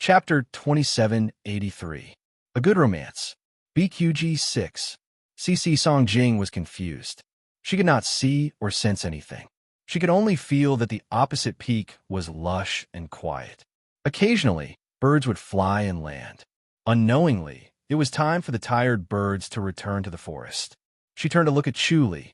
Chapter 2783. A Good Romance. BQG 6. CC Songjing was confused. She could not see or sense anything. She could only feel that the opposite peak was lush and quiet. Occasionally, birds would fly and land. Unknowingly, it was time for the tired birds to return to the forest. She turned to look at Chu Li.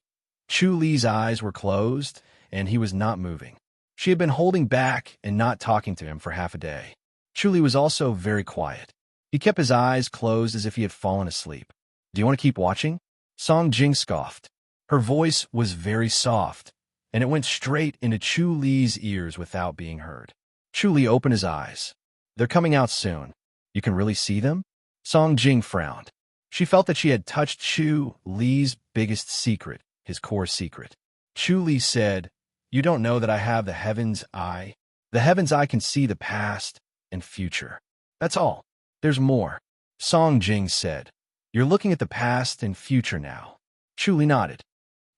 Chu Li's eyes were closed, and he was not moving. She had been holding back and not talking to him for half a day. Chu Li was also very quiet. He kept his eyes closed as if he had fallen asleep. "Do you want to keep watching?" Song Jing scoffed. Her voice was very soft, and it went straight into Chu Li's ears without being heard. Chu Li opened his eyes. "They're coming out soon. You can really see them?" Song Jing frowned. She felt that she had touched Chu Li's biggest secret, his core secret. Chu Li said, "You don't know that I have the heaven's eye? The heaven's eye can see the past and future. That's all. There's more." Song Jing said, "You're looking at the past and future now." Chu Li nodded.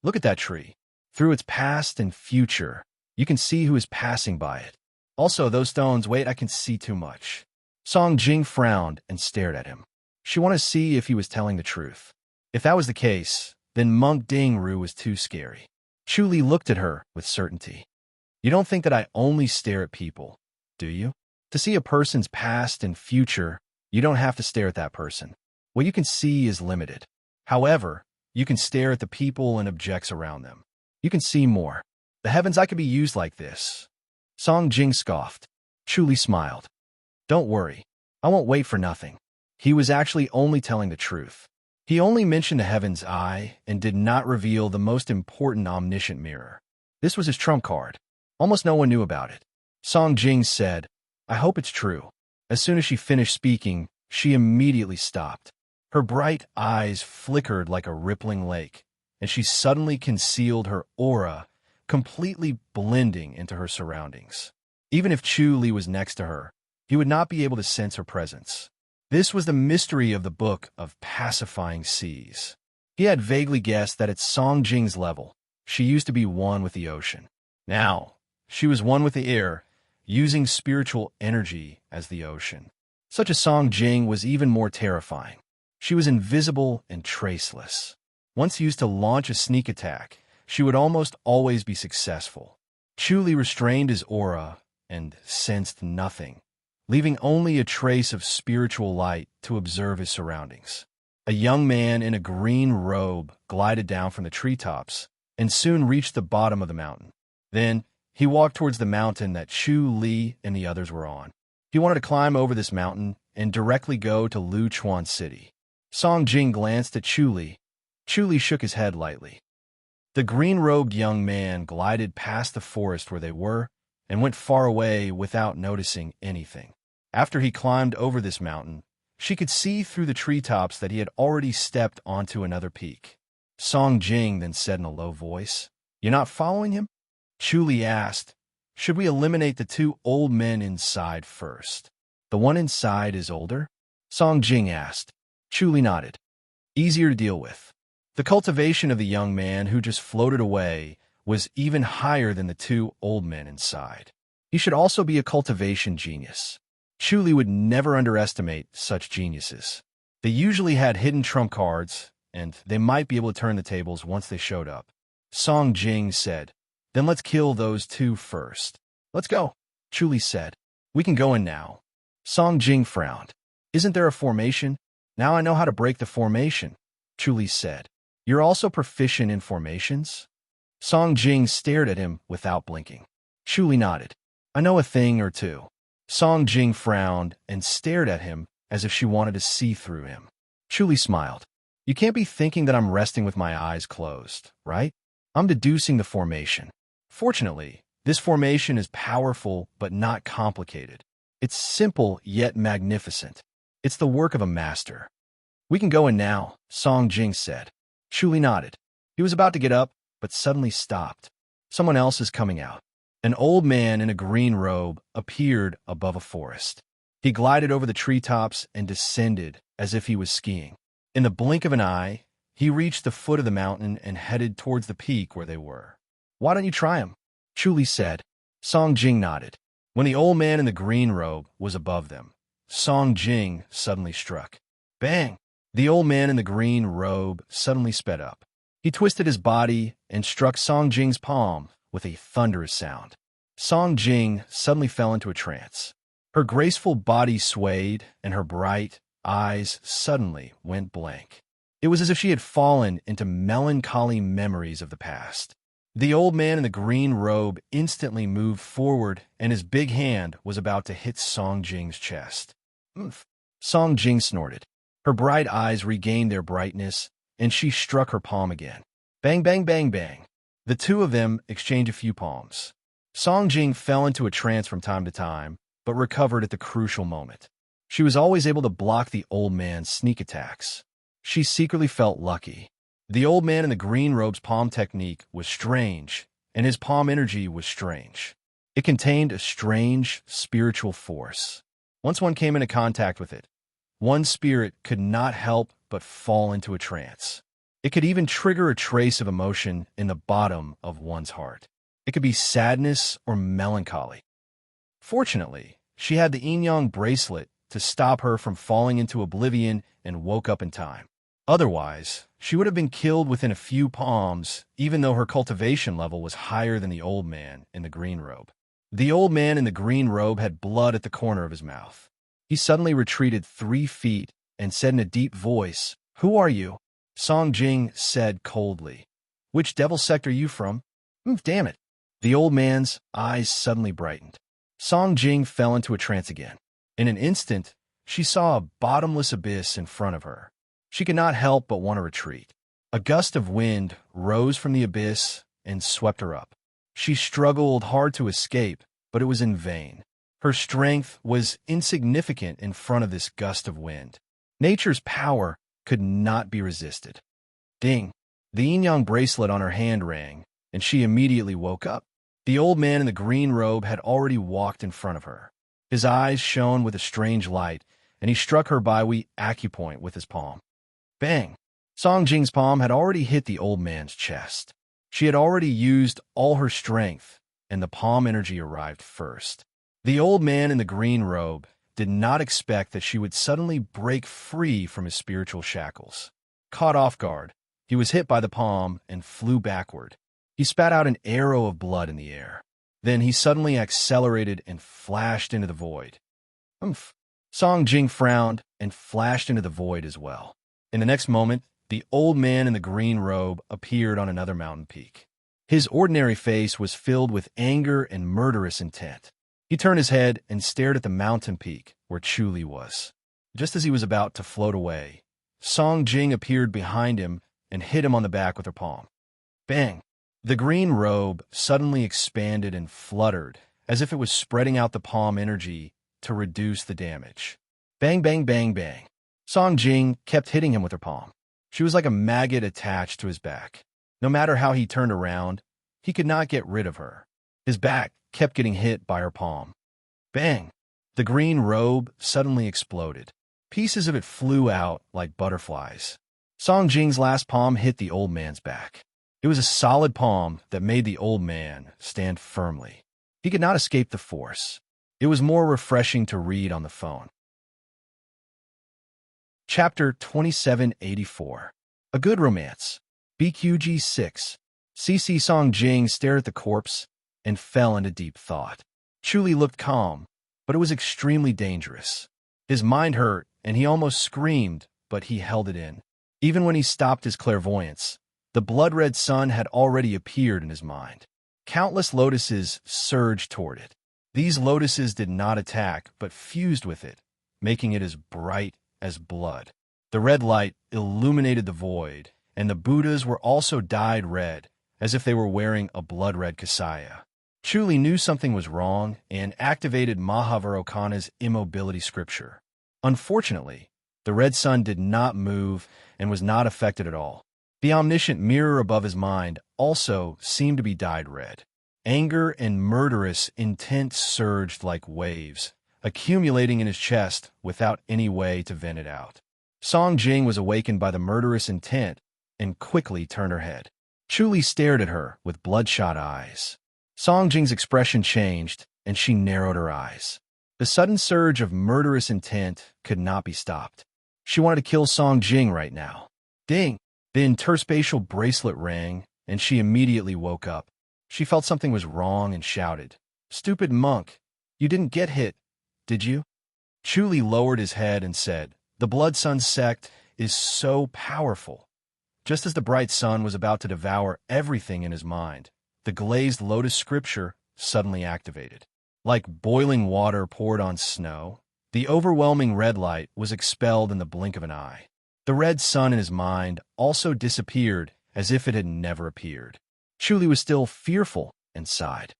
"Look at that tree. Through its past and future, you can see who is passing by it. Also, those stones, wait, I can see too much." Song Jing frowned and stared at him. She wanted to see if he was telling the truth. If that was the case, then Monk Dingru was too scary. Chu Li looked at her with certainty. "You don't think that I only stare at people, do you? To see a person's past and future, you don't have to stare at that person. What you can see is limited. However, you can stare at the people and objects around them. You can see more. The heaven's eye could be used like this." Song Jing scoffed. Chu Li smiled. "Don't worry. I won't wait for nothing." He was actually only telling the truth. He only mentioned the heaven's eye and did not reveal the most important omniscient mirror. This was his trump card. Almost no one knew about it. Song Jing said, "I hope it's true." As soon as she finished speaking, she immediately stopped. Her bright eyes flickered like a rippling lake, and she suddenly concealed her aura, completely blending into her surroundings. Even if Chu Li was next to her, he would not be able to sense her presence. This was the mystery of the Book of Pacifying Seas. He had vaguely guessed that at Song Jing's level, she used to be one with the ocean. Now, she was one with the air, using spiritual energy as the ocean. Such a Song Jing was even more terrifying. She was invisible and traceless. Once used to launch a sneak attack, she would almost always be successful. Chu Li restrained his aura and sensed nothing, leaving only a trace of spiritual light to observe his surroundings. A young man in a green robe glided down from the treetops and soon reached the bottom of the mountain. Then, he walked towards the mountain that Chu Li and the others were on. He wanted to climb over this mountain and directly go to Luchuan City. Song Jing glanced at Chu Li. Chu Li shook his head lightly. The green-robed young man glided past the forest where they were and went far away without noticing anything. After he climbed over this mountain, she could see through the treetops that he had already stepped onto another peak. Song Jing then said in a low voice, "You're not following him?" Chu Li asked, "Should we eliminate the two old men inside first?" "The one inside is older?" Song Jing asked. Chu Li nodded. "Easier to deal with." The cultivation of the young man who just floated away was even higher than the two old men inside. He should also be a cultivation genius. Chu Li would never underestimate such geniuses. They usually had hidden trump cards, and they might be able to turn the tables once they showed up. Song Jing said, "Then let's kill those two first." "Let's go," Chu Li said. "We can go in now." Song Jing frowned. "Isn't there a formation?" "Now I know how to break the formation," Chu Li said. "You're also proficient in formations?" Song Jing stared at him without blinking. Chu Li nodded. "I know a thing or two." Song Jing frowned and stared at him as if she wanted to see through him. Chu Li smiled. "You can't be thinking that I'm resting with my eyes closed, right? I'm deducing the formation. Fortunately, this formation is powerful but not complicated. It's simple yet magnificent. It's the work of a master." "We can go in now," Song Jing said. Chu Li nodded. He was about to get up, but suddenly stopped. Someone else is coming out. An old man in a green robe appeared above a forest. He glided over the treetops and descended as if he was skiing. In the blink of an eye, he reached the foot of the mountain and headed towards the peak where they were. "Why don't you try him?" Chu Li said. Song Jing nodded. When the old man in the green robe was above them, Song Jing suddenly struck. Bang! The old man in the green robe suddenly sped up. He twisted his body and struck Song Jing's palm with a thunderous sound. Song Jing suddenly fell into a trance. Her graceful body swayed, and her bright eyes suddenly went blank. It was as if she had fallen into melancholy memories of the past. The old man in the green robe instantly moved forward, and his big hand was about to hit Song Jing's chest. Oomph! Song Jing snorted. Her bright eyes regained their brightness, and she struck her palm again. Bang, bang, bang, bang. The two of them exchanged a few palms. Song Jing fell into a trance from time to time, but recovered at the crucial moment. She was always able to block the old man's sneak attacks. She secretly felt lucky. The old man in the green robe's palm technique was strange, and his palm energy was strange. It contained a strange spiritual force. Once one came into contact with it, one's spirit could not help but fall into a trance. It could even trigger a trace of emotion in the bottom of one's heart. It could be sadness or melancholy. Fortunately, she had the yin-yang bracelet to stop her from falling into oblivion and woke up in time. Otherwise, she would have been killed within a few palms, even though her cultivation level was higher than the old man in the green robe. The old man in the green robe had blood at the corner of his mouth. He suddenly retreated 3 feet and said in a deep voice, "Who are you?" Song Jing said coldly, "Which devil sect are you from?" Damn it." The old man's eyes suddenly brightened. Song Jing fell into a trance again. In an instant, she saw a bottomless abyss in front of her. She could not help but want to retreat. A gust of wind rose from the abyss and swept her up. She struggled hard to escape, but it was in vain. Her strength was insignificant in front of this gust of wind. Nature's power could not be resisted. Ding! The yin-yang bracelet on her hand rang, and she immediately woke up. The old man in the green robe had already walked in front of her. His eyes shone with a strange light, and he struck her Baihui acupoint with his palm. Bang! Song Jing's palm had already hit the old man's chest. She had already used all her strength, and the palm energy arrived first. The old man in the green robe did not expect that she would suddenly break free from his spiritual shackles. Caught off guard, he was hit by the palm and flew backward. He spat out an arrow of blood in the air. Then he suddenly accelerated and flashed into the void. Humph! Song Jing frowned and flashed into the void as well. In the next moment, the old man in the green robe appeared on another mountain peak. His ordinary face was filled with anger and murderous intent. He turned his head and stared at the mountain peak where Chuli was. Just as he was about to float away, Song Jing appeared behind him and hit him on the back with her palm. Bang! The green robe suddenly expanded and fluttered, as if it was spreading out the palm energy to reduce the damage. Bang, bang, bang, bang. Song Jing kept hitting him with her palm. She was like a maggot attached to his back. No matter how he turned around, he could not get rid of her. His back kept getting hit by her palm. Bang! The green robe suddenly exploded. Pieces of it flew out like butterflies. Song Jing's last palm hit the old man's back. It was a solid palm that made the old man stand firmly. He could not escape the force. It was more refreshing to read on the phone. Chapter 2784. A Good Romance. BQG 6. CC Song Jing stared at the corpse and fell into deep thought. Chuli looked calm, but it was extremely dangerous. His mind hurt, and he almost screamed, but he held it in. Even when he stopped his clairvoyance, the blood-red sun had already appeared in his mind. Countless lotuses surged toward it. These lotuses did not attack, but fused with it, making it as bright as blood. The red light illuminated the void, and the Buddhas were also dyed red, as if they were wearing a blood-red kasaya. Chuli knew something was wrong and activated Mahavairocana's immobility scripture. Unfortunately, the red sun did not move and was not affected at all. The omniscient mirror above his mind also seemed to be dyed red. Anger and murderous intent surged like waves, accumulating in his chest without any way to vent it out. Song Jing was awakened by the murderous intent and quickly turned her head. Chuli stared at her with bloodshot eyes. Song Jing's expression changed, and she narrowed her eyes. The sudden surge of murderous intent could not be stopped. She wanted to kill Song Jing right now. Ding! The interspatial bracelet rang, and she immediately woke up. She felt something was wrong and shouted, "Stupid monk! You didn't get hit, did you?" Chuli lowered his head and said, "The Blood Sun sect is so powerful." Just as the bright sun was about to devour everything in his mind, the glazed lotus scripture suddenly activated. Like boiling water poured on snow, the overwhelming red light was expelled in the blink of an eye. The red sun in his mind also disappeared as if it had never appeared. Chuli was still fearful and sighed.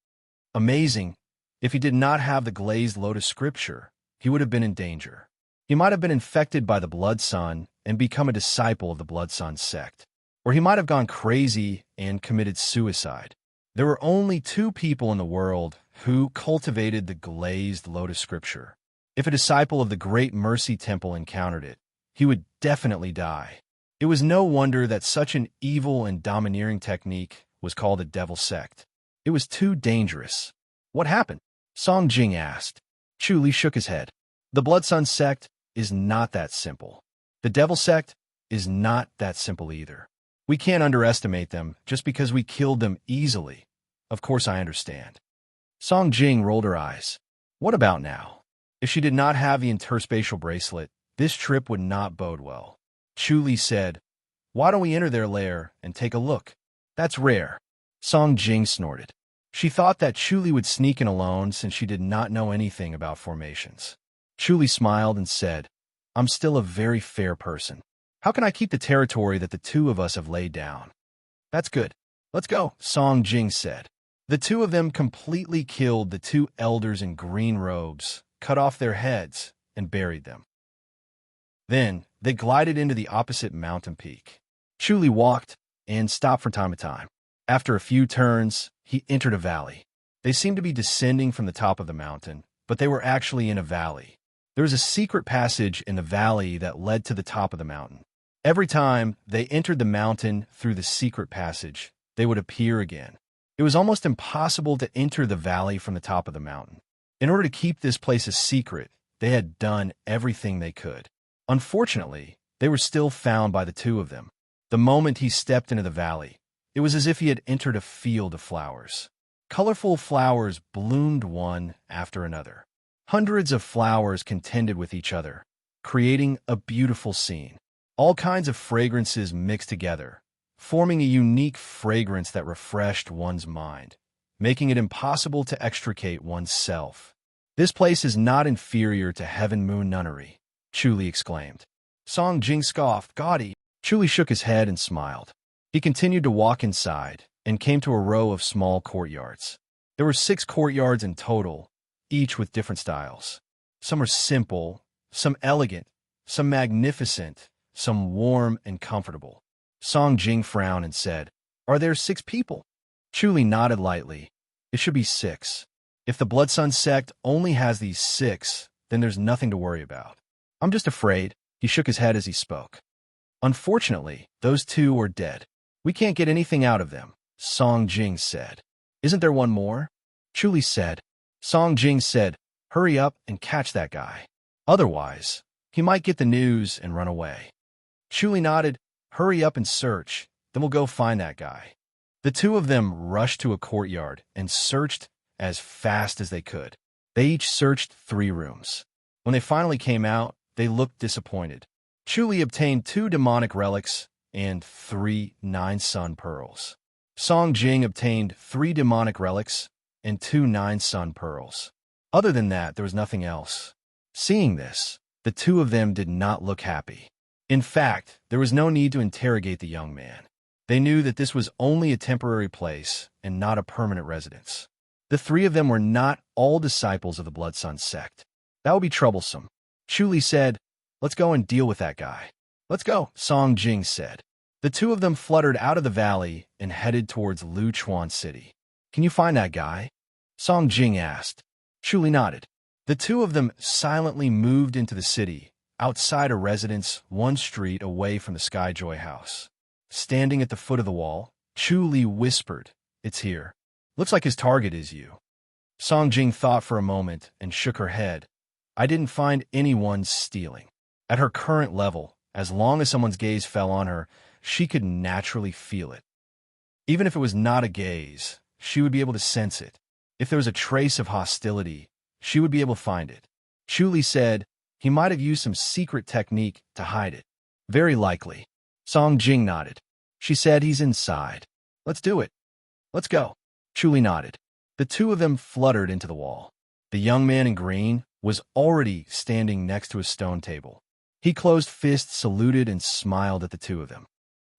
Amazing. If he did not have the glazed lotus scripture, he would have been in danger. He might have been infected by the Blood Sun and become a disciple of the Blood Sun sect. Or he might have gone crazy and committed suicide. There were only two people in the world who cultivated the glazed lotus scripture. If a disciple of the Great Mercy Temple encountered it, he would definitely die. It was no wonder that such an evil and domineering technique was called a devil sect. It was too dangerous. What happened? Song Jing asked. Chuli shook his head. The Blood Sun sect is not that simple. The devil sect is not that simple either. We can't underestimate them just because we killed them easily. Of course I understand. Song Jing rolled her eyes. What about now? If she did not have the interspatial bracelet, this trip would not bode well. Chuli said, "Why don't we enter their lair and take a look?" "That's rare." Song Jing snorted. She thought that Chuli would sneak in alone since she did not know anything about formations. Chuli smiled and said, "I'm still a very fair person. How can I keep the territory that the two of us have laid down?" "That's good. Let's go," Song Jing said. The two of them completely killed the two elders in green robes, cut off their heads, and buried them. Then they glided into the opposite mountain peak. Chuli walked and stopped from time to time. After a few turns, he entered a valley. They seemed to be descending from the top of the mountain, but they were actually in a valley. There was a secret passage in the valley that led to the top of the mountain. Every time they entered the mountain through the secret passage, they would appear again. It was almost impossible to enter the valley from the top of the mountain. In order to keep this place a secret, they had done everything they could. Unfortunately, they were still found by the two of them. The moment he stepped into the valley, it was as if he had entered a field of flowers. Colorful flowers bloomed one after another. Hundreds of flowers contended with each other, creating a beautiful scene. All kinds of fragrances mixed together, forming a unique fragrance that refreshed one's mind, making it impossible to extricate oneself. "This place is not inferior to Heaven Moon Nunnery," Chuli exclaimed. Song Jing scoffed, "Gaudy." Chuli shook his head and smiled. He continued to walk inside and came to a row of small courtyards. There were 6 courtyards in total, each with different styles. Some were simple, some elegant, some magnificent, some warm and comfortable. Song Jing frowned and said, "Are there 6 people?" Chuli nodded lightly. "It should be 6. If the Blood Sun sect only has these 6, then there's nothing to worry about. I'm just afraid." He shook his head as he spoke. "Unfortunately, those 2 are dead. We can't get anything out of them," Song Jing said. "Isn't there one more?" Chuli said. Song Jing said, "Hurry up and catch that guy. Otherwise, he might get the news and run away." Chuli nodded. "Hurry up and search, then we'll go find that guy." The two of them rushed to a courtyard and searched as fast as they could. They each searched 3 rooms. When they finally came out, they looked disappointed. Chuli obtained 2 demonic relics and 3 9-sun pearls. Song Jing obtained 3 demonic relics and 2 9-sun pearls. Other than that, there was nothing else. Seeing this, the two of them did not look happy. In fact, there was no need to interrogate the young man. They knew that this was only a temporary place and not a permanent residence. The 3 of them were not all disciples of the Blood Sun sect. That would be troublesome. Chuli said, "Let's go and deal with that guy." "Let's go," Song Jing said. The two of them fluttered out of the valley and headed towards Luchuan City. "Can you find that guy?" Song Jing asked. Chuli nodded. The two of them silently moved into the city, outside a residence 1 street away from the Skyjoy house. Standing at the foot of the wall, Chuli whispered, "It's here. Looks like his target is you." Song Jing thought for a moment and shook her head. I didn't find anyone stealing. At her current level, as long as someone's gaze fell on her, she could naturally feel it. Even if it was not a gaze, she would be able to sense it. If there was a trace of hostility, she would be able to find it. Chu Li said he might have used some secret technique to hide it. Very likely. Song Jing nodded. She said he's inside. Let's do it. Let's go. Chu Li nodded. The two of them fluttered into the wall. The young man in green was already standing next to a stone table. He closed fists, saluted, and smiled at the two of them.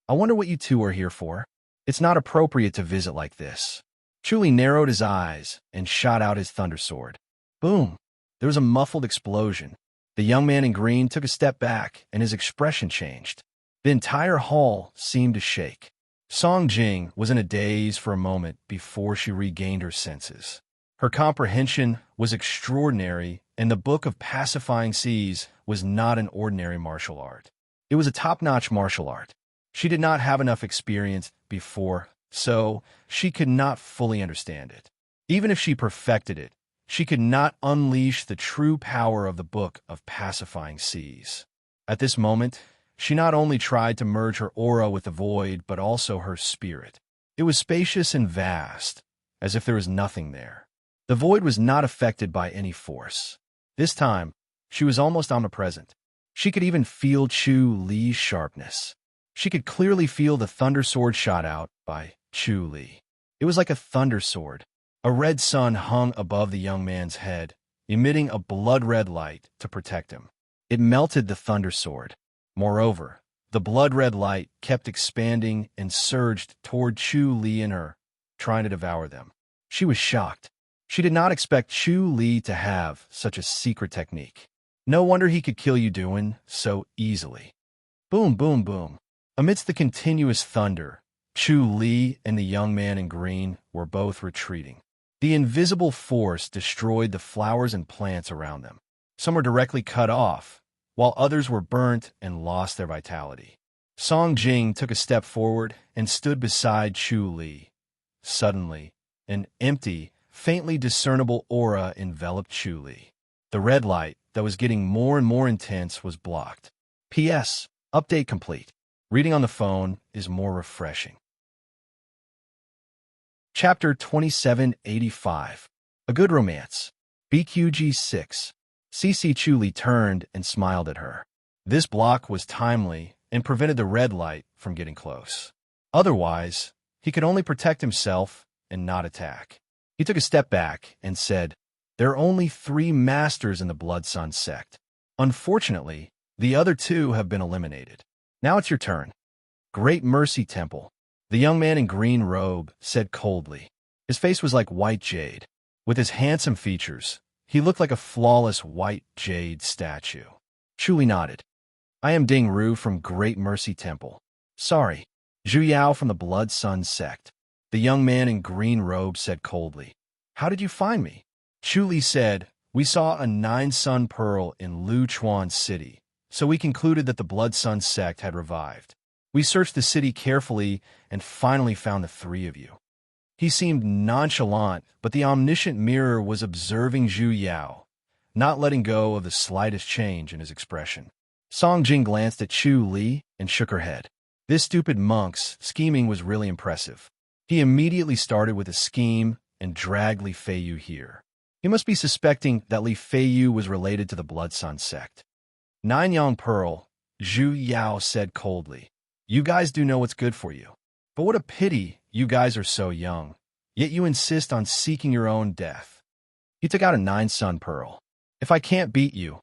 I wonder what you two are here for. It's not appropriate to visit like this. Chu Li narrowed his eyes and shot out his thunder sword. Boom! There was a muffled explosion. The young man in green took a step back, and his expression changed. The entire hall seemed to shake. Song Jing was in a daze for a moment before she regained her senses. Her comprehension was extraordinary, and the Book of Pacifying Seas was not an ordinary martial art. It was a top-notch martial art. She did not have enough experience before, so she could not fully understand it. Even if she perfected it, she could not unleash the true power of the Book of Pacifying Seas. At this moment, she not only tried to merge her aura with the void, but also her spirit. It was spacious and vast, as if there was nothing there. The void was not affected by any force. This time, she was almost omnipresent. She could even feel Chu Li's sharpness. She could clearly feel the thunder sword shot out by Chu Li. It was like a thunder sword. A red sun hung above the young man's head, emitting a blood-red light to protect him. It melted the thunder sword. Moreover, the blood-red light kept expanding and surged toward Chu Li and her, trying to devour them. She was shocked. She did not expect Chu Li to have such a secret technique. No wonder he could kill you doing so easily. Boom, boom, boom. Amidst the continuous thunder, Chu Li and the young man in green were both retreating. The invisible force destroyed the flowers and plants around them. Some were directly cut off, while others were burnt and lost their vitality. Song Jing took a step forward and stood beside Chu Li. Suddenly, an empty, faintly discernible aura enveloped Chu Li. The red light, that was getting more and more intense, was blocked. P.S. Update complete. Reading on the phone is more refreshing. Chapter 2785. A Good Romance. BQG 6. CC Chu Li turned and smiled at her. This block was timely and prevented the red light from getting close. Otherwise, he could only protect himself and not attack. He took a step back and said, There are only 3 masters in the Blood Sun sect. Unfortunately, the other 2 have been eliminated. Now it's your turn. Great Mercy Temple. The young man in green robe said coldly. His face was like white jade. With his handsome features, he looked like a flawless white jade statue. Chu Li nodded. I am Ding Ru from Great Mercy Temple. Sorry, Zhu Yao from the Blood Sun sect. The young man in green robe said coldly. How did you find me? Chu Li said, We saw a 9-sun pearl in Lu Chuan City, so we concluded that the Blood Sun sect had revived. We searched the city carefully and finally found the 3 of you. He seemed nonchalant, but the omniscient mirror was observing Zhu Yao, not letting go of the slightest change in his expression. Song Jing glanced at Chu Li and shook her head. This stupid monk's scheming was really impressive. He immediately started with a scheme and dragged Li Feiyu here. He must be suspecting that Li Feiyu was related to the Blood Sun sect. Nine-Yang Pearl, Zhu Yao said coldly. You guys do know what's good for you. But what a pity you guys are so young, yet you insist on seeking your own death. He took out a 9-sun pearl. If I can't beat you,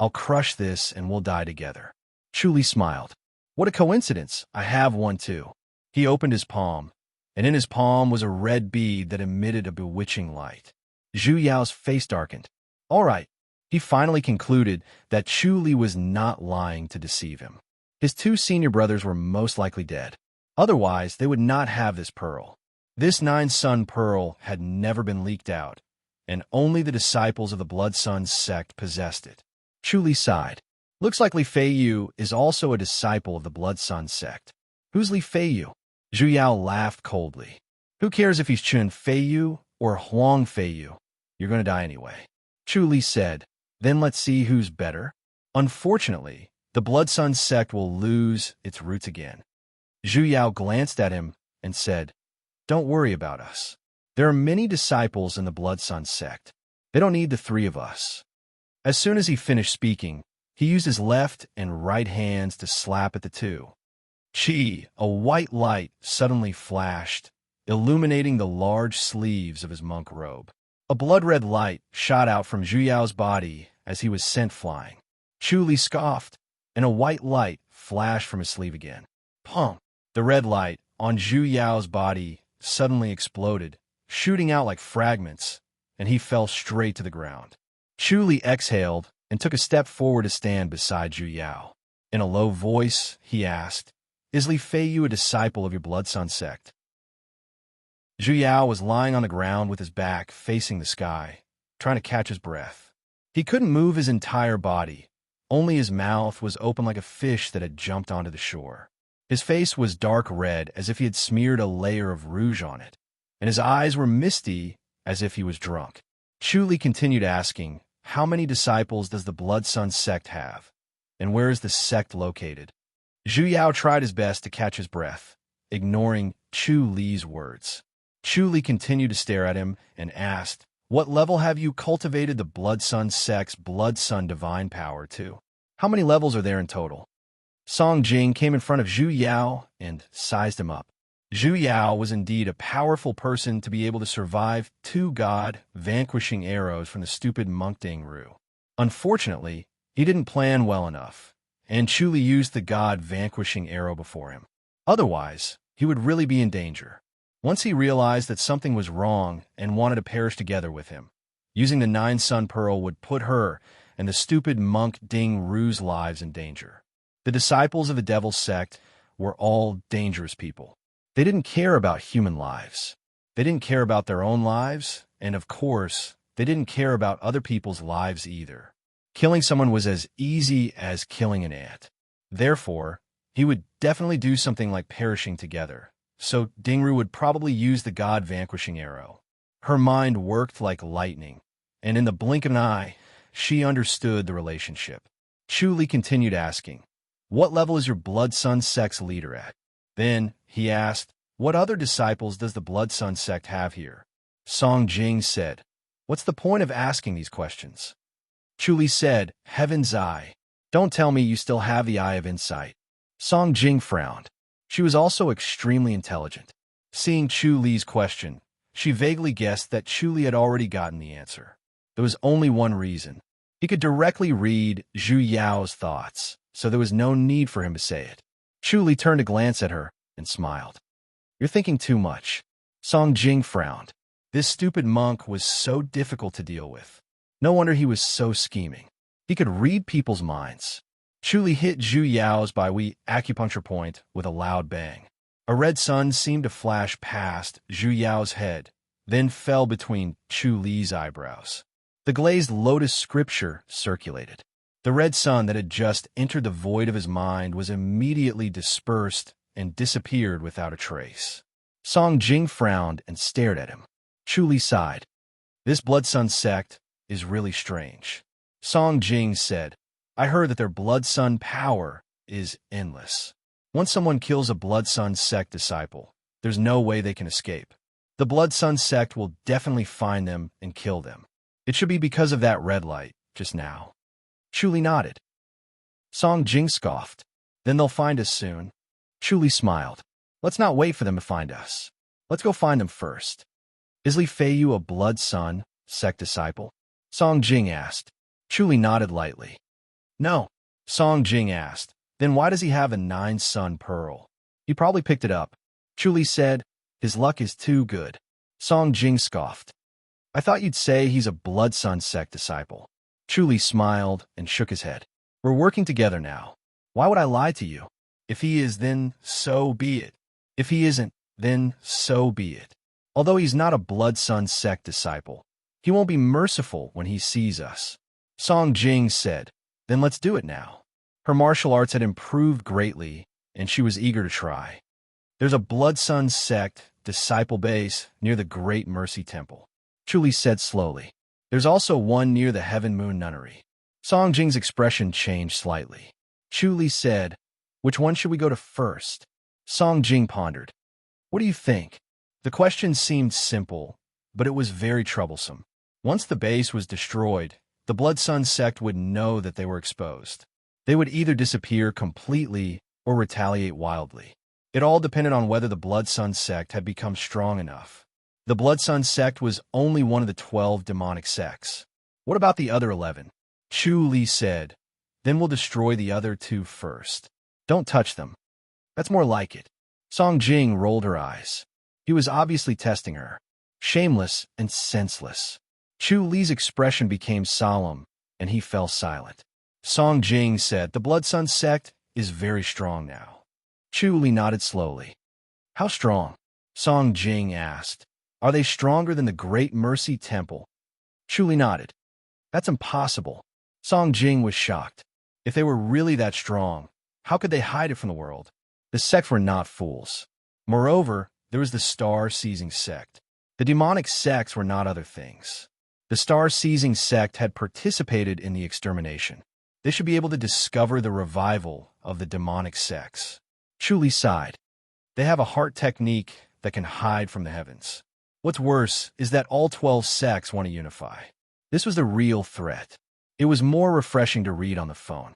I'll crush this and we'll die together. Chu Li smiled. What a coincidence, I have one too. He opened his palm, and in his palm was a red bead that emitted a bewitching light. Zhu Yao's face darkened. All right. He finally concluded that Chu Li was not lying to deceive him. His 2 senior brothers were most likely dead. Otherwise, they would not have this pearl. This 9-sun pearl had never been leaked out, and only the disciples of the Blood Sun sect possessed it. Chu Li sighed. Looks like Li Feiyu is also a disciple of the Blood Sun sect. Who's Li Feiyu? Zhu Yao laughed coldly. Who cares if he's Chun Feiyu or Huang Feiyu? You're going to die anyway. Chu Li said, then let's see who's better. Unfortunately, the Blood Sun sect will lose its roots again. Zhu Yao glanced at him and said, don't worry about us. There are many disciples in the Blood Sun sect. They don't need the three of us. As soon as he finished speaking, he used his left and right hands to slap at the two. Chi, a white light suddenly flashed, illuminating the large sleeves of his monk robe. A blood-red light shot out from Zhu Yao's body as he was sent flying. Chu Li scoffed, and a white light flashed from his sleeve again. Pum! The red light on Zhu Yao's body suddenly exploded, shooting out like fragments, and he fell straight to the ground. Chu Li exhaled and took a step forward to stand beside Zhu Yao. In a low voice, he asked, is Li Fei Yu a disciple of your Blood Sun sect? Zhu Yao was lying on the ground with his back facing the sky, trying to catch his breath. He couldn't move his entire body. Only his mouth was open like a fish that had jumped onto the shore. His face was dark red as if he had smeared a layer of rouge on it, and his eyes were misty as if he was drunk. Chu Li continued asking, how many disciples does the Blood Sun sect have? And where is the sect located? Zhu Yao tried his best to catch his breath, ignoring Chu Li's words. Chu Li continued to stare at him and asked, what level have you cultivated the Blood Sun sect's Blood Sun divine power to? How many levels are there in total? Song Jing came in front of Zhu Yao and sized him up. Zhu Yao was indeed a powerful person to be able to survive 2 god-vanquishing arrows from the stupid monk Dingru. Unfortunately, he didn't plan well enough, and Chu Li used the god-vanquishing arrow before him. Otherwise, he would really be in danger. Once he realized that something was wrong and wanted to perish together with him, using the 9 Sun Pearl would put her and the stupid monk Dingru's lives in danger. The disciples of the Devil's sect were all dangerous people. They didn't care about human lives. They didn't care about their own lives, and of course, they didn't care about other people's lives either. Killing someone was as easy as killing an ant. Therefore, he would definitely do something like perishing together. So Dingru would probably use the god-vanquishing arrow. Her mind worked like lightning, and in the blink of an eye, she understood the relationship. Chu Li continued asking, what level is your Blood Sun sect's leader at? Then, he asked, what other disciples does the Blood Sun sect have here? Song Jing said, what's the point of asking these questions? Chu Li said, Heaven's Eye. Don't tell me you still have the Eye of Insight. Song Jing frowned. She was also extremely intelligent. Seeing Chu Li's question, she vaguely guessed that Chu Li had already gotten the answer. There was only one reason. He could directly read Zhu Yao's thoughts, so there was no need for him to say it. Chu Li turned to glance at her and smiled. You're thinking too much. Song Jing frowned. This stupid monk was so difficult to deal with. No wonder he was so scheming. He could read people's minds. Chu Li hit Zhu Yao's Baihui acupuncture point with a loud bang. A red sun seemed to flash past Zhu Yao's head, then fell between Chu Li's eyebrows. The glazed lotus scripture circulated. The red sun that had just entered the void of his mind was immediately dispersed and disappeared without a trace. Song Jing frowned and stared at him. Chu Li sighed. This Blood Sun sect is really strange. Song Jing said, I heard that their Blood Sun power is endless. Once someone kills a Blood Sun sect disciple, there's no way they can escape. The Blood Sun sect will definitely find them and kill them. It should be because of that red light just now. Chu Li nodded. Song Jing scoffed. Then they'll find us soon. Chu Li smiled. Let's not wait for them to find us. Let's go find them first. Is Li Fei Yu a Blood Sun sect disciple? Song Jing asked. Chu Li nodded lightly. No. Song Jing asked. Then why does he have a 9 Sun Pearl? He probably picked it up. Chu Li said, his luck is too good. Song Jing scoffed. I thought you'd say he's a Blood Sun sect disciple. Chu Li smiled and shook his head. We're working together now. Why would I lie to you? If he is, then so be it. If he isn't, then so be it. Although he's not a Blood Sun sect disciple, he won't be merciful when he sees us. Song Jing said, then let's do it now. Her martial arts had improved greatly, and she was eager to try. There's a Blood Sun sect disciple base near the Great Mercy Temple. Chu Li said slowly. There's also one near the Heaven Moon Nunnery. Song Jing's expression changed slightly. Chu Li said, "Which one should we go to first?" Song Jing pondered. "What do you think?" The question seemed simple, but it was very troublesome. Once the base was destroyed, the Blood Sun sect would know that they were exposed. They would either disappear completely or retaliate wildly. It all depended on whether the Blood Sun sect had become strong enough. The Blood Sun sect was only one of the 12 demonic sects. What about the other 11? Chu Li said, "Then we'll destroy the other 2 first. Don't touch them." "That's more like it." Song Jing rolled her eyes. He was obviously testing her. Shameless and senseless. Chu Li's expression became solemn, and he fell silent. Song Jing said, "The Blood Sun sect is very strong now." Chu Li nodded slowly. "How strong?" Song Jing asked. "Are they stronger than the Great Mercy Temple?" Chu Li nodded. "That's impossible." Song Jing was shocked. If they were really that strong, how could they hide it from the world? The sect were not fools. Moreover, there was the star-seizing sect. The demonic sects were not other things. The star-seizing sect had participated in the extermination. They should be able to discover the revival of the demonic sects. Chu Li sighed. They have a heart technique that can hide from the heavens. What's worse is that all 12 sects want to unify. This was the real threat. It was more refreshing to read on the phone.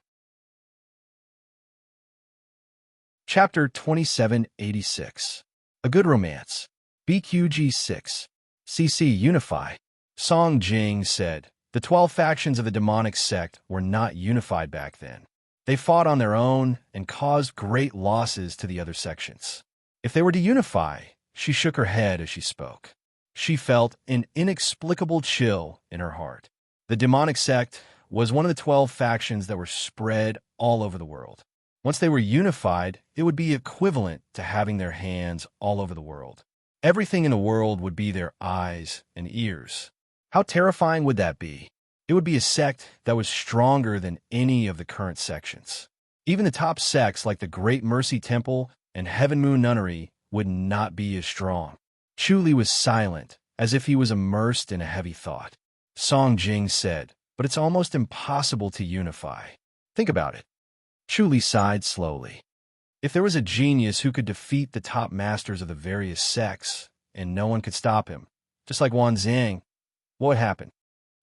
Chapter 2786. A Good Romance. BQG 6. CC Unify. Song Jing said, "The 12 factions of the demonic sect were not unified back then. They fought on their own and caused great losses to the other sections. If they were to unify," she shook her head as she spoke. She felt an inexplicable chill in her heart. The demonic sect was one of the 12 factions that were spread all over the world. Once they were unified, it would be equivalent to having their hands all over the world. Everything in the world would be their eyes and ears. How terrifying would that be? It would be a sect that was stronger than any of the current sections. Even the top sects like the Great Mercy Temple and Heaven Moon Nunnery would not be as strong. Chu Li was silent, as if he was immersed in a heavy thought. Song Jing said, "But it's almost impossible to unify. Think about it." Chu Li sighed slowly. If there was a genius who could defeat the top masters of the various sects, and no one could stop him, just like Wan Zhang, what would happen?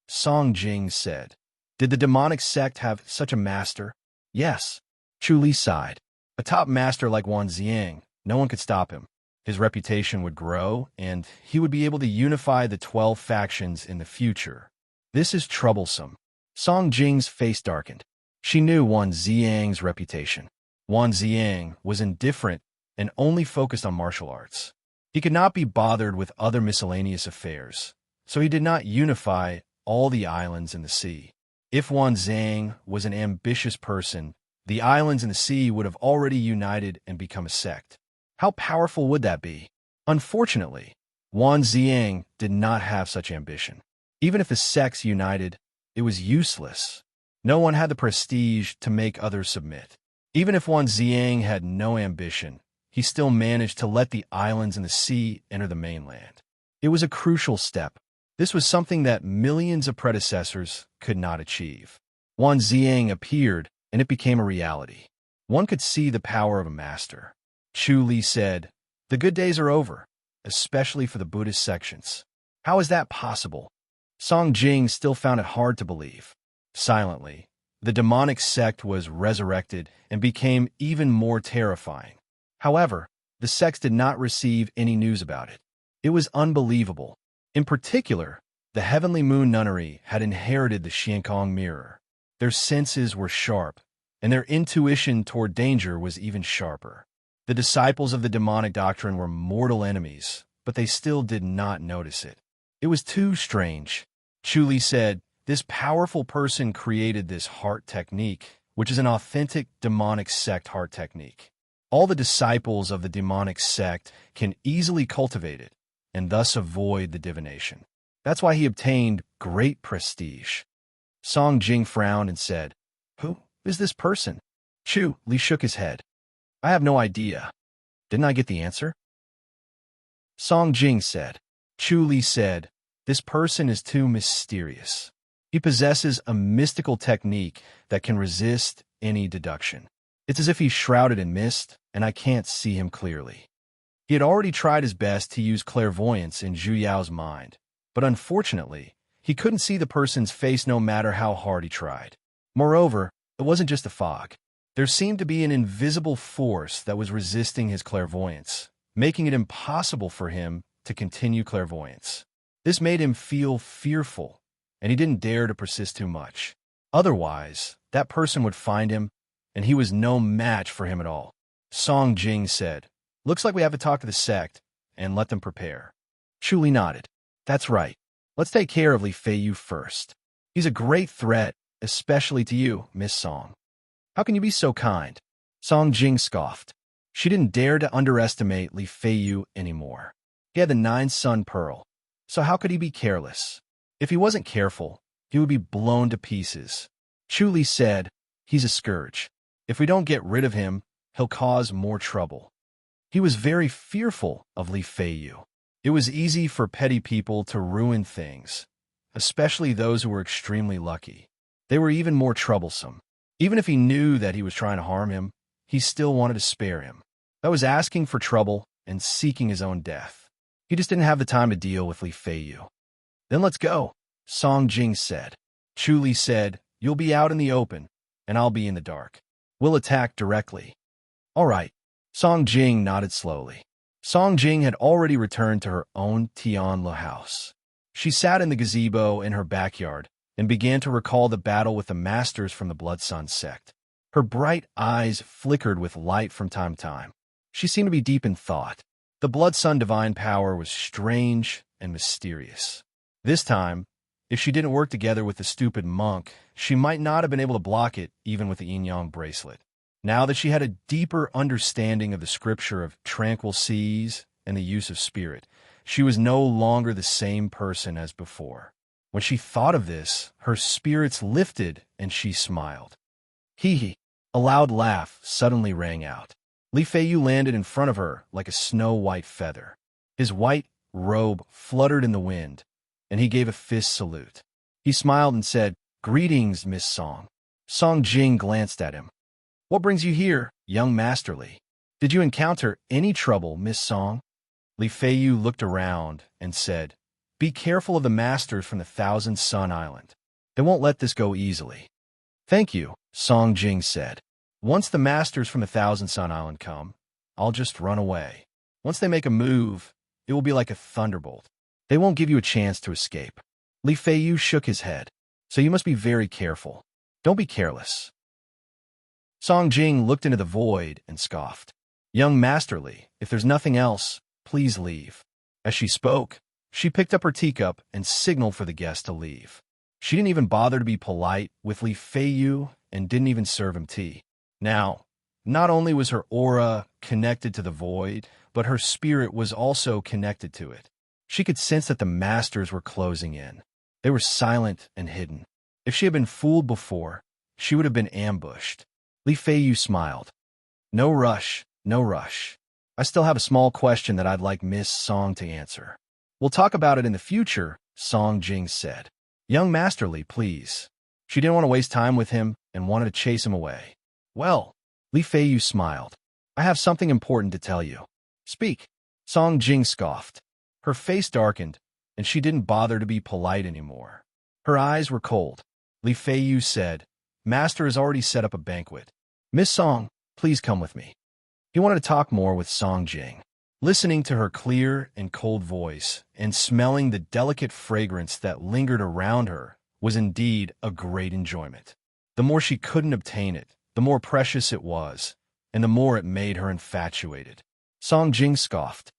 Song Jing said, "Did the demonic sect have such a master?" "Yes." Chu Li sighed. "A top master like Wan Zhang, no one could stop him. His reputation would grow, and he would be able to unify the 12 factions in the future. This is troublesome." Song Jing's face darkened. She knew Wan Zhang's reputation. Wan Zhang was indifferent and only focused on martial arts. He could not be bothered with other miscellaneous affairs, so he did not unify all the islands in the sea. If Wan Zhang was an ambitious person, the islands in the sea would have already united and become a sect. How powerful would that be? Unfortunately, Wan Zhang did not have such ambition. Even if the sects united, it was useless. No one had the prestige to make others submit. Even if Wan Zhang had no ambition, he still managed to let the islands in the sea enter the mainland. It was a crucial step. This was something that millions of predecessors could not achieve. Wan Zhang appeared, and it became a reality. One could see the power of a master. Chu Li said, "The good days are over, especially for the Buddhist sections." "How is that possible?" Song Jing still found it hard to believe. Silently, the demonic sect was resurrected and became even more terrifying. However, the sects did not receive any news about it. It was unbelievable. In particular, the Heavenly Moon Nunnery had inherited the Xiankong mirror. Their senses were sharp, and their intuition toward danger was even sharper. The disciples of the demonic doctrine were mortal enemies, but they still did not notice it. It was too strange. Chu Li said, "This powerful person created this heart technique, which is an authentic demonic sect heart technique. All the disciples of the demonic sect can easily cultivate it, and thus avoid the divination. That's why he obtained great prestige." Song Jing frowned and said, "Who is this person?" Chu Li shook his head. "I have no idea. Didn't I get the answer?" Song Jing said. Chu Li said, This person is too mysterious. He possesses a mystical technique that can resist any deduction. It's as if he's shrouded in mist, and I can't see him clearly. He had already tried his best to use clairvoyance in Zhu Yao's mind, but unfortunately, he couldn't see the person's face no matter how hard he tried. Moreover, it wasn't just a fog. There seemed to be an invisible force that was resisting his clairvoyance, making it impossible for him to continue clairvoyance. This made him feel fearful, and he didn't dare to persist too much. Otherwise, that person would find him, and he was no match for him at all. Song Jing said, "Looks like we have to talk to the sect and let them prepare." Chu Li nodded. "That's right. Let's take care of Li Feiyu first. He's a great threat, especially to you, Miss Song." "How can you be so kind?" Song Jing scoffed. She didn't dare to underestimate Li Feiyu anymore. He had the 9-sun pearl, so how could he be careless? If he wasn't careful, he would be blown to pieces. Chu Li said, "He's a scourge. If we don't get rid of him, he'll cause more trouble." He was very fearful of Li Feiyu. It was easy for petty people to ruin things, especially those who were extremely lucky. They were even more troublesome. Even if he knew that he was trying to harm him, he still wanted to spare him. That was asking for trouble and seeking his own death. He just didn't have the time to deal with Li Feiyu. "Then let's go," Song Jing said. Chu Li said, "You'll be out in the open, and I'll be in the dark. We'll attack directly." "All right." Song Jing nodded slowly. Song Jing had already returned to her own Tianle house. She sat in the gazebo in her backyard and began to recall the battle with the masters from the Blood Sun sect. Her bright eyes flickered with light from time to time. She seemed to be deep in thought. The Blood Sun divine power was strange and mysterious. This time, if she didn't work together with the stupid monk, she might not have been able to block it even with the yin-yang bracelet. Now that she had a deeper understanding of the scripture of tranquil seas and the use of spirit, she was no longer the same person as before. When she thought of this, her spirits lifted and she smiled. Hee hee. A loud laugh suddenly rang out. Li Feiyu landed in front of her like a snow-white feather. His white robe fluttered in the wind, and he gave a fist salute. He smiled and said, "Greetings, Miss Song." Song Jing glanced at him. "What brings you here, young Master Li? Did you encounter any trouble, Miss Song?" Li Feiyu looked around and said, "Be careful of the masters from the Thousand Sun Island. They won't let this go easily." "Thank you," Song Jing said. "Once the masters from the Thousand Sun Island come, I'll just run away. Once they make a move, it will be like a thunderbolt. They won't give you a chance to escape." Li Feiyu shook his head. "So you must be very careful. Don't be careless." Song Jing looked into the void and scoffed. "Young Master Li, if there's nothing else, please leave." As she spoke, she picked up her teacup and signaled for the guest to leave. She didn't even bother to be polite with Li Feiyu and didn't even serve him tea. Now, not only was her aura connected to the void, but her spirit was also connected to it. She could sense that the masters were closing in. They were silent and hidden. If she had been fooled before, she would have been ambushed. Li Feiyu smiled. "No rush, no rush. I still have a small question that I'd like Miss Song to answer." "We'll talk about it in the future," Song Jing said. "Young Master Li, please." She didn't want to waste time with him and wanted to chase him away. "Well," Li Feiyu smiled. "I have something important to tell you." "Speak." Song Jing scoffed. Her face darkened, and she didn't bother to be polite anymore. Her eyes were cold. Li Feiyu said, "Master has already set up a banquet. Miss Song, please come with me." He wanted to talk more with Song Jing. Listening to her clear and cold voice and smelling the delicate fragrance that lingered around her was indeed a great enjoyment. The more she couldn't obtain it, the more precious it was, and the more it made her infatuated. Song Jing scoffed.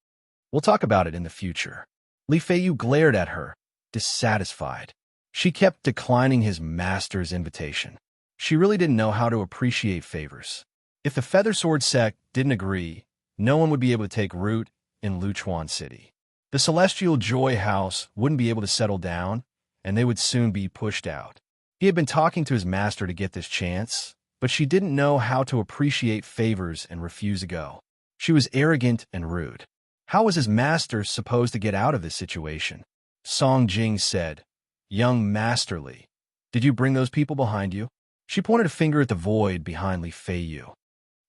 "We'll talk about it in the future." Li Feiyu glared at her, dissatisfied. She kept declining his master's invitation. She really didn't know how to appreciate favors. If the Feather Sword sect didn't agree, no one would be able to take root in Luchuan City. The Celestial Joy House wouldn't be able to settle down, and they would soon be pushed out. He had been talking to his master to get this chance, but she didn't know how to appreciate favors and refuse to go. She was arrogant and rude. How was his master supposed to get out of this situation? Song Jing said, "Young Master Li, did you bring those people behind you?" She pointed a finger at the void behind Li Feiyu.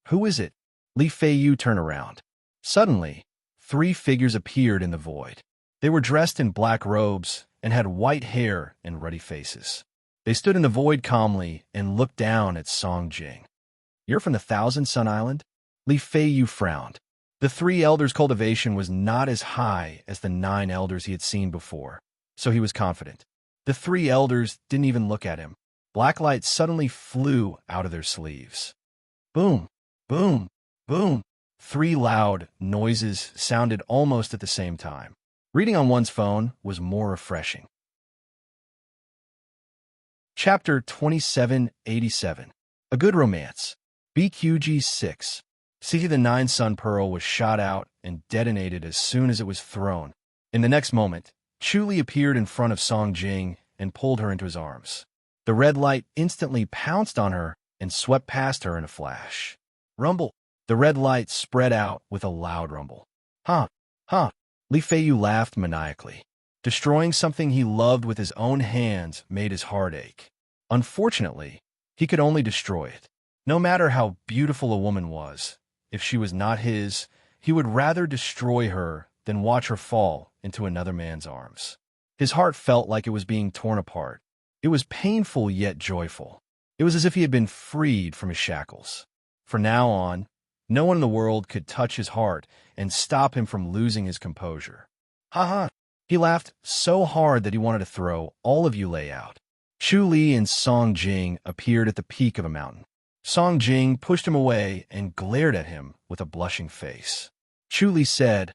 "Who is it?" Li Feiyu turned around. Suddenly, 3 figures appeared in the void. They were dressed in black robes and had white hair and ruddy faces. They stood in the void calmly and looked down at Song Jing. "You're from the Thousand Sun Island?" Li Feiyu frowned. The 3 elders' cultivation was not as high as the 9 elders he had seen before, so he was confident. The 3 elders didn't even look at him. Black light suddenly flew out of their sleeves. Boom, boom, boom. 3 loud noises sounded almost at the same time. Reading on one's phone was more refreshing. Chapter 2787. A Good Romance. BQG 6. See, the 9-sun pearl was shot out and detonated as soon as it was thrown. In the next moment, Chu Li appeared in front of Song Jing and pulled her into his arms. The red light instantly pounced on her and swept past her in a flash. Rumble! The red light spread out with a loud rumble. "Huh, huh." Li Feiyu laughed maniacally. Destroying something he loved with his own hands made his heart ache. Unfortunately, he could only destroy it. No matter how beautiful a woman was, if she was not his, he would rather destroy her than watch her fall into another man's arms. His heart felt like it was being torn apart. It was painful yet joyful. It was as if he had been freed from his shackles. From now on, no one in the world could touch his heart and stop him from losing his composure. "Ha ha!" He laughed so hard that he wanted to throw all of Yulei out. Chu Li and Song Jing appeared at the peak of a mountain. Song Jing pushed him away and glared at him with a blushing face. Chu Li said,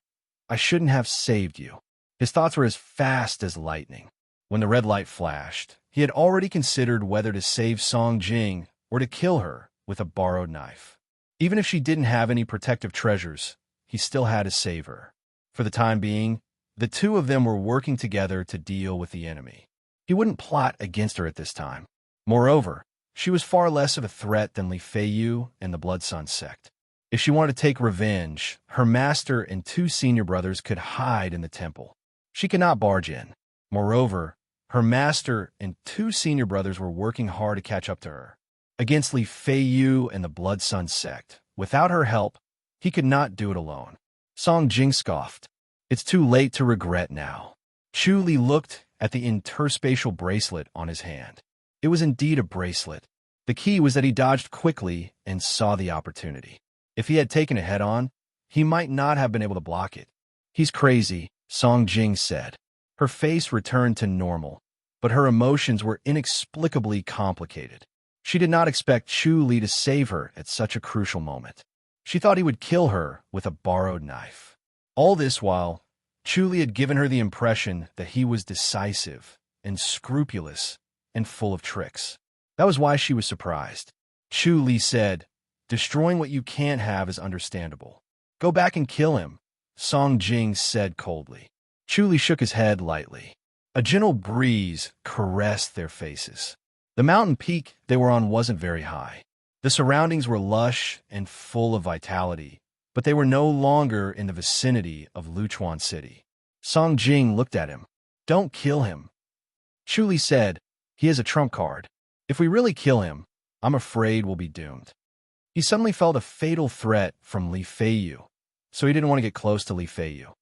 "I shouldn't have saved you." His thoughts were as fast as lightning. When the red light flashed, he had already considered whether to save Song Jing or to kill her with a borrowed knife. Even if she didn't have any protective treasures, he still had to save her. For the time being, the 2 of them were working together to deal with the enemy. He wouldn't plot against her at this time. Moreover, she was far less of a threat than Li Feiyu and the Blood Sun sect. If she wanted to take revenge, her master and 2 senior brothers could hide in the temple. She could not barge in. Moreover, her master and 2 senior brothers were working hard to catch up to her. Against Li Feiyu and the Blood Sun sect, without her help, he could not do it alone. Song Jing scoffed. "It's too late to regret now." Chu Li looked at the interspatial bracelet on his hand. It was indeed a bracelet. The key was that he dodged quickly and saw the opportunity. If he had taken it head-on, he might not have been able to block it. "He's crazy," Song Jing said. Her face returned to normal, but her emotions were inexplicably complicated. She did not expect Chu Li to save her at such a crucial moment. She thought he would kill her with a borrowed knife. All this while, Chu Li had given her the impression that he was decisive and scrupulous and full of tricks. That was why she was surprised. Chu Li said, "Destroying what you can't have is understandable. Go back and kill him," Song Jing said coldly. Chu Li shook his head lightly. A gentle breeze caressed their faces. The mountain peak they were on wasn't very high. The surroundings were lush and full of vitality, but they were no longer in the vicinity of Luchuan City. Song Jing looked at him. "Don't kill him." Chu Li said, "He is a trump card. If we really kill him, I'm afraid we'll be doomed." He suddenly felt a fatal threat from Li Feiyu, so he didn't want to get close to Li Feiyu.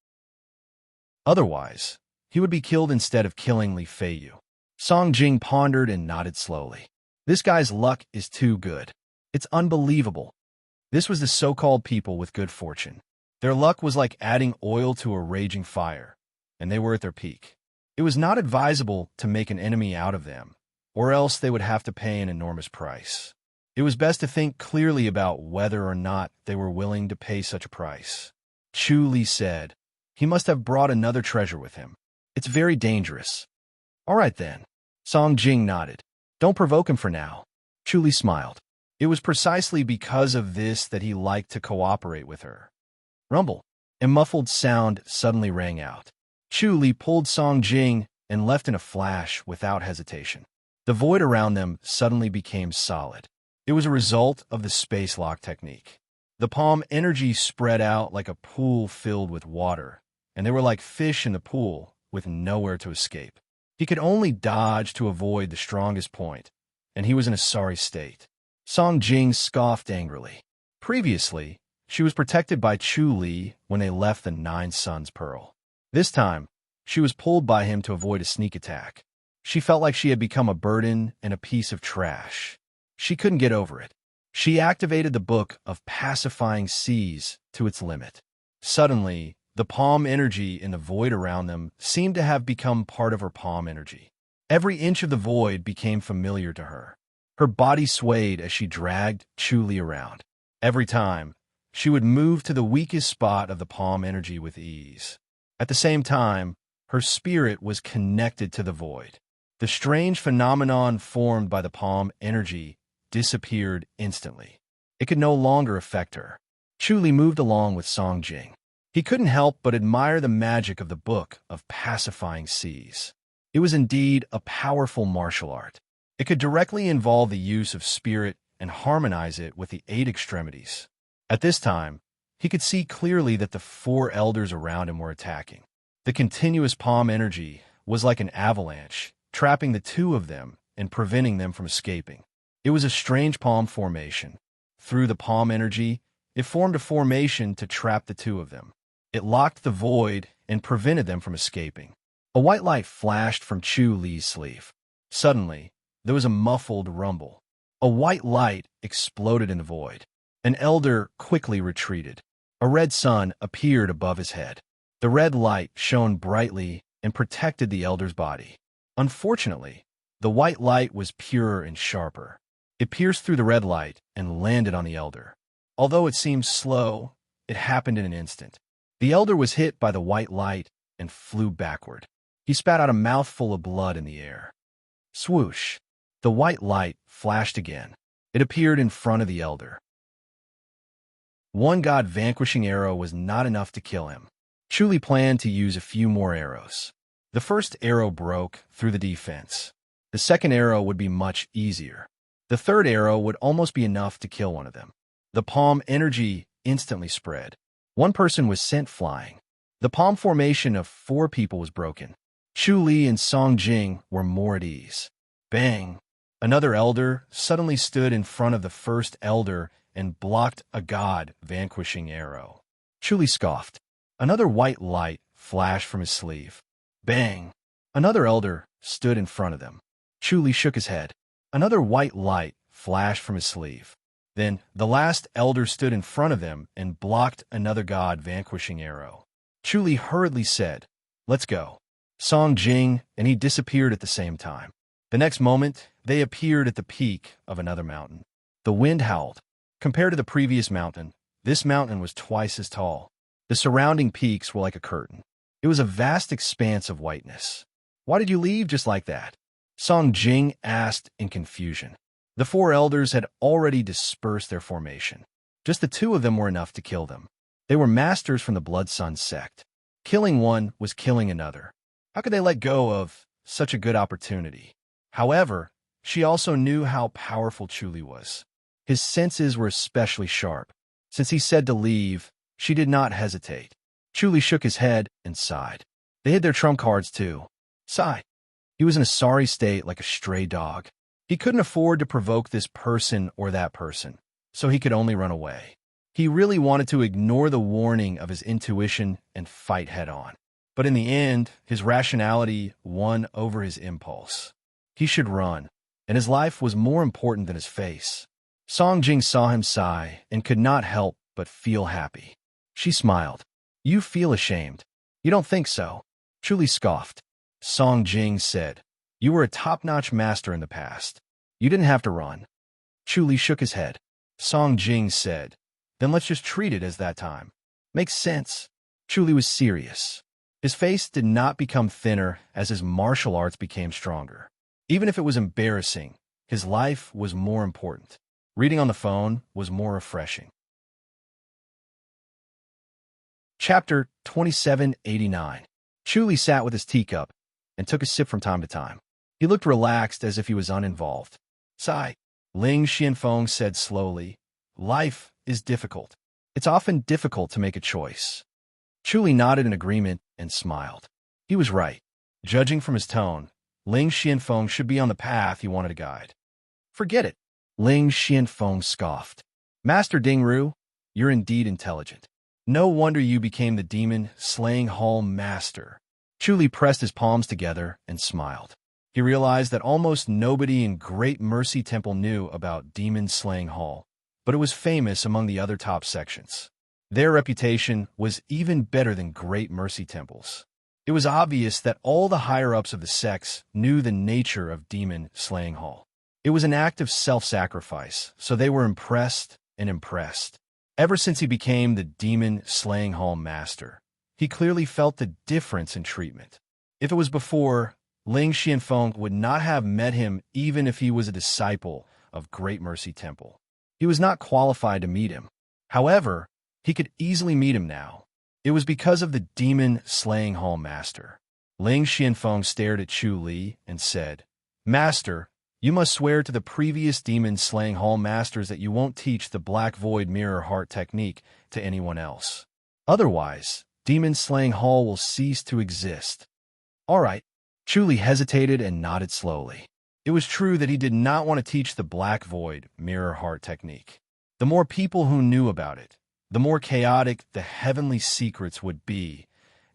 Otherwise, he would be killed instead of killing Li Feiyu. Song Jing pondered and nodded slowly. This guy's luck is too good. It's unbelievable. This was the so-called people with good fortune. Their luck was like adding oil to a raging fire, and they were at their peak. It was not advisable to make an enemy out of them, or else they would have to pay an enormous price. It was best to think clearly about whether or not they were willing to pay such a price. Chu Li said, "He must have brought another treasure with him. It's very dangerous." "All right then." Song Jing nodded. "Don't provoke him for now." Chu Li smiled. It was precisely because of this that he liked to cooperate with her. Rumble. A muffled sound suddenly rang out. Chu Li pulled Song Jing and left in a flash without hesitation. The void around them suddenly became solid. It was a result of the space lock technique. The palm energy spread out like a pool filled with water, and they were like fish in the pool with nowhere to escape. He could only dodge to avoid the strongest point, and he was in a sorry state. Song Jing scoffed angrily. Previously, she was protected by Chu Li when they left the Nine Suns Pearl. This time, she was pulled by him to avoid a sneak attack. She felt like she had become a burden and a piece of trash. She couldn't get over it. She activated the book of pacifying seas to its limit. Suddenly, the palm energy in the void around them seemed to have become part of her palm energy. Every inch of the void became familiar to her. Her body swayed as she dragged Chu Li around. Every time, she would move to the weakest spot of the palm energy with ease. At the same time, her spirit was connected to the void. The strange phenomenon formed by the palm energy disappeared instantly. It could no longer affect her. Chu Li moved along with Song Jing. He couldn't help but admire the magic of the book of pacifying seas. It was indeed a powerful martial art. It could directly involve the use of spirit and harmonize it with the 8 extremities. At this time, he could see clearly that the 4 elders around him were attacking. The continuous palm energy was like an avalanche, trapping the 2 of them and preventing them from escaping. It was a strange palm formation. Through the palm energy, it formed a formation to trap the 2 of them. It locked the void and prevented them from escaping. A white light flashed from Chu Li's sleeve. Suddenly, there was a muffled rumble. A white light exploded in the void. An elder quickly retreated. A red sun appeared above his head. The red light shone brightly and protected the elder's body. Unfortunately, the white light was purer and sharper. It pierced through the red light and landed on the elder. Although it seemed slow, it happened in an instant. The elder was hit by the white light and flew backward. He spat out a mouthful of blood in the air. Swoosh! The white light flashed again. It appeared in front of the elder. One god vanquishing arrow was not enough to kill him. Chu Li planned to use a few more arrows. The first arrow broke through the defense. The second arrow would be much easier. The third arrow would almost be enough to kill one of them. The palm energy instantly spread. One person was sent flying. The palm formation of 4 people was broken. Chu Li and Song Jing were more at ease. Bang! Another elder suddenly stood in front of the first elder and blocked a god vanquishing arrow. Chu Li scoffed. Another white light flashed from his sleeve. Bang! Another elder stood in front of them. Chu Li shook his head. Another white light flashed from his sleeve. Then the last elder stood in front of them and blocked another god vanquishing arrow. Chu Li hurriedly said, "Let's go." Song Jing and he disappeared at the same time. The next moment, they appeared at the peak of another mountain. The wind howled. Compared to the previous mountain, this mountain was twice as tall. The surrounding peaks were like a curtain. It was a vast expanse of whiteness. "Why did you leave just like that?" Song Jing asked in confusion. The 4 elders had already dispersed their formation. Just the 2 of them were enough to kill them. They were masters from the Blood Sun sect. Killing one was killing another. How could they let go of such a good opportunity? However, she also knew how powerful Chu Li was. His senses were especially sharp. Since he said to leave, she did not hesitate. Chu Li shook his head and sighed. They hid their trump cards too. Sigh. He was in a sorry state like a stray dog. He couldn't afford to provoke this person or that person, so he could only run away. He really wanted to ignore the warning of his intuition and fight head-on. But in the end, his rationality won over his impulse. He should run, and his life was more important than his face. Song Jing saw him sigh and could not help but feel happy. She smiled. "You feel ashamed. You don't think so?" Chu Li scoffed. Song Jing said, "You were a top-notch master in the past. You didn't have to run." Chu Li shook his head. Song Jing said, "Then let's just treat it as that time." "Makes sense." Chu Li was serious. His face did not become thinner as his martial arts became stronger. Even if it was embarrassing, his life was more important. Reading on the phone was more refreshing. Chapter 2789. Chu Li sat with his teacup and took a sip from time to time. He looked relaxed as if he was uninvolved. Sigh. Ling Xianfeng said slowly, "Life is difficult. It's often difficult to make a choice." Chu Li nodded in agreement and smiled. He was right. Judging from his tone, Ling Xianfeng should be on the path he wanted to guide. Forget it. Ling Xianfeng scoffed. Master Dingru, you're indeed intelligent. No wonder you became the demon slaying hall master. Chu Li pressed his palms together and smiled. He realized that almost nobody in Great Mercy Temple knew about Demon Slaying Hall, but it was famous among the other top sections. Their reputation was even better than Great Mercy Temple's. It was obvious that all the higher-ups of the sects knew the nature of Demon Slaying Hall. It was an act of self-sacrifice, so they were impressed and impressed. Ever since he became the Demon Slaying Hall master, he clearly felt the difference in treatment. If it was before, Ling Xianfeng would not have met him even if he was a disciple of Great Mercy Temple. He was not qualified to meet him. However, he could easily meet him now. It was because of the Demon Slaying Hall master. Ling Xianfeng stared at Chu Li and said, Master, you must swear to the previous Demon Slaying Hall masters that you won't teach the Black Void Mirror Heart technique to anyone else. Otherwise, Demon Slaying Hall will cease to exist. All right. Chu Li hesitated and nodded slowly. It was true that he did not want to teach the Black Void Mirror Heart technique. The more people who knew about it, the more chaotic the heavenly secrets would be,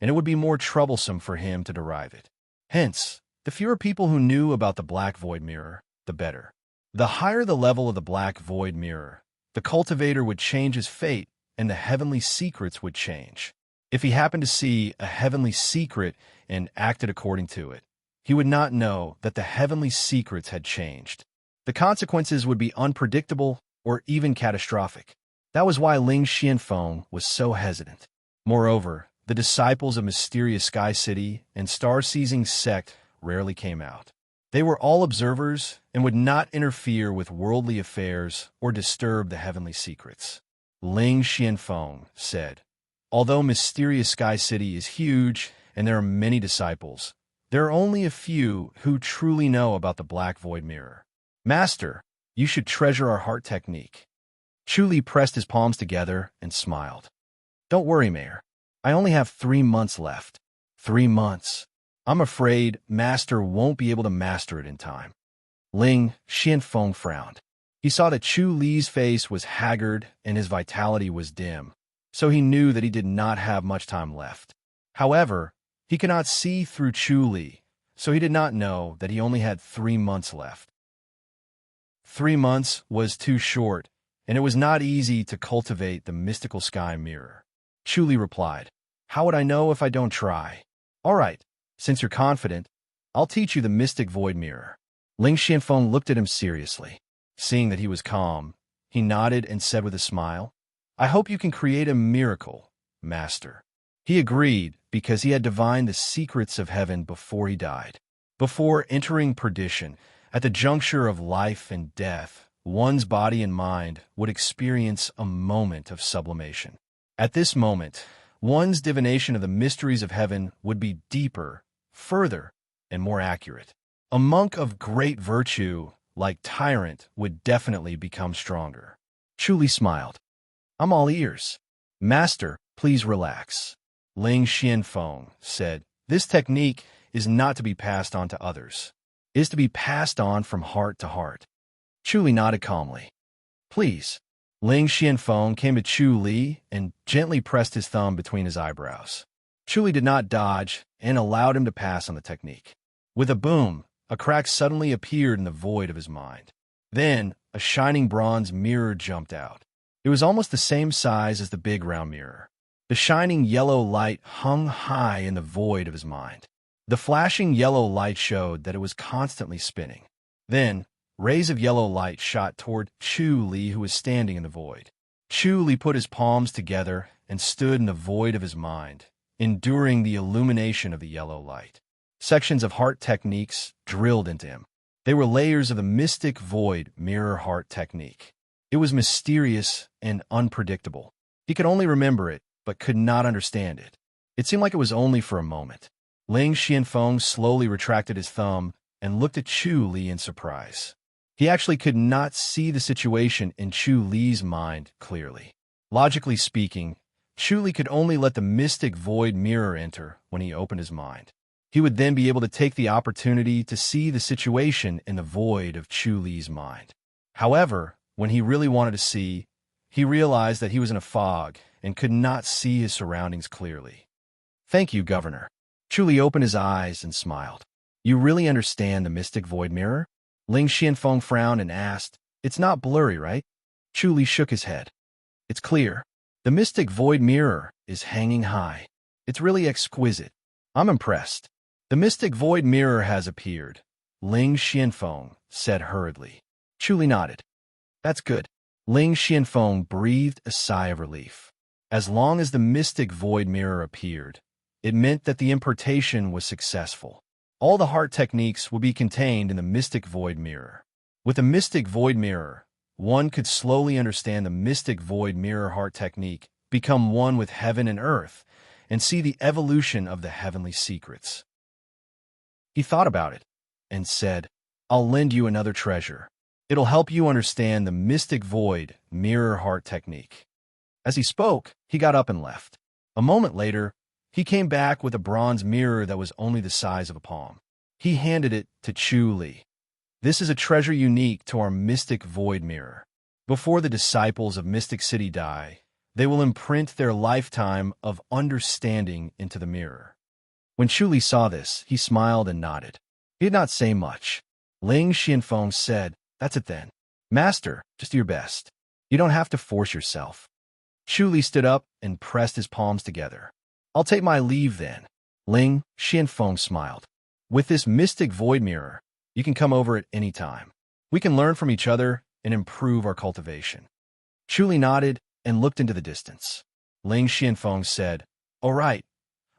and it would be more troublesome for him to derive it. Hence, the fewer people who knew about the Black Void Mirror, the better. The higher the level of the Black Void Mirror, the cultivator would change his fate, and the heavenly secrets would change. If he happened to see a heavenly secret and acted according to it, he would not know that the heavenly secrets had changed. The consequences would be unpredictable or even catastrophic. That was why Ling Xianfeng was so hesitant. Moreover, the disciples of Mysterious Sky City and Star-Seizing Sect rarely came out. They were all observers and would not interfere with worldly affairs or disturb the heavenly secrets. Ling Xianfeng said, Although Mysterious Sky City is huge and there are many disciples, there are only a few who truly know about the Black Void Mirror. Master, you should treasure our heart technique. Chu Li pressed his palms together and smiled. Don't worry, Mayor. I only have 3 months left. 3 months. I'm afraid Master won't be able to master it in time. Ling Xianfeng frowned. He saw that Chu Li's face was haggard and his vitality was dim, so he knew that he did not have much time left. However, he could not see through Chu Li, so he did not know that he only had 3 months left. 3 months was too short, and it was not easy to cultivate the mystical sky mirror. Chu Li replied, How would I know if I don't try? All right, since you're confident, I'll teach you the mystic void mirror. Ling Xianfeng looked at him seriously. Seeing that he was calm, he nodded and said with a smile, I hope you can create a miracle, Master. He agreed because he had divined the secrets of heaven before he died. Before entering perdition, at the juncture of life and death, one's body and mind would experience a moment of sublimation. At this moment, one's divination of the mysteries of heaven would be deeper, further, and more accurate. A monk of great virtue, like Tyrant, would definitely become stronger. Chu Li smiled. I'm all ears. Master, please relax. Ling Xianfeng said, This technique is not to be passed on to others. It is to be passed on from heart to heart. Chu Li nodded calmly. Please. Ling Xianfeng came to Chu Li and gently pressed his thumb between his eyebrows. Chu Li did not dodge and allowed him to pass on the technique. With a boom, a crack suddenly appeared in the void of his mind. Then, a shining bronze mirror jumped out. It was almost the same size as the big round mirror. The shining yellow light hung high in the void of his mind. The flashing yellow light showed that it was constantly spinning. Then, rays of yellow light shot toward Chu Li, who was standing in the void. Chu Li put his palms together and stood in the void of his mind, enduring the illumination of the yellow light. Sections of heart techniques drilled into him. They were layers of the mystic void mirror heart technique. It was mysterious and unpredictable. He could only remember it, but could not understand it. It seemed like it was only for a moment. Ling Xianfeng slowly retracted his thumb and looked at Chu Li in surprise. He actually could not see the situation in Chu Li's mind clearly. Logically speaking, Chu Li could only let the mystic void mirror enter when he opened his mind. He would then be able to take the opportunity to see the situation in the void of Chu Li's mind. However, when he really wanted to see, he realized that he was in a fog and could not see his surroundings clearly. "Thank you, Governor." Chu Li opened his eyes and smiled. "You really understand the mystic void mirror?" Ling Xianfeng frowned and asked, "It's not blurry, right?" Chu Li shook his head. "It's clear. The mystic void mirror is hanging high. It's really exquisite. I'm impressed." "The mystic void mirror has appeared," Ling Xianfeng said hurriedly. Chu Li nodded. "That's good." Ling Xianfeng breathed a sigh of relief. As long as the mystic void mirror appeared, it meant that the importation was successful. All the heart techniques would be contained in the mystic void mirror. With the mystic void mirror, one could slowly understand the mystic void mirror heart technique, become one with heaven and earth, and see the evolution of the heavenly secrets. He thought about it and said, "I'll lend you another treasure. It'll help you understand the mystic void mirror heart technique." As he spoke, he got up and left. A moment later, he came back with a bronze mirror that was only the size of a palm. He handed it to Chu Li. "This is a treasure unique to our mystic void mirror. Before the disciples of Mystic City die, they will imprint their lifetime of understanding into the mirror." When Chu Li saw this, he smiled and nodded. He did not say much. Ling Xianfeng said, "That's it then. Master, just do your best. You don't have to force yourself." Chu Li stood up and pressed his palms together. "I'll take my leave then." Ling Xianfeng smiled. "With this mystic void mirror, you can come over at any time. We can learn from each other and improve our cultivation." Chu Li nodded and looked into the distance. Ling Xianfeng said, "All right,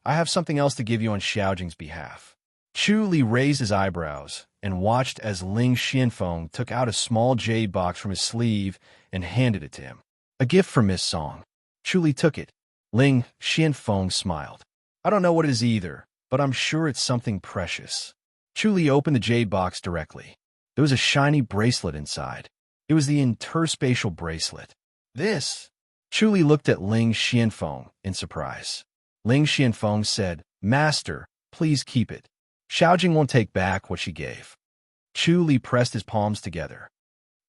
I have something else to give you on Xiaojing's behalf." Chu Li raised his eyebrows and watched as Ling Xianfeng took out a small jade box from his sleeve and handed it to him. "A gift from Miss Song." Chu Li took it. Ling Xianfeng smiled. "I don't know what it is either, but I'm sure it's something precious." Chu Li opened the jade box directly. There was a shiny bracelet inside. It was the interspatial bracelet. "This?" Chu Li looked at Ling Xianfeng in surprise. Ling Xianfeng said, "Master, please keep it. Xiaojing won't take back what she gave." Chu Li pressed his palms together.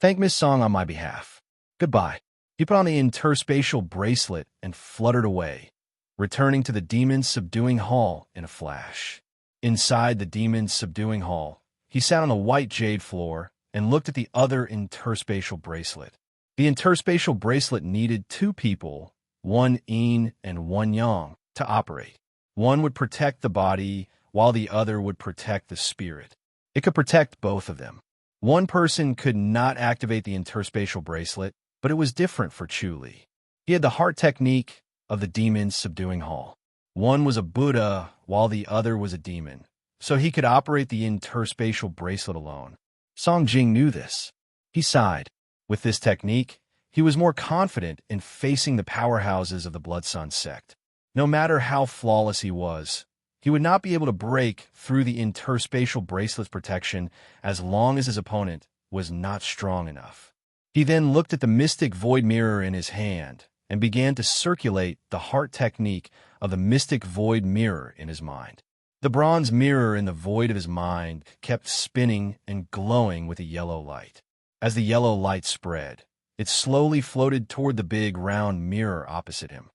"Thank Miss Song on my behalf. Goodbye." He put on the interspatial bracelet and fluttered away, returning to the demon's subduing hall in a flash. Inside the demon's subduing hall, he sat on a white jade floor and looked at the other interspatial bracelet. The interspatial bracelet needed two people, one yin and one yang, to operate. One would protect the body, while the other would protect the spirit. It could protect both of them. One person could not activate the interspatial bracelet, but it was different for Chu Li. He had the heart technique of the demon's subduing hall. One was a Buddha, while the other was a demon, so he could operate the interspatial bracelet alone. Song Jing knew this. He sighed. With this technique, he was more confident in facing the powerhouses of the Blood Sun sect. No matter how flawless he was, he would not be able to break through the interspatial bracelet's protection as long as his opponent was not strong enough. He then looked at the mystic void mirror in his hand and began to circulate the heart technique of the mystic void mirror in his mind. The bronze mirror in the void of his mind kept spinning and glowing with a yellow light. As the yellow light spread, it slowly floated toward the big round mirror opposite him.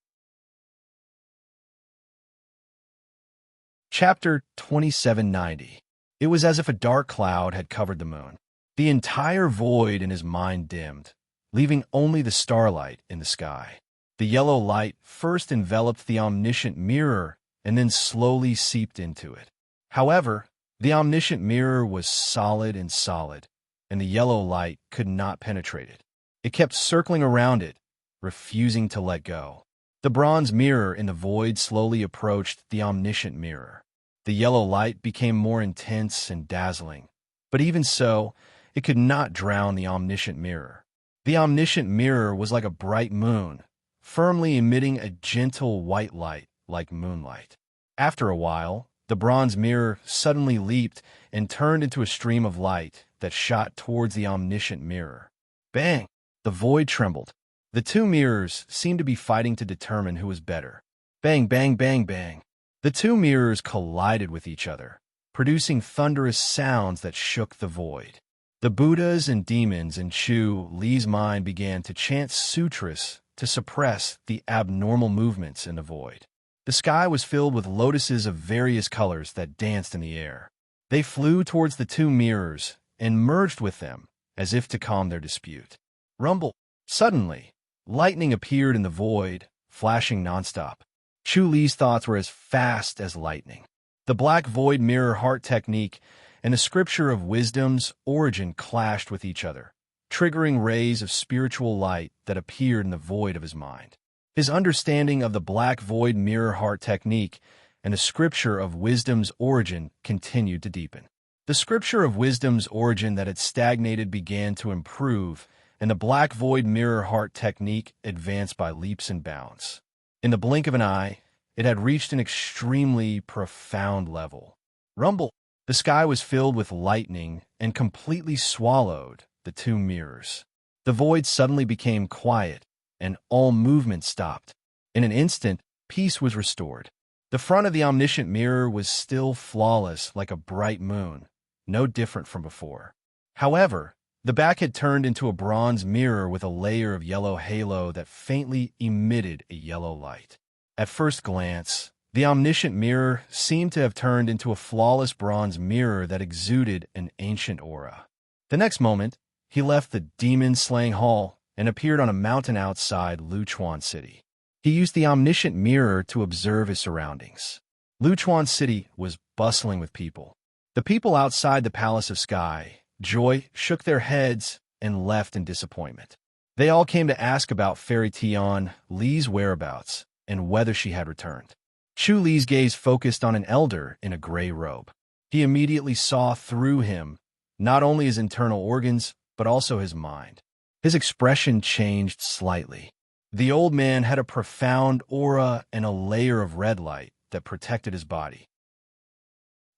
Chapter 2790. It was as if a dark cloud had covered the moon. The entire void in his mind dimmed, leaving only the starlight in the sky. The yellow light first enveloped the omniscient mirror and then slowly seeped into it. However, the omniscient mirror was solid, and the yellow light could not penetrate it. It kept circling around it, refusing to let go. The bronze mirror in the void slowly approached the omniscient mirror. The yellow light became more intense and dazzling, but even so, it could not drown the omniscient mirror. The omniscient mirror was like a bright moon, firmly emitting a gentle white light like moonlight. After a while, the bronze mirror suddenly leaped and turned into a stream of light that shot towards the omniscient mirror. Bang! The void trembled. The two mirrors seemed to be fighting to determine who was better. Bang, bang, bang, bang. The two mirrors collided with each other, producing thunderous sounds that shook the void. The Buddhas and demons in Chu Li's mind began to chant sutras to suppress the abnormal movements in the void. The sky was filled with lotuses of various colors that danced in the air. They flew towards the two mirrors and merged with them, as if to calm their dispute. Rumble. Suddenly, lightning appeared in the void, flashing nonstop. Chu Li's thoughts were as fast as lightning. The black void mirror heart technique and the scripture of wisdom's origin clashed with each other, triggering rays of spiritual light that appeared in the void of his mind. His understanding of the black void mirror heart technique and the scripture of wisdom's origin continued to deepen. The scripture of wisdom's origin that had stagnated began to improve, and the black void mirror heart technique advanced by leaps and bounds. In the blink of an eye, it had reached an extremely profound level. Rumble. The sky was filled with lightning and completely swallowed the two mirrors. The void suddenly became quiet, and all movement stopped. In an instant, peace was restored. The front of the omniscient mirror was still flawless like a bright moon, no different from before. However, the back had turned into a bronze mirror with a layer of yellow halo that faintly emitted a yellow light. At first glance, the omniscient mirror seemed to have turned into a flawless bronze mirror that exuded an ancient aura. The next moment, he left the demon-slaying hall and appeared on a mountain outside Luchuan City. He used the omniscient mirror to observe his surroundings. Luchuan City was bustling with people. The people outside the Palace of Sky, Joy, shook their heads and left in disappointment. They all came to ask about Fairy Tian Li's whereabouts and whether she had returned. Chu Li's gaze focused on an elder in a gray robe. He immediately saw through him, not only his internal organs, but also his mind. His expression changed slightly. The old man had a profound aura and a layer of red light that protected his body.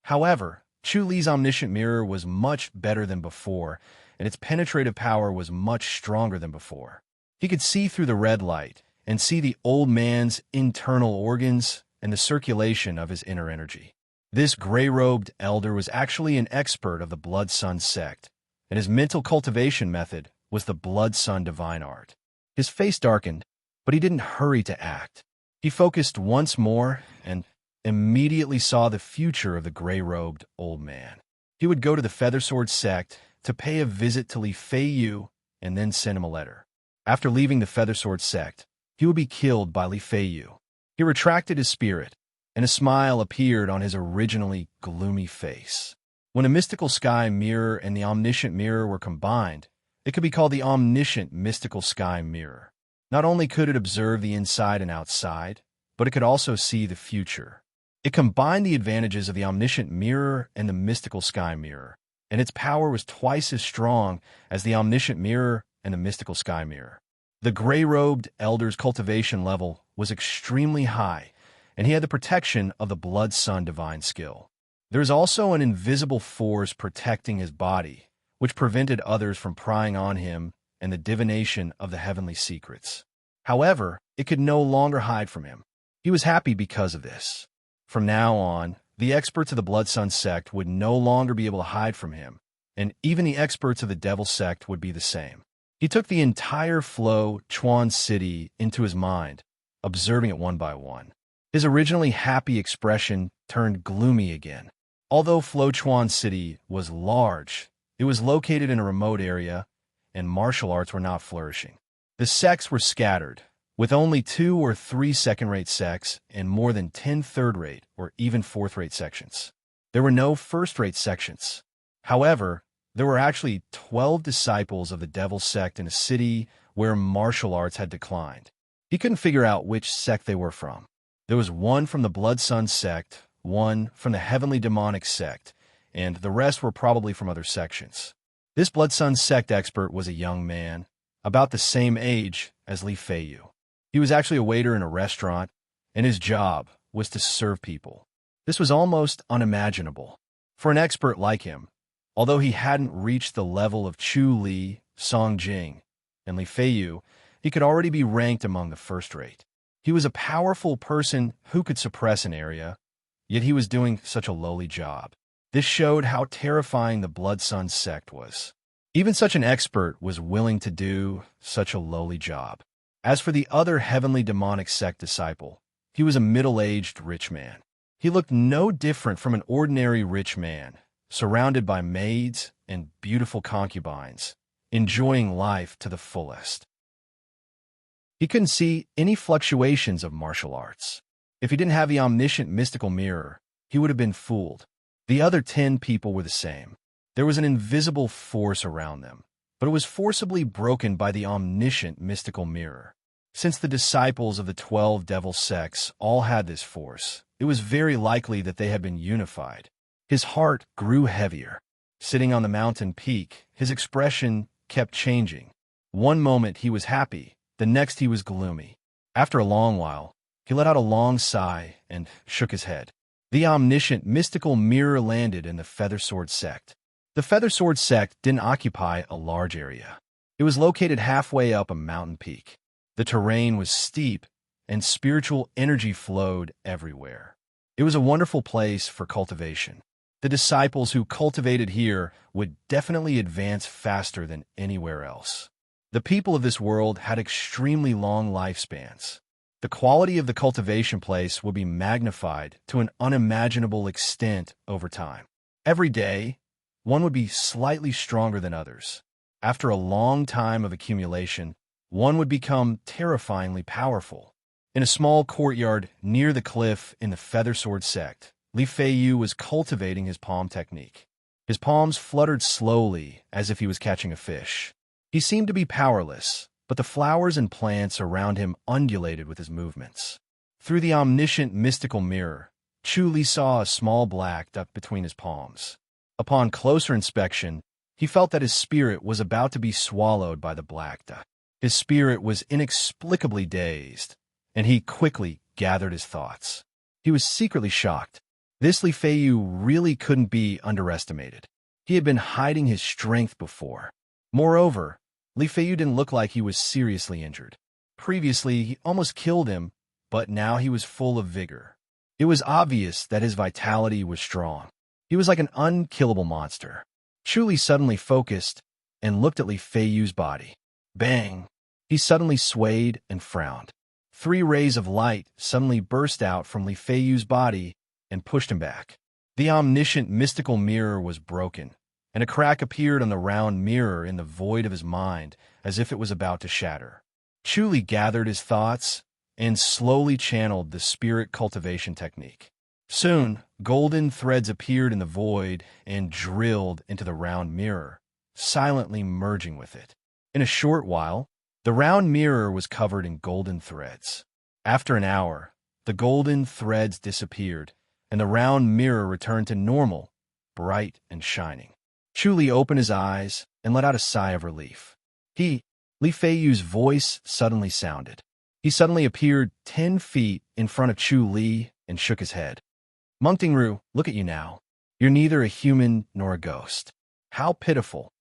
However, Chu Li's omniscient mirror was much better than before, and its penetrative power was much stronger than before. He could see through the red light and see the old man's internal organs and the circulation of his inner energy. This gray-robed elder was actually an expert of the Blood Sun sect, and his mental cultivation method was the Blood Sun divine art. His face darkened, but he didn't hurry to act. He focused once more and immediately saw the future of the gray-robed old man. He would go to the Feathersword sect to pay a visit to Li Fei Yu and then send him a letter. After leaving the Feathersword sect, he would be killed by Li Fei Yu. He retracted his spirit, and a smile appeared on his originally gloomy face. When a mystical sky mirror and the omniscient mirror were combined, it could be called the omniscient mystical sky mirror. Not only could it observe the inside and outside, but it could also see the future. It combined the advantages of the omniscient mirror and the mystical sky mirror, and its power was twice as strong as the omniscient mirror and the mystical sky mirror. The gray-robed elder's cultivation level was extremely high, and he had the protection of the Blood Sun divine skill. There is also an invisible force protecting his body, which prevented others from prying on him and the divination of the heavenly secrets. However, it could no longer hide from him. He was happy because of this. From now on, the experts of the Blood Sun sect would no longer be able to hide from him, and even the experts of the Devil sect would be the same. He took the entire Flo Chuan City into his mind, observing it one by one. His originally happy expression turned gloomy again. Although Flo Chuan City was large, it was located in a remote area, and martial arts were not flourishing. The sects were scattered, with only 2 or 3 second-rate sects and more than 10 third-rate or even fourth-rate sections. There were no first-rate sections. However, there were actually 12 disciples of the Devil sect in a city where martial arts had declined. He couldn't figure out which sect they were from. There was one from the Blood Sun sect, one from the Heavenly Demonic sect, and the rest were probably from other sections. This Blood Sun sect expert was a young man, about the same age as Li Fei Yu. He was actually a waiter in a restaurant, and his job was to serve people. This was almost unimaginable. For an expert like him, although he hadn't reached the level of Chu Li, Song Jing, and Li Fei Yu, he could already be ranked among the first rate. He was a powerful person who could suppress an area, yet he was doing such a lowly job. This showed how terrifying the Blood Sun sect was. Even such an expert was willing to do such a lowly job. As for the other heavenly demonic sect disciple, he was a middle-aged rich man. He looked no different from an ordinary rich man, surrounded by maids and beautiful concubines, enjoying life to the fullest. He couldn't see any fluctuations of martial arts. If he didn't have the omniscient mystical mirror, he would have been fooled. The other 10 people were the same. There was an invisible force around them, but it was forcibly broken by the omniscient mystical mirror. Since the disciples of the 12 devil sects all had this force, it was very likely that they had been unified. His heart grew heavier. Sitting on the mountain peak, his expression kept changing. One moment he was happy, the next he was gloomy. After a long while, he let out a long sigh and shook his head. The omniscient mystical mirror landed in the Feather Sword sect. The Feather Sword sect didn't occupy a large area. It was located halfway up a mountain peak. The terrain was steep, and spiritual energy flowed everywhere. It was a wonderful place for cultivation. The disciples who cultivated here would definitely advance faster than anywhere else. The people of this world had extremely long lifespans. The quality of the cultivation place would be magnified to an unimaginable extent over time. Every day, one would be slightly stronger than others. After a long time of accumulation, one would become terrifyingly powerful. In a small courtyard near the cliff in the Feather Sword sect, Li Feiyu was cultivating his palm technique. His palms fluttered slowly as if he was catching a fish. He seemed to be powerless, but the flowers and plants around him undulated with his movements. Through the omniscient mystical mirror, Chu Li saw a small black duck between his palms. Upon closer inspection, he felt that his spirit was about to be swallowed by the black duck. His spirit was inexplicably dazed, and he quickly gathered his thoughts. He was secretly shocked. This Li Feiyu really couldn't be underestimated. He had been hiding his strength before. Moreover, Li Feiyu didn't look like he was seriously injured. Previously, he almost killed him, but now he was full of vigor. It was obvious that his vitality was strong. He was like an unkillable monster. Chu Li suddenly focused and looked at Li Feiyu's body. Bang! He suddenly swayed and frowned. 3 rays of light suddenly burst out from Li Feiyu's body and pushed him back. The omniscient mystical mirror was broken, and a crack appeared on the round mirror in the void of his mind as if it was about to shatter. Chu Li gathered his thoughts and slowly channeled the spirit cultivation technique. Soon, golden threads appeared in the void and drilled into the round mirror, silently merging with it. In a short while, the round mirror was covered in golden threads. After an hour, the golden threads disappeared, and the round mirror returned to normal, bright and shining. Chu Li opened his eyes and let out a sigh of relief. Li Feiyu's voice suddenly sounded. He suddenly appeared 10 feet in front of Chu Li and shook his head. Monk Dingru, look at you now. You're neither a human nor a ghost. How pitiful.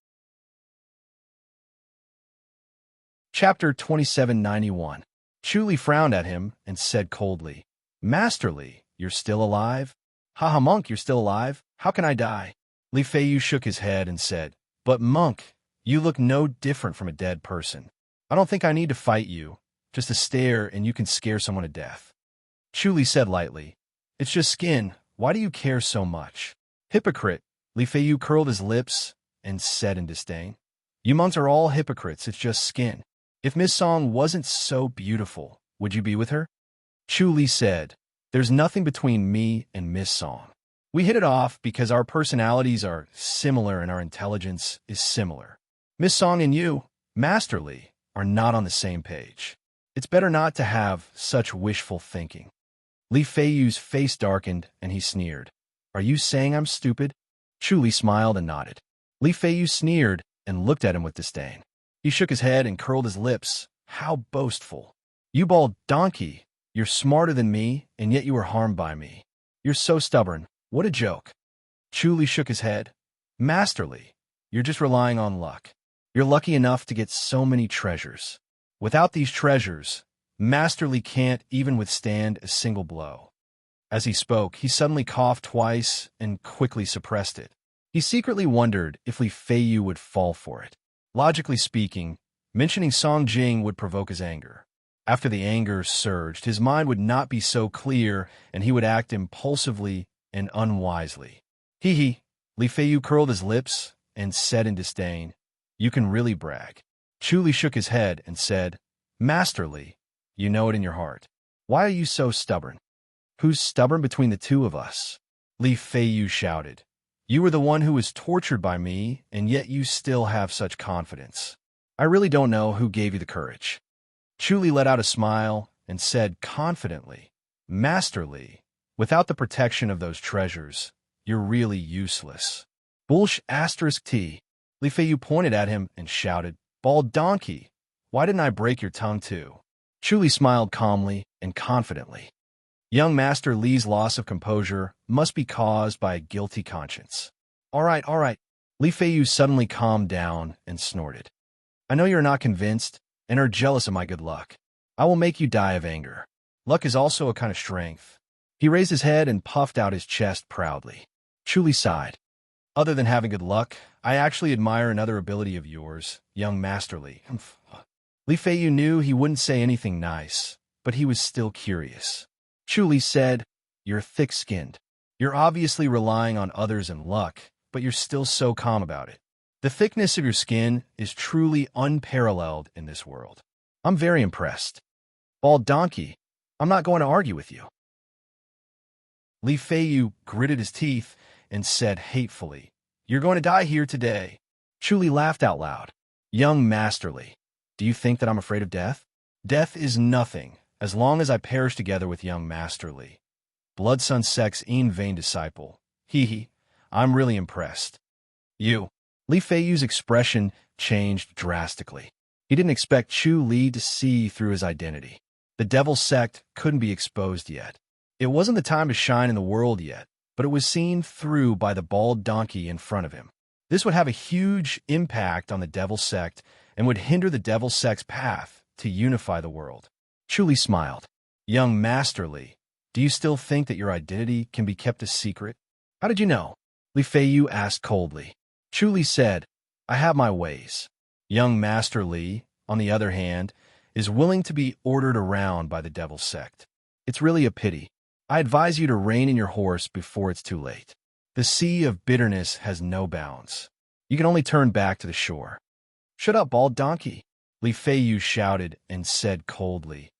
Chapter 2791. Chu Li frowned at him and said coldly, Master Li, you're still alive? Haha, monk, you're still alive? How can I die? Li Feiyu shook his head and said, But monk, you look no different from a dead person. I don't think I need to fight you. Just a stare and you can scare someone to death. Chu Li said lightly, It's just skin. Why do you care so much? Hypocrite. Li Feiyu curled his lips and said in disdain, You monks are all hypocrites, it's just skin. If Miss Song wasn't so beautiful, would you be with her? Chu Li said, There's nothing between me and Miss Song. We hit it off because our personalities are similar and our intelligence is similar. Miss Song and you, Master Li, are not on the same page. It's better not to have such wishful thinking. Li Feiyu's face darkened and he sneered. Are you saying I'm stupid? Chu Li smiled and nodded. Li Feiyu sneered and looked at him with disdain. He shook his head and curled his lips. How boastful. You bald donkey, you're smarter than me, and yet you were harmed by me. You're so stubborn. What a joke. Chu Li shook his head. Master Li, you're just relying on luck. You're lucky enough to get so many treasures. Without these treasures, Master Li can't even withstand a single blow. As he spoke, he suddenly coughed twice and quickly suppressed it. He secretly wondered if Li Feiyu would fall for it. Logically speaking, mentioning Song Jing would provoke his anger. After the anger surged, his mind would not be so clear, and he would act impulsively and unwisely. Hee. Li Feiyu curled his lips and said in disdain, "You can really brag." Chu Li shook his head and said, "Master Li, you know it in your heart. Why are you so stubborn?" "Who's stubborn between the two of us?" Li Feiyu shouted. "You were the one who was tortured by me, and yet you still have such confidence. I really don't know who gave you the courage." Chu Li let out a smile and said confidently, "Master Li, without the protection of those treasures, you're really useless." Bullsh asterisk T. Li Feiyu pointed at him and shouted, "Bald donkey, why didn't I break your tongue too?" Chu Li smiled calmly and confidently. Young Master Li's loss of composure must be caused by a guilty conscience. All right. Li Feiyu suddenly calmed down and snorted. "I know you're not convinced and are jealous of my good luck. I will make you die of anger. Luck is also a kind of strength." He raised his head and puffed out his chest proudly. Chu Li sighed. "Other than having good luck, I actually admire another ability of yours, young Master Li." Li Feiyu knew he wouldn't say anything nice, but he was still curious. Chu Li said, "You're thick-skinned. You're obviously relying on others and luck, but you're still so calm about it. The thickness of your skin is truly unparalleled in this world. I'm very impressed. Bald donkey, I'm not going to argue with you." Li Feiyu gritted his teeth and said hatefully, "You're going to die here today." Chu Li laughed out loud. "Young Master Li, do you think that I'm afraid of death? Death is nothing, as long as I perish together with young Master Li. Blood Sun Sect's een vain disciple. Hee. I'm really impressed." "You." Li Feiyu's expression changed drastically. He didn't expect Chu Li to see through his identity. The Devil Sect couldn't be exposed yet. It wasn't the time to shine in the world yet, but it was seen through by the bald donkey in front of him. This would have a huge impact on the Devil Sect and would hinder the Devil Sect's path to unify the world. Chu Li smiled. "Young Master Li, do you still think that your identity can be kept a secret?" "How did you know?" Li Feiyu asked coldly. Chu Li said, "I have my ways." Young Master Li, on the other hand, is willing to be ordered around by the Devil Sect. It's really a pity. I advise you to rein in your horse before it's too late. The sea of bitterness has no bounds. You can only turn back to the shore." "Shut up, bald donkey," Li Feiyu shouted and said coldly.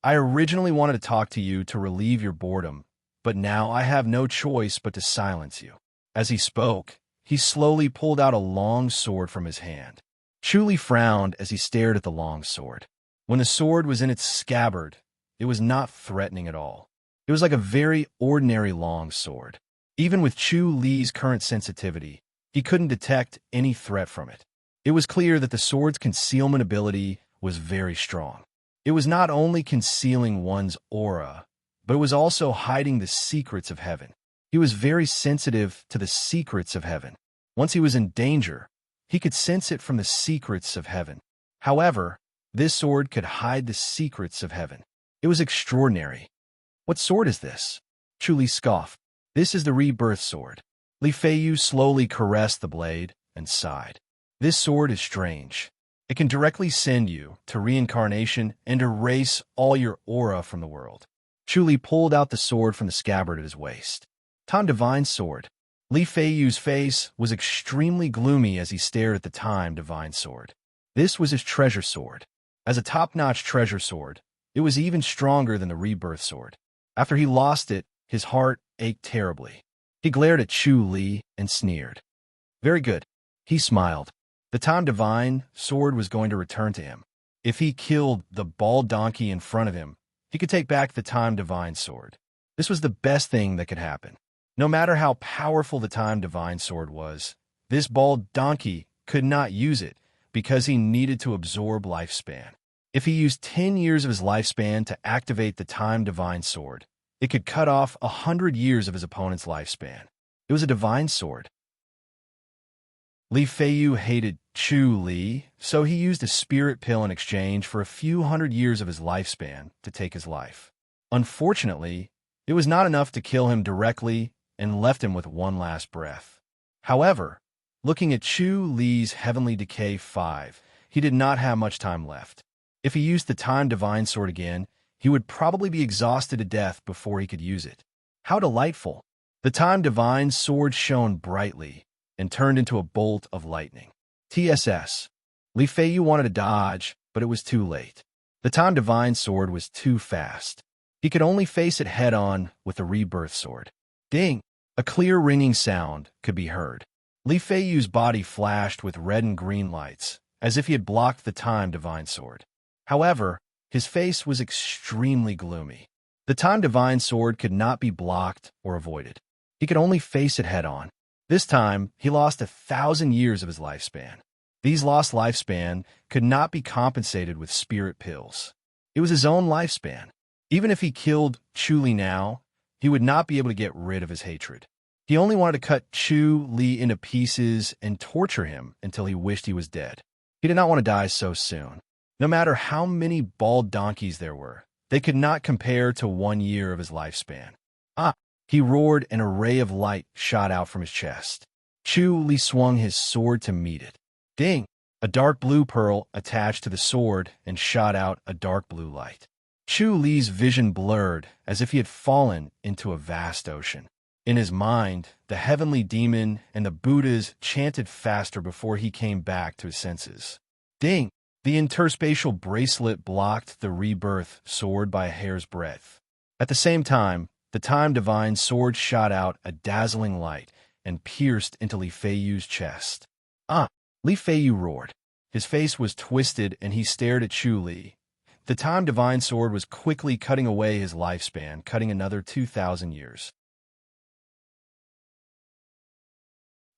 "I originally wanted to talk to you to relieve your boredom, but now I have no choice but to silence you." As he spoke, he slowly pulled out a long sword from his hand. Chu Li frowned as he stared at the long sword. When the sword was in its scabbard, it was not threatening at all. It was like a very ordinary long sword. Even with Chu Li's current sensitivity, he couldn't detect any threat from it. It was clear that the sword's concealment ability was very strong. It was not only concealing one's aura, but it was also hiding the secrets of heaven. He was very sensitive to the secrets of heaven. Once he was in danger, he could sense it from the secrets of heaven. However, this sword could hide the secrets of heaven. It was extraordinary. "What sword is this?" Chu Li scoffed. "This is the rebirth sword." Li Feiyu slowly caressed the blade and sighed. "This sword is strange. It can directly send you to reincarnation and erase all your aura from the world." Chu Li pulled out the sword from the scabbard at his waist. "Time Divine Sword." Li Feiyu's face was extremely gloomy as he stared at the Time Divine Sword. This was his treasure sword. As a top-notch treasure sword, it was even stronger than the rebirth sword. After he lost it, his heart ached terribly. He glared at Chu Li and sneered. "Very good." He smiled. The Time Divine Sword was going to return to him. If he killed the bald donkey in front of him, he could take back the Time Divine Sword. This was the best thing that could happen. No matter how powerful the Time Divine Sword was, this bald donkey could not use it because he needed to absorb lifespan. If he used 10 years of his lifespan to activate the Time Divine Sword, it could cut off 100 years of his opponent's lifespan. It was a divine sword. Li Feiyu hated Chu Li, so he used a spirit pill in exchange for a few hundred years of his lifespan to take his life. Unfortunately, It was not enough to kill him directly and left him with one last breath. However, looking at Chu Li's Heavenly Decay 5, he did not have much time left. If he used the Time Divine Sword again, he would probably be exhausted to death before he could use it. How delightful! The Time Divine Sword shone brightly and turned into a bolt of lightning. TSS. Li Feiyu wanted to dodge, but it was too late. The Time Divine Sword was too fast. He could only face it head-on with the Rebirth Sword. Ding! A clear ringing sound could be heard. Li Feiyu's body flashed with red and green lights, as if he had blocked the Time Divine Sword. However, his face was extremely gloomy. The Time Divine Sword could not be blocked or avoided. He could only face it head-on. This time, he lost 1,000 years of his lifespan. These lost lifespan could not be compensated with spirit pills. It was his own lifespan. Even if he killed Chu Li now, he would not be able to get rid of his hatred. He only wanted to cut Chu Li into pieces and torture him until he wished he was dead. He did not want to die so soon. No matter how many bald donkeys there were, they could not compare to 1 year of his lifespan. Ah! He roared, and a ray of light shot out from his chest. Chu Li swung his sword to meet it. Ding! A dark blue pearl attached to the sword and shot out a dark blue light. Chu Li's vision blurred as if he had fallen into a vast ocean. In his mind, the heavenly demon and the Buddhas chanted faster before he came back to his senses. Ding! The interspatial bracelet blocked the Rebirth Sword by a hair's breadth. At the same time, the Time Divine Sword shot out a dazzling light and pierced into Li Feiyu's chest. Ah! Li Feiyu roared. His face was twisted and he stared at Chu Li. The Time Divine Sword was quickly cutting away his lifespan, cutting another 2,000 years.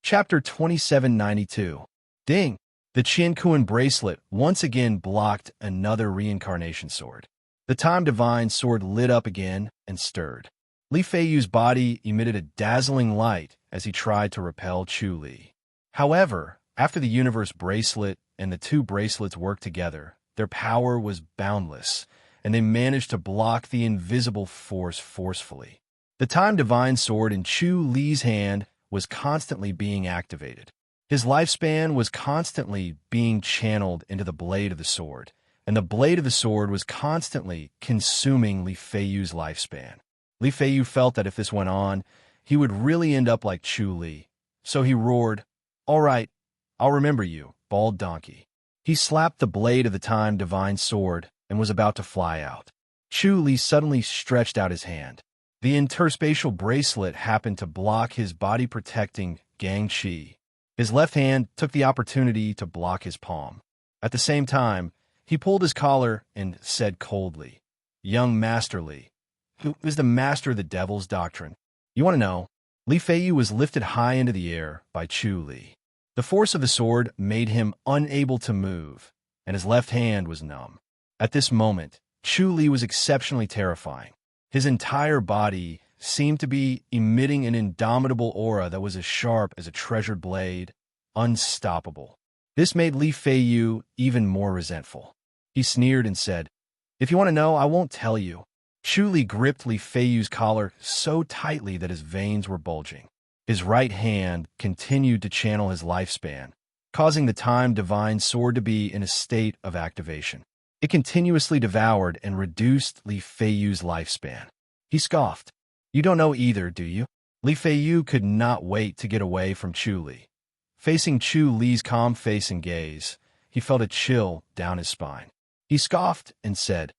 Chapter 2792. Ding! The Qianquan bracelet once again blocked another reincarnation sword. The Time Divine Sword lit up again and stirred. Li Feiyu's body emitted a dazzling light as he tried to repel Chu Li. However, after the Universe Bracelet and the two bracelets worked together, their power was boundless, and they managed to block the invisible force forcefully. The Time Divine Sword in Chu Li's hand was constantly being activated. His lifespan was constantly being channeled into the blade of the sword, and the blade of the sword was constantly consuming Li Feiyu's lifespan. Li Feiyu felt that if this went on, he would really end up like Chu Li. So he roared, "All right, I'll remember you, bald donkey." He slapped the blade of the Time Divine Sword and was about to fly out. Chu Li suddenly stretched out his hand. The interspatial bracelet happened to block his body-protecting Gang Qi. His left hand took the opportunity to block his palm. At the same time, he pulled his collar and said coldly, "Young Master Li, who is the master of the devil's doctrine? You want to know?" Li Feiyu was lifted high into the air by Chu Li. The force of the sword made him unable to move, and his left hand was numb. At this moment, Chu Li was exceptionally terrifying. His entire body seemed to be emitting an indomitable aura that was as sharp as a treasured blade, unstoppable. This made Li Feiyu even more resentful. He sneered and said, "If you want to know, I won't tell you." Chu Li gripped Li Feiyu's collar so tightly that his veins were bulging. His right hand continued to channel his lifespan, causing the Time Divine Sword to be in a state of activation. It continuously devoured and reduced Li Feiyu's lifespan. He scoffed. "You don't know either, do you?" Li Feiyu could not wait to get away from Chu Li. Facing Chu Li's calm face and gaze, he felt a chill down his spine. He scoffed and said,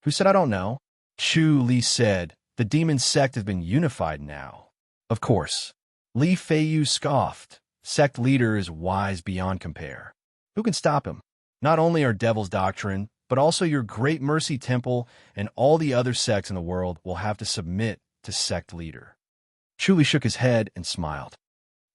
"Who said I don't know?" Chu Li said, "The demon sect has been unified now." Of course. Li Feiyu scoffed. Sect leader is wise beyond compare. Who can stop him? Not only our devil's doctrine, but also your great mercy temple and all the other sects in the world will have to submit to sect leader. Chu Li shook his head and smiled.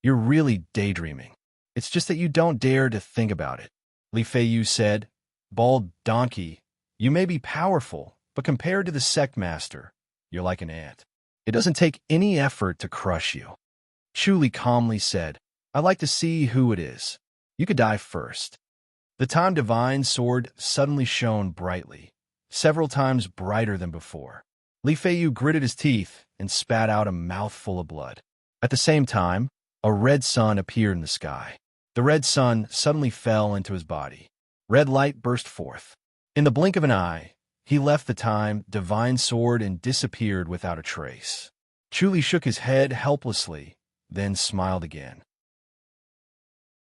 "You're really daydreaming. It's just that you don't dare to think about it." Li Feiyu said, "Bald donkey, you may be powerful, but compared to the sect master, you're like an ant. It doesn't take any effort to crush you." Chu Li calmly said, "I'd like to see who it is. You could die first." The Time Divine Sword suddenly shone brightly, several times brighter than before. Li Feiyu gritted his teeth and spat out a mouthful of blood. At the same time, a red sun appeared in the sky. The red sun suddenly fell into his body. Red light burst forth. In the blink of an eye, he left the divine sword and disappeared without a trace. Chu Li shook his head helplessly, then smiled again.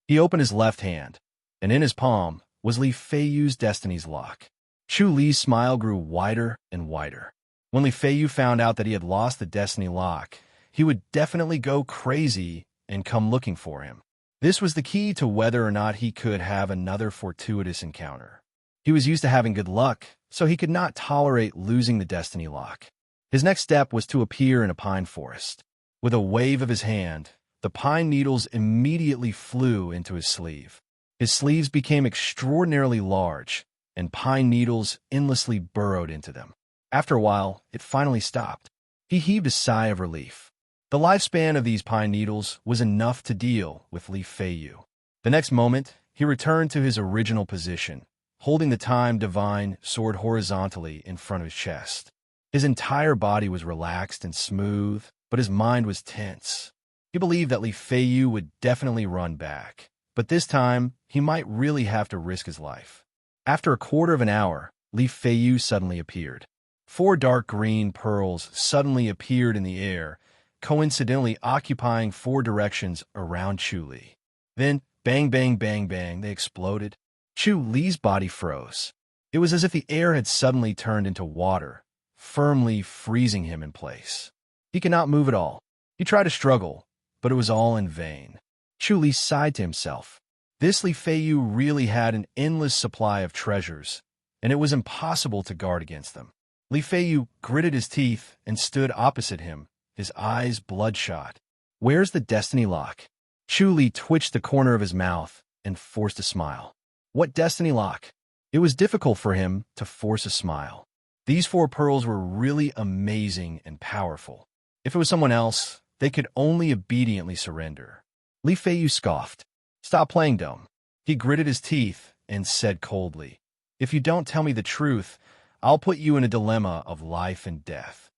He opened his left hand, and in his palm was Li Feiyu's destiny's lock. Chu Li's smile grew wider and wider. When Li Feiyu found out that he had lost the destiny lock, he would definitely go crazy and come looking for him. This was the key to whether or not he could have another fortuitous encounter. He was used to having good luck, so he could not tolerate losing the destiny lock. His next step was to appear in a pine forest. With a wave of his hand, the pine needles immediately flew into his sleeve. His sleeves became extraordinarily large, and pine needles endlessly burrowed into them. After a while, it finally stopped. He heaved a sigh of relief. The lifespan of these pine needles was enough to deal with Li Feiyu. The next moment, he returned to his original position, holding the divine sword horizontally in front of his chest. His entire body was relaxed and smooth, but his mind was tense. He believed that Li Feiyu would definitely run back, but this time, he might really have to risk his life. After a quarter of an hour, Li Feiyu suddenly appeared. 4 dark green pearls suddenly appeared in the air, coincidentally occupying 4 directions around Chu Li. Then, bang, bang, bang, bang, they exploded. Chu Li's body froze. It was as if the air had suddenly turned into water, firmly freezing him in place. He could not move at all. He tried to struggle, but it was all in vain. Chu Li sighed to himself. This Li Feiyu really had an endless supply of treasures, and it was impossible to guard against them. Li Feiyu gritted his teeth and stood opposite him, his eyes bloodshot. "Where's the destiny lock?" Chu Li twitched the corner of his mouth and forced a smile. What destiny lock? It was difficult for him to force a smile. These 4 pearls were really amazing and powerful. If it was someone else, they could only obediently surrender. Li Feiyu scoffed. "Stop playing dumb." He gritted his teeth and said coldly, "If you don't tell me the truth, I'll put you in a dilemma of life and death."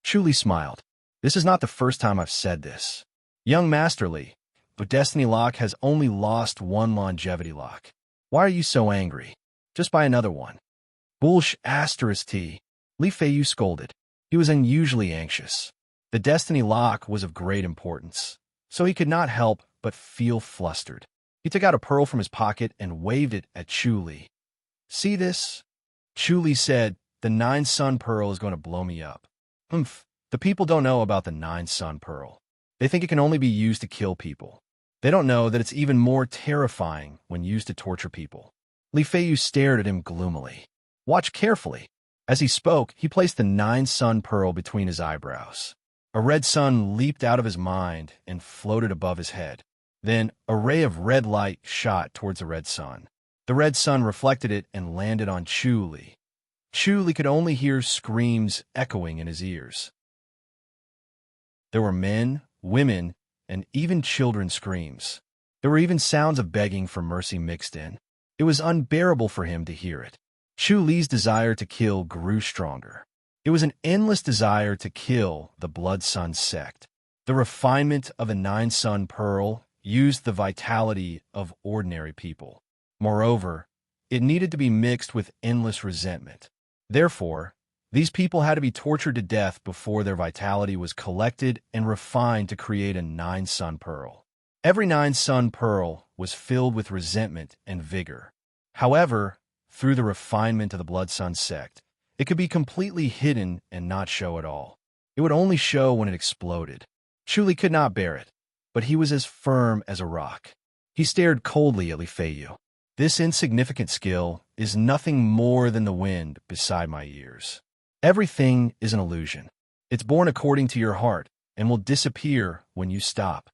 Chu Li smiled. "This is not the first time I've said this. Young Master Li, the destiny lock has only lost 1 longevity lock. Why are you so angry? Just buy another one." "Bullsh asterisk T," Li Feiyu scolded. He was unusually anxious. The destiny lock was of great importance, so he could not help but feel flustered. He took out a pearl from his pocket and waved it at Chu Li. "See this?" Chu Li said, "The 9-sun pearl is going to blow me up." The people don't know about the 9-sun pearl. They think it can only be used to kill people. They don't know that it's even more terrifying when used to torture people. Li Feiyu stared at him gloomily. "Watch carefully." As he spoke, he placed the 9-sun pearl between his eyebrows. A red sun leaped out of his mind and floated above his head. Then, a ray of red light shot towards the red sun. The red sun reflected it and landed on Chu Li. Chu Li could only hear screams echoing in his ears. There were men, women, and even children's screams. There were even sounds of begging for mercy mixed in. It was unbearable for him to hear it. Chu Li's desire to kill grew stronger. It was an endless desire to kill the Blood Sun sect. The refinement of a 9-sun pearl used the vitality of ordinary people. Moreover, it needed to be mixed with endless resentment. Therefore, these people had to be tortured to death before their vitality was collected and refined to create a 9-sun pearl. Every 9-sun pearl was filled with resentment and vigor. However, through the refinement of the Blood Sun sect, it could be completely hidden and not show at all. It would only show when it exploded. Chu Li could not bear it, but he was as firm as a rock. He stared coldly at Li Feiyu. "This insignificant skill is nothing more than the wind beside my ears. Everything is an illusion. It's born according to your heart and will disappear when you stop."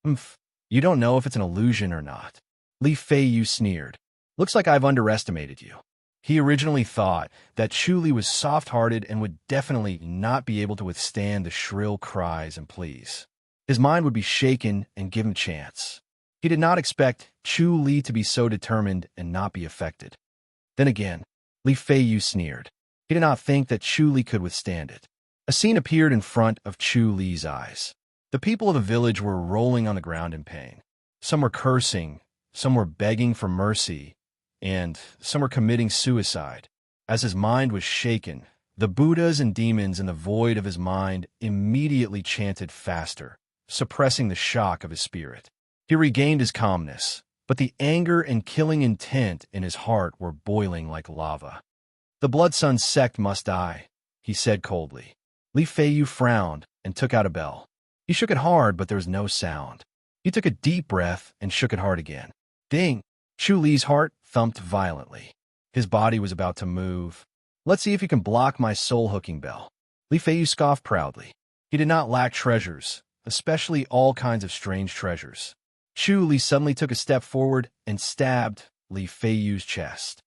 You don't know if it's an illusion or not." Li Feiyu sneered. "Looks like I've underestimated you." He originally thought that Chu Li was soft-hearted and would definitely not be able to withstand the shrill cries and pleas. His mind would be shaken and give him a chance. He did not expect Chu Li to be so determined and not be affected. Then again, Li Feiyu sneered. He did not think that Chu Li could withstand it. A scene appeared in front of Chu Li's eyes. The people of the village were rolling on the ground in pain. Some were cursing, some were begging for mercy, and some were committing suicide. As his mind was shaken, the Buddhas and demons in the void of his mind immediately chanted faster, suppressing the shock of his spirit. He regained his calmness, but the anger and killing intent in his heart were boiling like lava. "The Blood Sun sect must die," he said coldly. Li Feiyu frowned and took out a bell. He shook it hard, but there was no sound. He took a deep breath and shook it hard again. Ding! Chu Li's heart thumped violently. His body was about to move. "Let's see if you can block my soul-hooking bell." Li Feiyu scoffed proudly. He did not lack treasures, especially all kinds of strange treasures. Chu Li suddenly took a step forward and stabbed Li Feiyu's chest.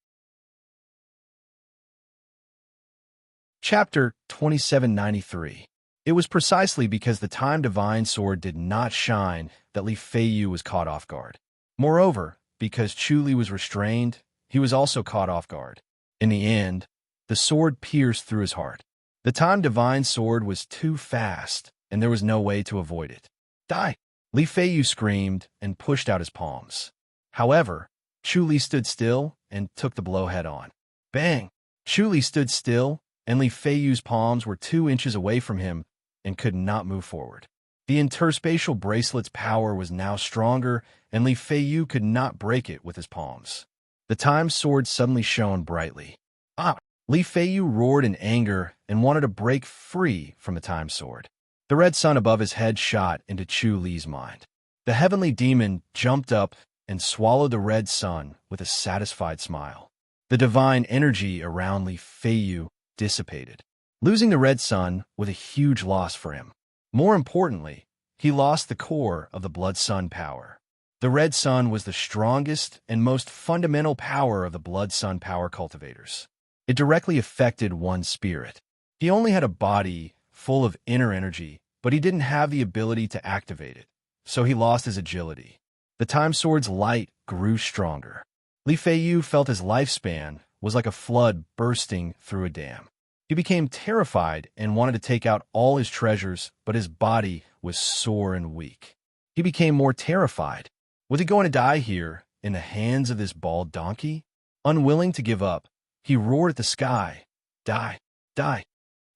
Chapter 2793. It was precisely because the Time Divine Sword did not shine that Li Feiyu was caught off guard. Moreover, because Chu Li was restrained, he was also caught off guard. In the end, the sword pierced through his heart. The Time Divine Sword was too fast, and there was no way to avoid it. "Die!" Li Feiyu screamed and pushed out his palms. However, Chu Li stood still and took the blow head-on. Bang! Chu Li stood still, and Li Feiyu's palms were 2 inches away from him and could not move forward. The interspatial bracelet's power was now stronger, and Li Feiyu could not break it with his palms. The Time Sword suddenly shone brightly. "Ah!" Li Feiyu roared in anger and wanted to break free from the Time Sword. The red sun above his head shot into Chu Li's mind. The heavenly demon jumped up and swallowed the red sun with a satisfied smile. The divine energy around Li Feiyu dissipated. Losing the red sun was a huge loss for him. More importantly, he lost the core of the blood sun power. The red sun was the strongest and most fundamental power of the blood sun power cultivators. It directly affected one's spirit. He only had a body full of inner energy, but he didn't have the ability to activate it, so he lost his agility. The Time Sword's light grew stronger. Li Feiyu felt his lifespan was like a flood bursting through a dam. He became terrified and wanted to take out all his treasures, but his body was sore and weak. He became more terrified. Was he going to die here, in the hands of this bald donkey? Unwilling to give up, he roared at the sky, "Die! Die!"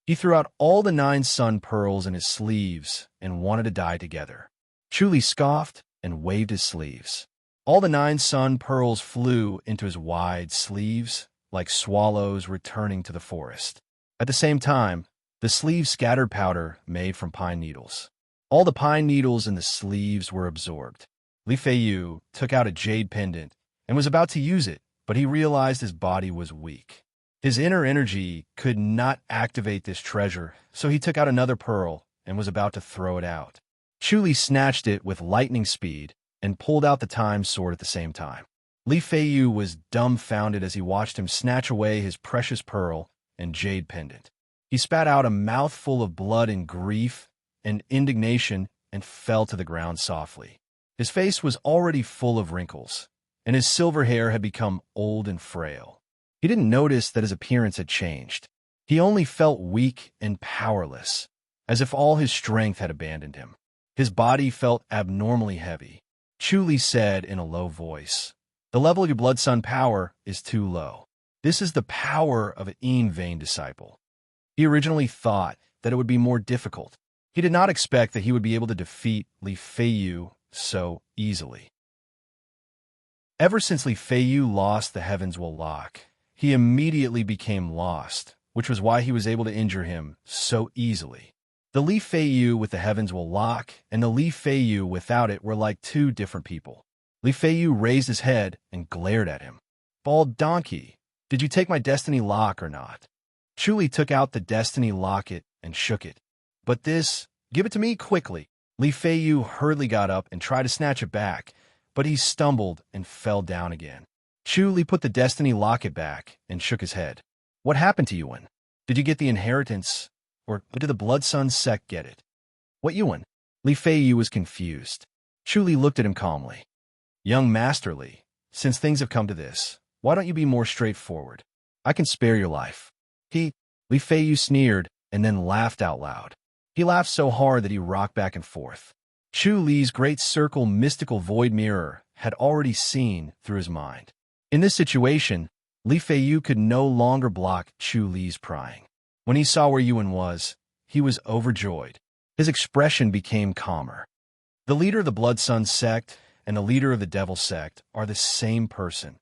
He threw out all the 9 sun pearls in his sleeves and wanted to die together. Chu Li scoffed and waved his sleeves. All the 9 sun pearls flew into his wide sleeves, like swallows returning to the forest. At the same time, the sleeves scattered powder made from pine needles. All the pine needles in the sleeves were absorbed. Li Feiyu took out a jade pendant and was about to use it, but he realized his body was weak. His inner energy could not activate this treasure, so he took out another pearl and was about to throw it out. Chu Li snatched it with lightning speed and pulled out the Time Sword at the same time. Li Feiyu was dumbfounded as he watched him snatch away his precious pearl and jade pendant. He spat out a mouthful of blood in grief and indignation and fell to the ground softly. His face was already full of wrinkles, and his silver hair had become old and frail. He didn't notice that his appearance had changed. He only felt weak and powerless, as if all his strength had abandoned him. His body felt abnormally heavy. Chu Li said in a low voice, "The level of your blood sun power is too low. This is the power of an Yin Vein disciple." He originally thought that it would be more difficult. He did not expect that he would be able to defeat Li Feiyu so easily. Ever since Li Feiyu lost the Heavens Will Lock, he immediately became lost, which was why he was able to injure him so easily. The Li Feiyu with the Heavens Will Lock and the Li Feiyu without it were like 2 different people. Li Feiyu raised his head and glared at him. "Bald donkey, did you take my destiny lock or not?" Chu Li took out the destiny locket and shook it. "But this, give it to me quickly." Li Feiyu hurriedly got up and tried to snatch it back, but he stumbled and fell down again. Chu Li put the destiny locket back and shook his head. "What happened to Yuan? Did you get the inheritance, or did the Blood Sun sect get it?" "What Yuan?" Li Feiyu was confused. Chu Li looked at him calmly. "Young Master Li, since things have come to this, why don't you be more straightforward? I can spare your life." Li Feiyu sneered and then laughed out loud. He laughed so hard that he rocked back and forth. Chu Li's great circle mystical void mirror had already seen through his mind. In this situation, Li Feiyu could no longer block Chu Li's prying. When he saw where Yuan was, he was overjoyed. His expression became calmer. The leader of the Blood Sun sect and the leader of the Devil sect are the same person.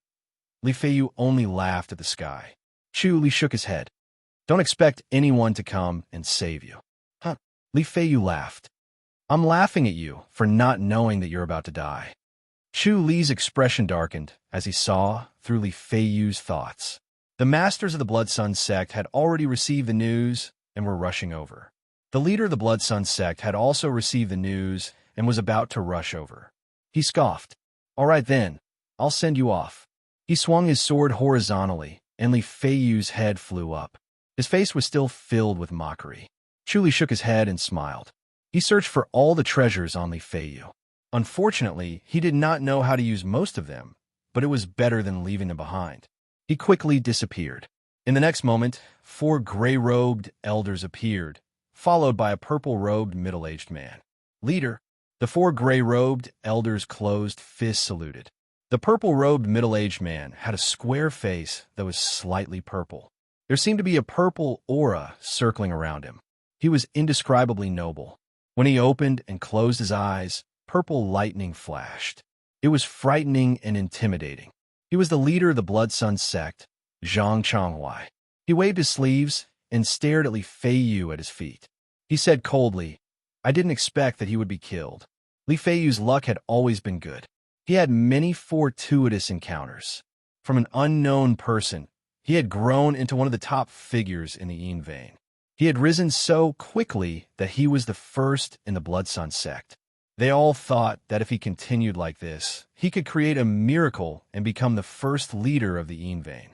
Li Feiyu only laughed at the sky. Chu Li shook his head. Don't expect anyone to come and save you. Huh? Li Feiyu laughed. I'm laughing at you for not knowing that you're about to die. Chu Li's expression darkened as he saw through Li Feiyu's thoughts. The masters of the Blood Sun sect had already received the news and were rushing over. The leader of the Blood Sun sect had also received the news and was about to rush over. He scoffed. All right then, I'll send you off. He swung his sword horizontally, and Li Feiyu's head flew up. His face was still filled with mockery. Chu Li shook his head and smiled. He searched for all the treasures on Li Feiyu. Unfortunately, he did not know how to use most of them, but it was better than leaving them behind. He quickly disappeared. In the next moment, 4 gray-robed elders appeared, followed by a purple-robed middle-aged man. Leader, the 4 gray-robed elders' closed fists saluted. The purple-robed middle-aged man had a square face that was slightly purple. There seemed to be a purple aura circling around him. He was indescribably noble. When he opened and closed his eyes, purple lightning flashed. It was frightening and intimidating. He was the leader of the Blood Sun sect, Zhang Chonghuai. He waved his sleeves and stared at Li Feiyu at his feet. He said coldly, I didn't expect that he would be killed. Li Feiyu's luck had always been good. He had many fortuitous encounters. From an unknown person, he had grown into one of the top figures in the Yin vein. He had risen so quickly that he was the first in the Blood Sun sect. They all thought that if he continued like this, he could create a miracle and become the first leader of the Yin vein.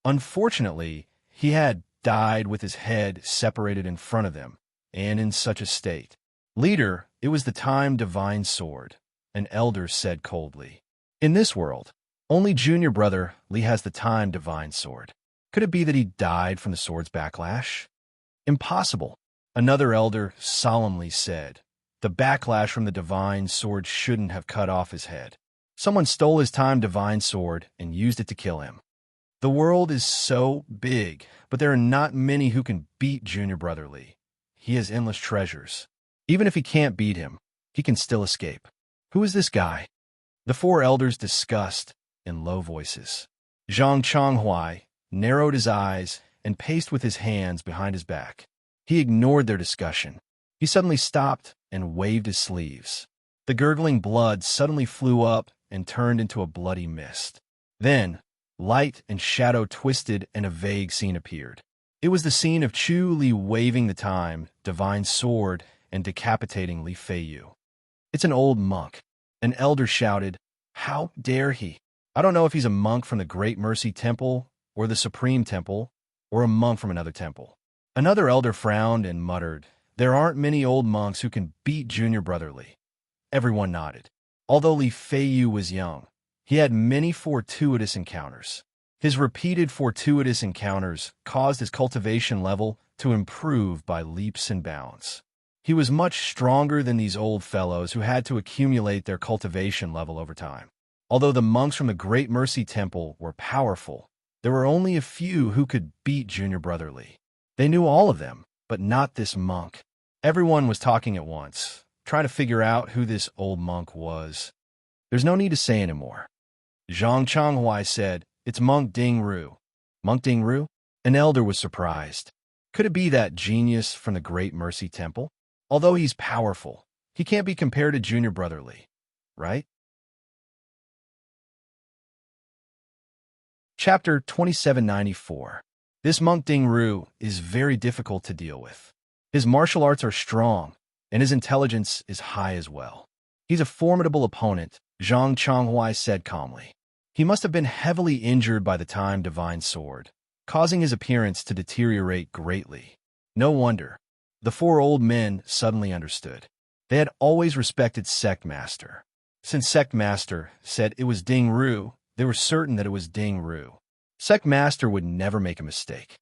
Unfortunately, he had died with his head separated in front of them, and in such a state. Leader, it was the time divine sword, an elder said coldly. In this world, only junior brother Li has the time divine sword. Could it be that he died from the sword's backlash? Impossible, another elder solemnly said. The backlash from the divine sword shouldn't have cut off his head. Someone stole his time divine sword and used it to kill him. The world is so big, but there are not many who can beat junior brother Li. He has endless treasures. Even if he can't beat him, he can still escape. Who is this guy? The 4 elders discussed in low voices. Zhang Chonghuai narrowed his eyes and paced with his hands behind his back. He ignored their discussion. He suddenly stopped and waved his sleeves. The gurgling blood suddenly flew up and turned into a bloody mist. Then, light and shadow twisted and a vague scene appeared. It was the scene of Chu Li waving the time, divine sword, and decapitating Li Feiyu. It's an old monk. An elder shouted, How dare he? I don't know if he's a monk from the Great Mercy Temple, or the Supreme Temple, or a monk from another temple. Another elder frowned and muttered, There aren't many old monks who can beat junior brother Li. Everyone nodded. Although Li Feiyu was young, he had many fortuitous encounters. His repeated fortuitous encounters caused his cultivation level to improve by leaps and bounds. He was much stronger than these old fellows who had to accumulate their cultivation level over time. Although the monks from the Great Mercy Temple were powerful, there were only a few who could beat junior brother Li. They knew all of them, but not this monk. Everyone was talking at once, trying to figure out who this old monk was. There's no need to say anymore. Zhang Chonghuai said, It's Monk Ding Ru. Monk Ding Ru? An elder was surprised. Could it be that genius from the Great Mercy Temple? Although he's powerful, he can't be compared to junior brother Li, right? Chapter 2794. This monk Ding Ru is very difficult to deal with. His martial arts are strong, and his intelligence is high as well. He's a formidable opponent, Zhang Chonghuai said calmly. He must have been heavily injured by the time divine sword, causing his appearance to deteriorate greatly. No wonder. The 4 old men suddenly understood. They had always respected Sect Master. Since Sect Master said it was Ding Ru, they were certain that it was Ding Ru. Sect Master would never make a mistake.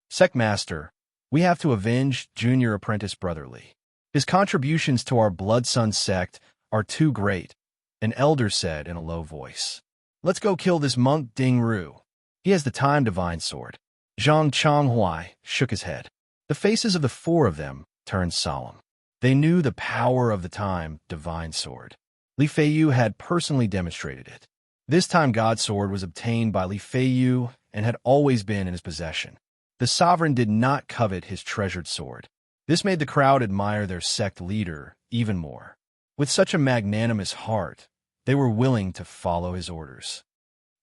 Sect Master, we have to avenge Junior Apprentice Brotherly. His contributions to our Blood Sun sect are too great, an elder said in a low voice. Let's go kill this monk Ding Ru. He has the Time Divine Sword. Zhang Chonghuai shook his head. The faces of the four of them turned solemn. They knew the power of the Time Divine Sword. Li Feiyu had personally demonstrated it. This Time God Sword was obtained by Li Feiyu and had always been in his possession. The sovereign did not covet his treasured sword. This made the crowd admire their sect leader even more. With such a magnanimous heart, they were willing to follow his orders.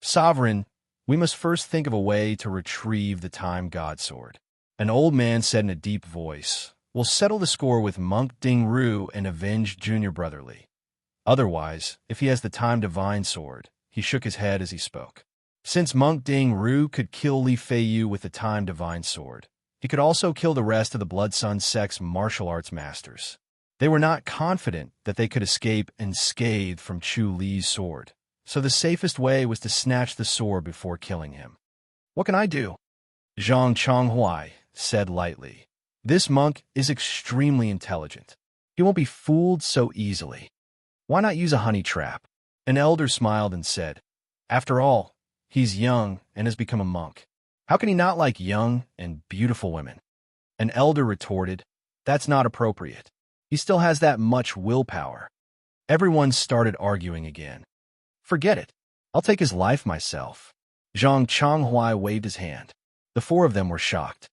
Sovereign, we must first think of a way to retrieve the Time God Sword. An old man said in a deep voice, We'll settle the score with Monk Ding Ru and avenge Junior Brotherly. Otherwise, if he has the Time Divine Sword, he shook his head as he spoke. Since Monk Ding Ru could kill Li Feiyu with the Time Divine Sword, he could also kill the rest of the Blood Sun sect's martial arts masters. They were not confident that they could escape unscathed from Chu Li's sword, so the safest way was to snatch the sword before killing him. What can I do? Zhang Chonghuai said lightly. This monk is extremely intelligent. He won't be fooled so easily. Why not use a honey trap? An elder smiled and said, After all, he's young and has become a monk. How can he not like young and beautiful women? An elder retorted, That's not appropriate. He still has that much willpower. Everyone started arguing again. Forget it. I'll take his life myself. Zhang Chonghuai waved his hand. The four of them were shocked.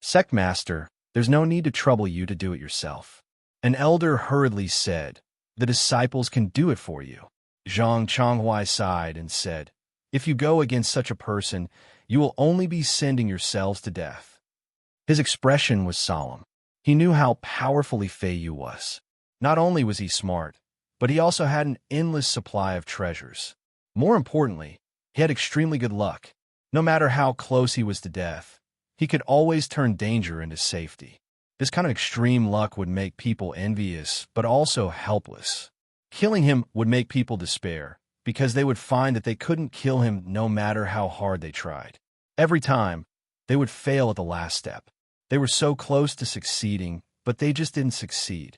Sect Master, there's no need to trouble you to do it yourself. An elder hurriedly said, The disciples can do it for you. Zhang Chonghuai sighed and said, If you go against such a person, you will only be sending yourselves to death. His expression was solemn. He knew how powerful Li Feiyu was. Not only was he smart, but he also had an endless supply of treasures. More importantly, he had extremely good luck. No matter how close he was to death, he could always turn danger into safety. This kind of extreme luck would make people envious, but also helpless. Killing him would make people despair, because they would find that they couldn't kill him no matter how hard they tried. Every time, they would fail at the last step. They were so close to succeeding, but they just didn't succeed.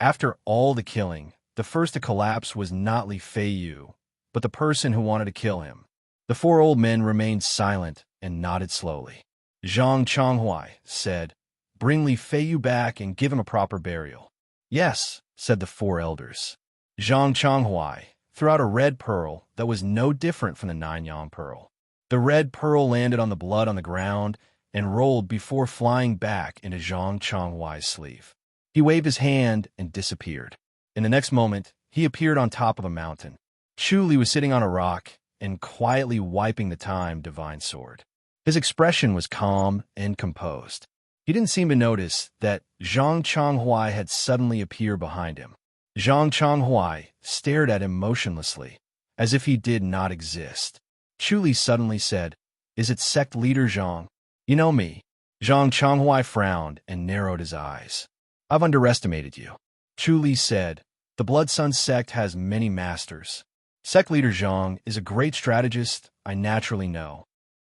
After all the killing, the first to collapse was not Li Feiyu, but the person who wanted to kill him. The four old men remained silent and nodded slowly. Zhang Chonghuai said, Bring Li Feiyu back and give him a proper burial. Yes, said the four elders. Zhang Chonghuai threw out a red pearl that was no different from the nine-yang pearl. The red pearl landed on the blood on the ground and rolled before flying back into Zhang Chonghuai's sleeve. He waved his hand and disappeared. In the next moment, he appeared on top of a mountain. Chu Li was sitting on a rock and quietly wiping the Time Divine Sword. His expression was calm and composed. He didn't seem to notice that Zhang Chonghuai had suddenly appeared behind him. Zhang Chonghuai stared at him motionlessly, as if he did not exist. Chu Li suddenly said, Is it sect leader Zhang? You know me. Zhang Chonghuai frowned and narrowed his eyes. I've underestimated you. Chu Li said, The Blood Sun sect has many masters. Sect leader Zhang is a great strategist, I naturally know.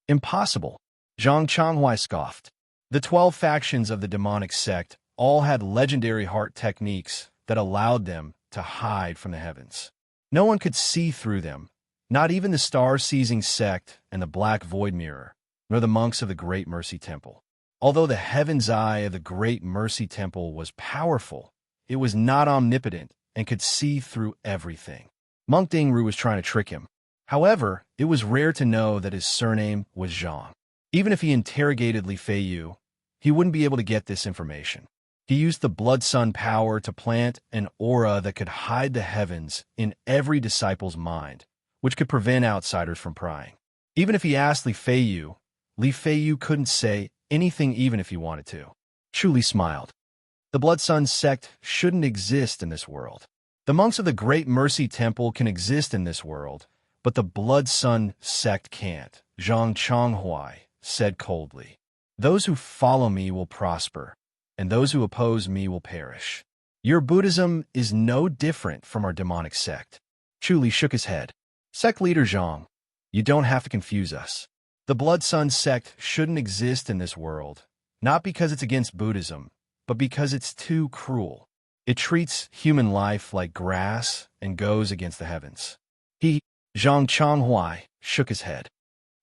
Impossible. Zhang Chonghuai scoffed. The 12 factions of the demonic sect all had legendary heart techniques that allowed them to hide from the heavens. No one could see through them, not even the star-seizing sect and the Black Void Mirror, nor the monks of the Great Mercy Temple. Although the heaven's eye of the Great Mercy Temple was powerful, it was not omnipotent and could see through everything. Monk Ding Ru was trying to trick him. However, it was rare to know that his surname was Zhang. Even if he interrogated Li Feiyu, he wouldn't be able to get this information. He used the Blood Sun power to plant an aura that could hide the heavens in every disciple's mind, which could prevent outsiders from prying. Even if he asked Li Feiyu couldn't say anything even if he wanted to. Chu Li smiled. The Blood Sun sect shouldn't exist in this world. The monks of the Great Mercy Temple can exist in this world, but the Blood Sun sect can't, Zhang Chonghuai said coldly. Those who follow me will prosper, and those who oppose me will perish. Your Buddhism is no different from our demonic sect. Chu Li shook his head. Sect leader Zhang, you don't have to confuse us. The Blood Sun sect shouldn't exist in this world, not because it's against Buddhism, but because it's too cruel. It treats human life like grass and goes against the heavens. Zhang Changhuai, shook his head.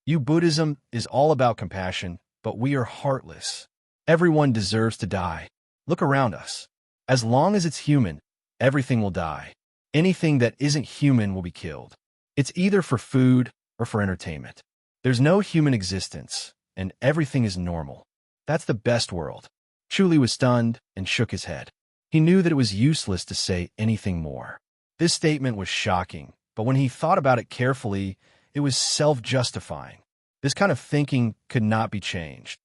You Buddhism is all about compassion, but we are heartless. Everyone deserves to die. Look around us. As long as it's human, everything will die. Anything that isn't human will be killed. It's either for food or for entertainment. There's no human existence, and everything is normal. That's the best world. Chuli was stunned and shook his head. He knew that it was useless to say anything more. This statement was shocking, but when he thought about it carefully, it was self-justifying. This kind of thinking could not be changed.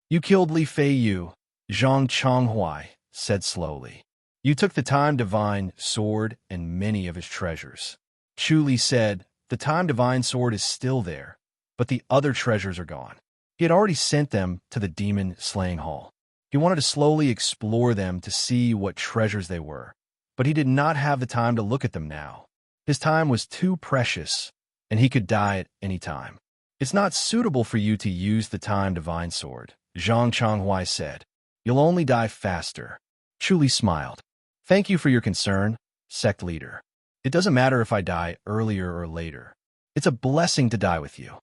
You killed Li Feiyu, Zhang Changhuai said slowly. You took the Time Divine Sword and many of his treasures. Chu Li said, the Time Divine Sword is still there, but the other treasures are gone. He had already sent them to the Demon Slaying Hall. He wanted to slowly explore them to see what treasures they were, but he did not have the time to look at them now. His time was too precious, and he could die at any time. It's not suitable for you to use the Time Divine Sword, Zhang Changhuai said. You'll only die faster. Chu Li smiled. Thank you for your concern, sect leader. It doesn't matter if I die earlier or later. It's a blessing to die with you.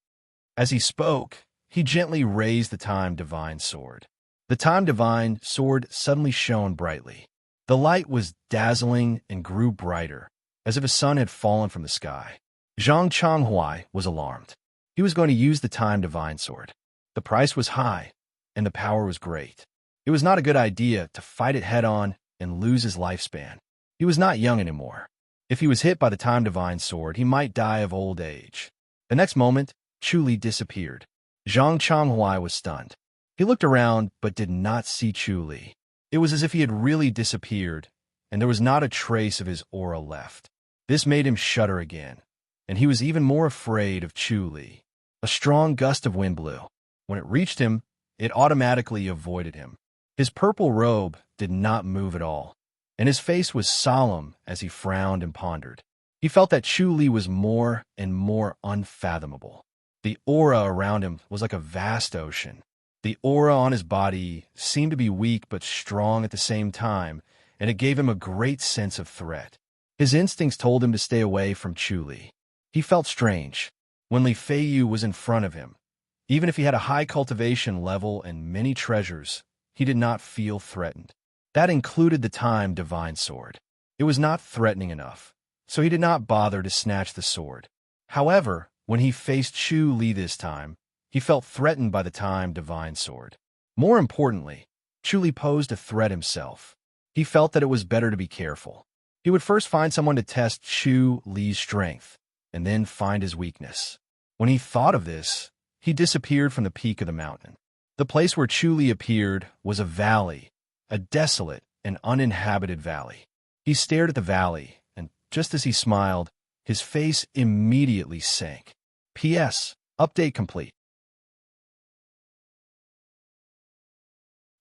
As he spoke, he gently raised the Time Divine Sword. The Time Divine Sword suddenly shone brightly. The light was dazzling and grew brighter, as if a sun had fallen from the sky. Zhang Changhuai was alarmed. He was going to use the Time Divine Sword. The price was high, and the power was great. It was not a good idea to fight it head-on and lose his lifespan. He was not young anymore. If he was hit by the Time Divine Sword, he might die of old age. The next moment, Chu Li disappeared. Zhang Changhuai was stunned. He looked around but did not see Chu Li. It was as if he had really disappeared, and there was not a trace of his aura left. This made him shudder again, and he was even more afraid of Chu Li. A strong gust of wind blew. When it reached him, it automatically avoided him. His purple robe did not move at all, and his face was solemn as he frowned and pondered. He felt that Chu Li was more and more unfathomable. The aura around him was like a vast ocean. The aura on his body seemed to be weak but strong at the same time, and it gave him a great sense of threat. His instincts told him to stay away from Chu Li. He felt strange. When Li Feiyu was in front of him, even if he had a high cultivation level and many treasures, he did not feel threatened. That included the Time Divine Sword. It was not threatening enough, so he did not bother to snatch the sword. However, when he faced Chu Li this time, he felt threatened by the Time Divine Sword. More importantly, Chu Li posed a threat himself. He felt that it was better to be careful. He would first find someone to test Chu Li's strength, and then find his weakness. When he thought of this, he disappeared from the peak of the mountain. The place where Chu Li appeared was a valley, a desolate and uninhabited valley. He stared at the valley, and just as he smiled, his face immediately sank. P.S. Update complete.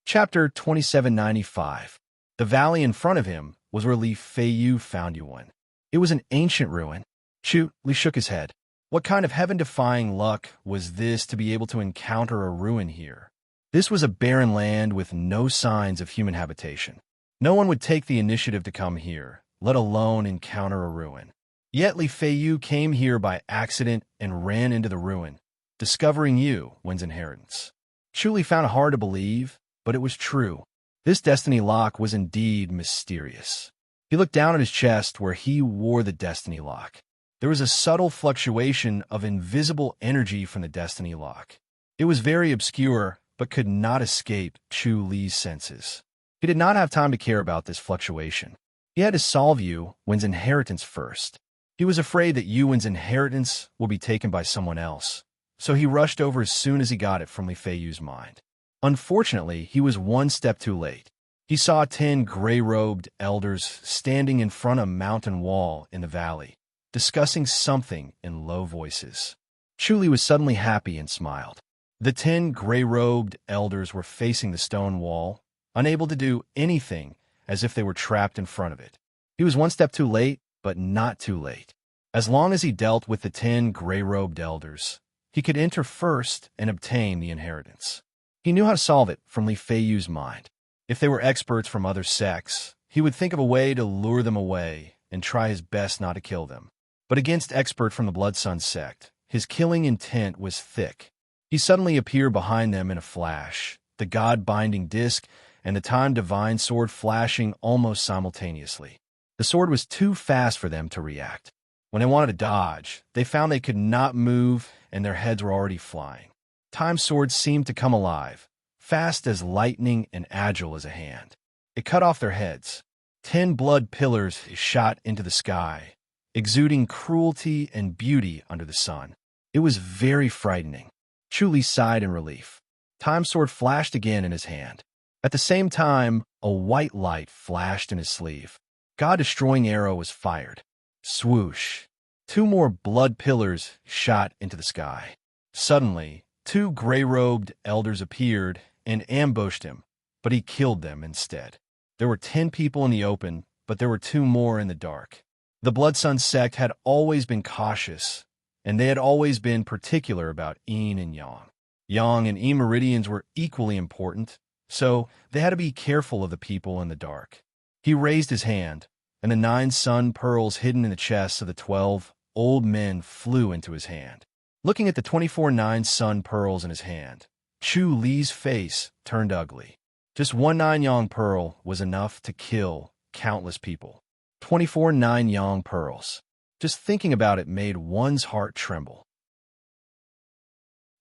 Chapter 2795. The valley in front of him was where Li Feiyu found Yuan. It was an ancient ruin. Chu Li shook his head. What kind of heaven-defying luck was this to be able to encounter a ruin here? This was a barren land with no signs of human habitation. No one would take the initiative to come here, let alone encounter a ruin. Yet Li Feiyu came here by accident and ran into the ruin, discovering Yuan's inheritance. Chu Li found it hard to believe, but it was true. This destiny lock was indeed mysterious. He looked down at his chest where he wore the destiny lock. There was a subtle fluctuation of invisible energy from the destiny lock. It was very obscure, but could not escape Chu Li's senses. He did not have time to care about this fluctuation. He had to solve Yuan's inheritance first. He was afraid that Yuan's inheritance would be taken by someone else, so he rushed over as soon as he got it from Li Feiyu's mind. Unfortunately, he was one step too late. He saw 10 gray-robed elders standing in front of a mountain wall in the valley, discussing something in low voices. Chu Li was suddenly happy and smiled. The 10 gray-robed elders were facing the stone wall, unable to do anything, as if they were trapped in front of it. He was one step too late, but not too late. As long as he dealt with the 10 gray-robed elders, he could enter first and obtain the inheritance. He knew how to solve it from Li Feiyu's mind. If they were experts from other sects, he would think of a way to lure them away and try his best not to kill them. But against expert from the Blood Sun sect, his killing intent was thick. He suddenly appeared behind them in a flash, the god-binding disc and the time divine sword flashing almost simultaneously. The sword was too fast for them to react. When they wanted to dodge, they found they could not move and their heads were already flying. Time sword seemed to come alive, fast as lightning and agile as a hand. It cut off their heads. 10 blood pillars shot into the sky, exuding cruelty and beauty under the sun. It was very frightening. Chu Li sighed in relief. Time sword flashed again in his hand. At the same time, a white light flashed in his sleeve. God-destroying arrow was fired. Swoosh. 2 more blood pillars shot into the sky. Suddenly, 2 gray-robed elders appeared and ambushed him, but he killed them instead. There were 10 people in the open, but there were 2 more in the dark. The Blood Sun sect had always been cautious, and they had always been particular about yin and yang. Yang and yin meridians were equally important, so they had to be careful of the people in the dark. He raised his hand, and the 9 sun pearls hidden in the chests of the 12 old men flew into his hand. Looking at the 24 9 sun pearls in his hand, Chu Li's face turned ugly. Just 1 9 yang pearl was enough to kill countless people. 24 9 yang pearls. Just thinking about it made one's heart tremble.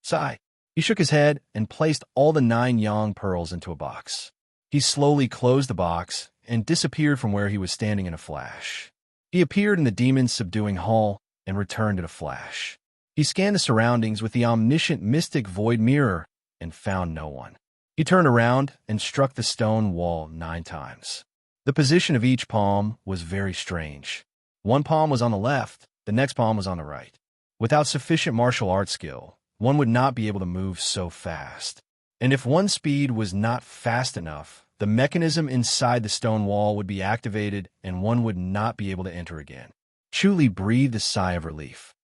Sigh. He shook his head and placed all the 9 yang pearls into a box. He slowly closed the box and disappeared from where he was standing in a flash. He appeared in the demon's subduing hall and returned in a flash. He scanned the surroundings with the omniscient mystic void mirror and found no one. He turned around and struck the stone wall 9 times. The position of each palm was very strange. One palm was on the left, the next palm was on the right. Without sufficient martial arts skill, one would not be able to move so fast. And if one's speed was not fast enough, the mechanism inside the stone wall would be activated and one would not be able to enter again. Chu Li breathed a sigh of relief.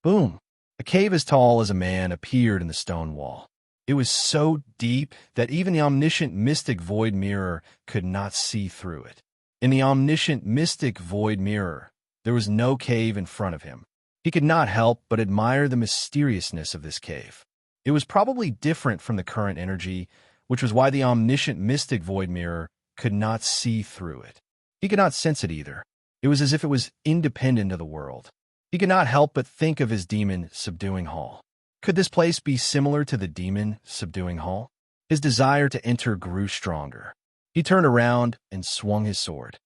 Boom! A cave as tall as a man appeared in the stone wall. It was so deep that even the omniscient mystic void mirror could not see through it. In the omniscient mystic void mirror, there was no cave in front of him. He could not help but admire the mysteriousness of this cave. It was probably different from the current energy, which was why the omniscient mystic void mirror could not see through it. He could not sense it either. It was as if it was independent of the world. He could not help but think of his demon subduing hall. Could this place be similar to the demon subduing hall? His desire to enter grew stronger. He turned around and swung his sword.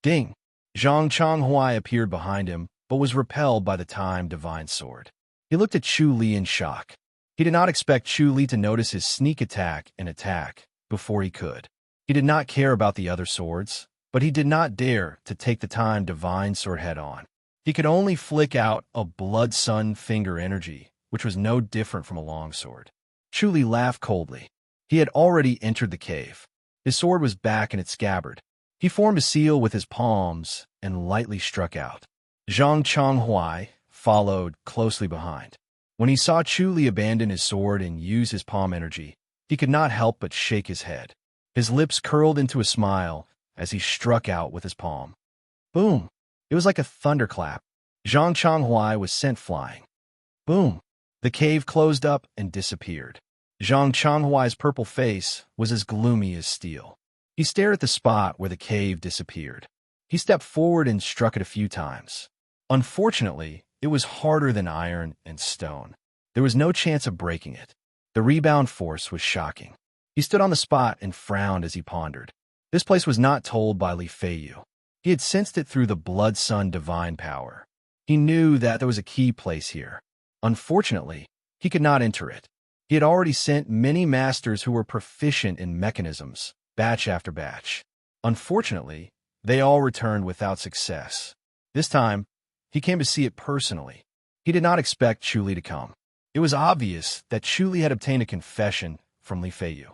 Ding! Zhang Chonghuai appeared behind him, but was repelled by the time divine sword. He looked at Chu Li in shock. He did not expect Chu Li to notice his sneak attack and attack before he could. He did not care about the other swords, but he did not dare to take the time divine sword head on. He could only flick out a blood sun finger energy, which was no different from a longsword. Chu Li laughed coldly. He had already entered the cave. His sword was back in its scabbard. He formed a seal with his palms and lightly struck out. Zhang Chonghuai followed closely behind. When he saw Chu Li abandon his sword and use his palm energy, he could not help but shake his head. His lips curled into a smile as he struck out with his palm. Boom! It was like a thunderclap. Zhang Chonghuai was sent flying. Boom! The cave closed up and disappeared. Zhang Chonghuai's purple face was as gloomy as steel. He stared at the spot where the cave disappeared. He stepped forward and struck it a few times. Unfortunately, it was harder than iron and stone. There was no chance of breaking it. The rebound force was shocking. He stood on the spot and frowned as he pondered. This place was not told by Li Feiyu. He had sensed it through the Blood Sun divine power. He knew that there was a key place here. Unfortunately, he could not enter it. He had already sent many masters who were proficient in mechanisms, batch after batch. Unfortunately, they all returned without success. This time, he came to see it personally. He did not expect Chu Li to come. It was obvious that Chu Li had obtained a confession from Li Feiyu.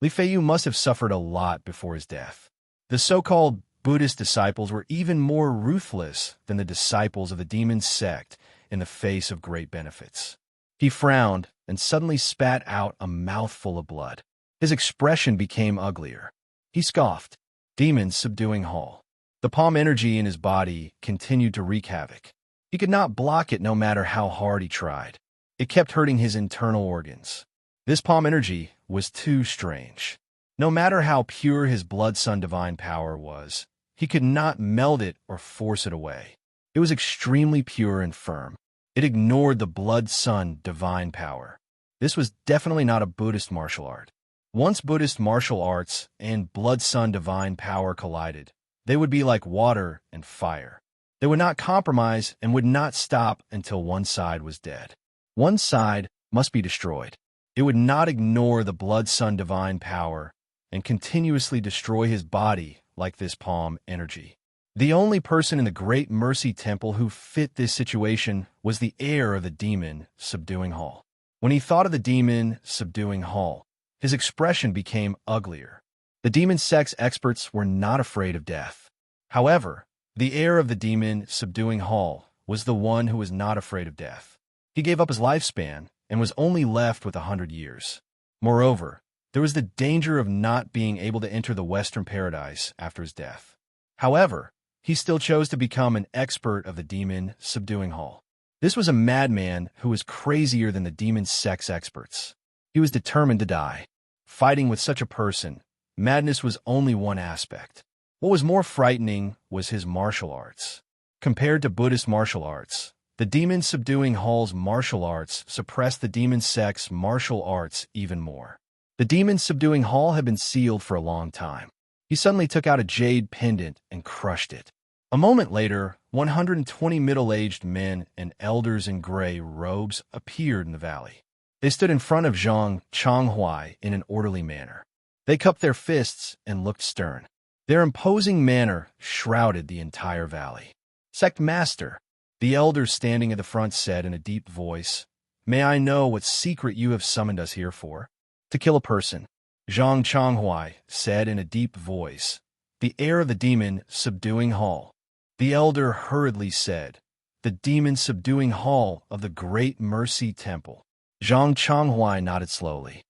Li Feiyu must have suffered a lot before his death. The so-called Buddhist disciples were even more ruthless than the disciples of the demon sect in the face of great benefits. He frowned and suddenly spat out a mouthful of blood. His expression became uglier. He scoffed, demons subduing Hall. The palm energy in his body continued to wreak havoc. He could not block it no matter how hard he tried. It kept hurting his internal organs. This palm energy was too strange. No matter how pure his blood sun divine power was, he could not meld it or force it away. It was extremely pure and firm. It ignored the blood sun divine power. This was definitely not a Buddhist martial art. Once Buddhist martial arts and blood sun divine power collided, they would be like water and fire. They would not compromise and would not stop until one side was dead. One side must be destroyed. It would not ignore the blood sun divine power and continuously destroy his body like this palm energy. The only person in the Great Mercy Temple who fit this situation was the heir of the demon subduing Hall. When he thought of the demon subduing Hall, his expression became uglier. The demon sex experts were not afraid of death. However, the heir of the demon subduing Hall was the one who was not afraid of death. He gave up his lifespan and was only left with 100 years. Moreover, there was the danger of not being able to enter the Western paradise after his death. However, he still chose to become an expert of the demon subduing Hall. This was a madman who was crazier than the demon sex experts. He was determined to die. Fighting with such a person, madness was only one aspect. What was more frightening was his martial arts. Compared to Buddhist martial arts, the demon subduing Hall's martial arts suppressed the demon sex martial arts even more. The demon subduing Hall had been sealed for a long time. He suddenly took out a jade pendant and crushed it. A moment later, 120 middle-aged men and elders in gray robes appeared in the valley. They stood in front of Zhang Changhuai in an orderly manner. They cupped their fists and looked stern. Their imposing manner shrouded the entire valley. "Sect Master," the elders standing at the front said in a deep voice, "May I know what secret you have summoned us here for?" "To kill a person," Zhang Changhuai said in a deep voice, "the heir of the demon subduing Hall." The elder hurriedly said, "The demon subduing Hall of the Great Mercy Temple." Zhang Changhuai nodded slowly.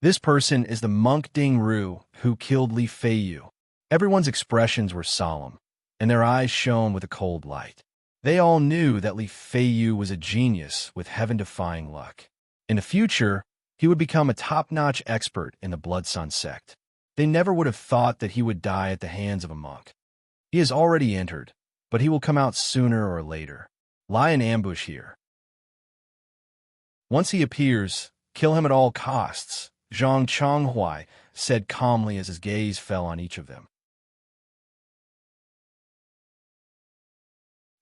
"This person is the monk Ding Ru who killed Li Feiyu." Everyone's expressions were solemn, and their eyes shone with a cold light. They all knew that Li Feiyu was a genius with heaven-defying luck. In the future, he would become a top-notch expert in the Blood Sun sect. They never would have thought that he would die at the hands of a monk. He has already entered, but he will come out sooner or later. Lie in ambush here. Once he appears, kill him at all costs, Zhang Changhuai said calmly as his gaze fell on each of them.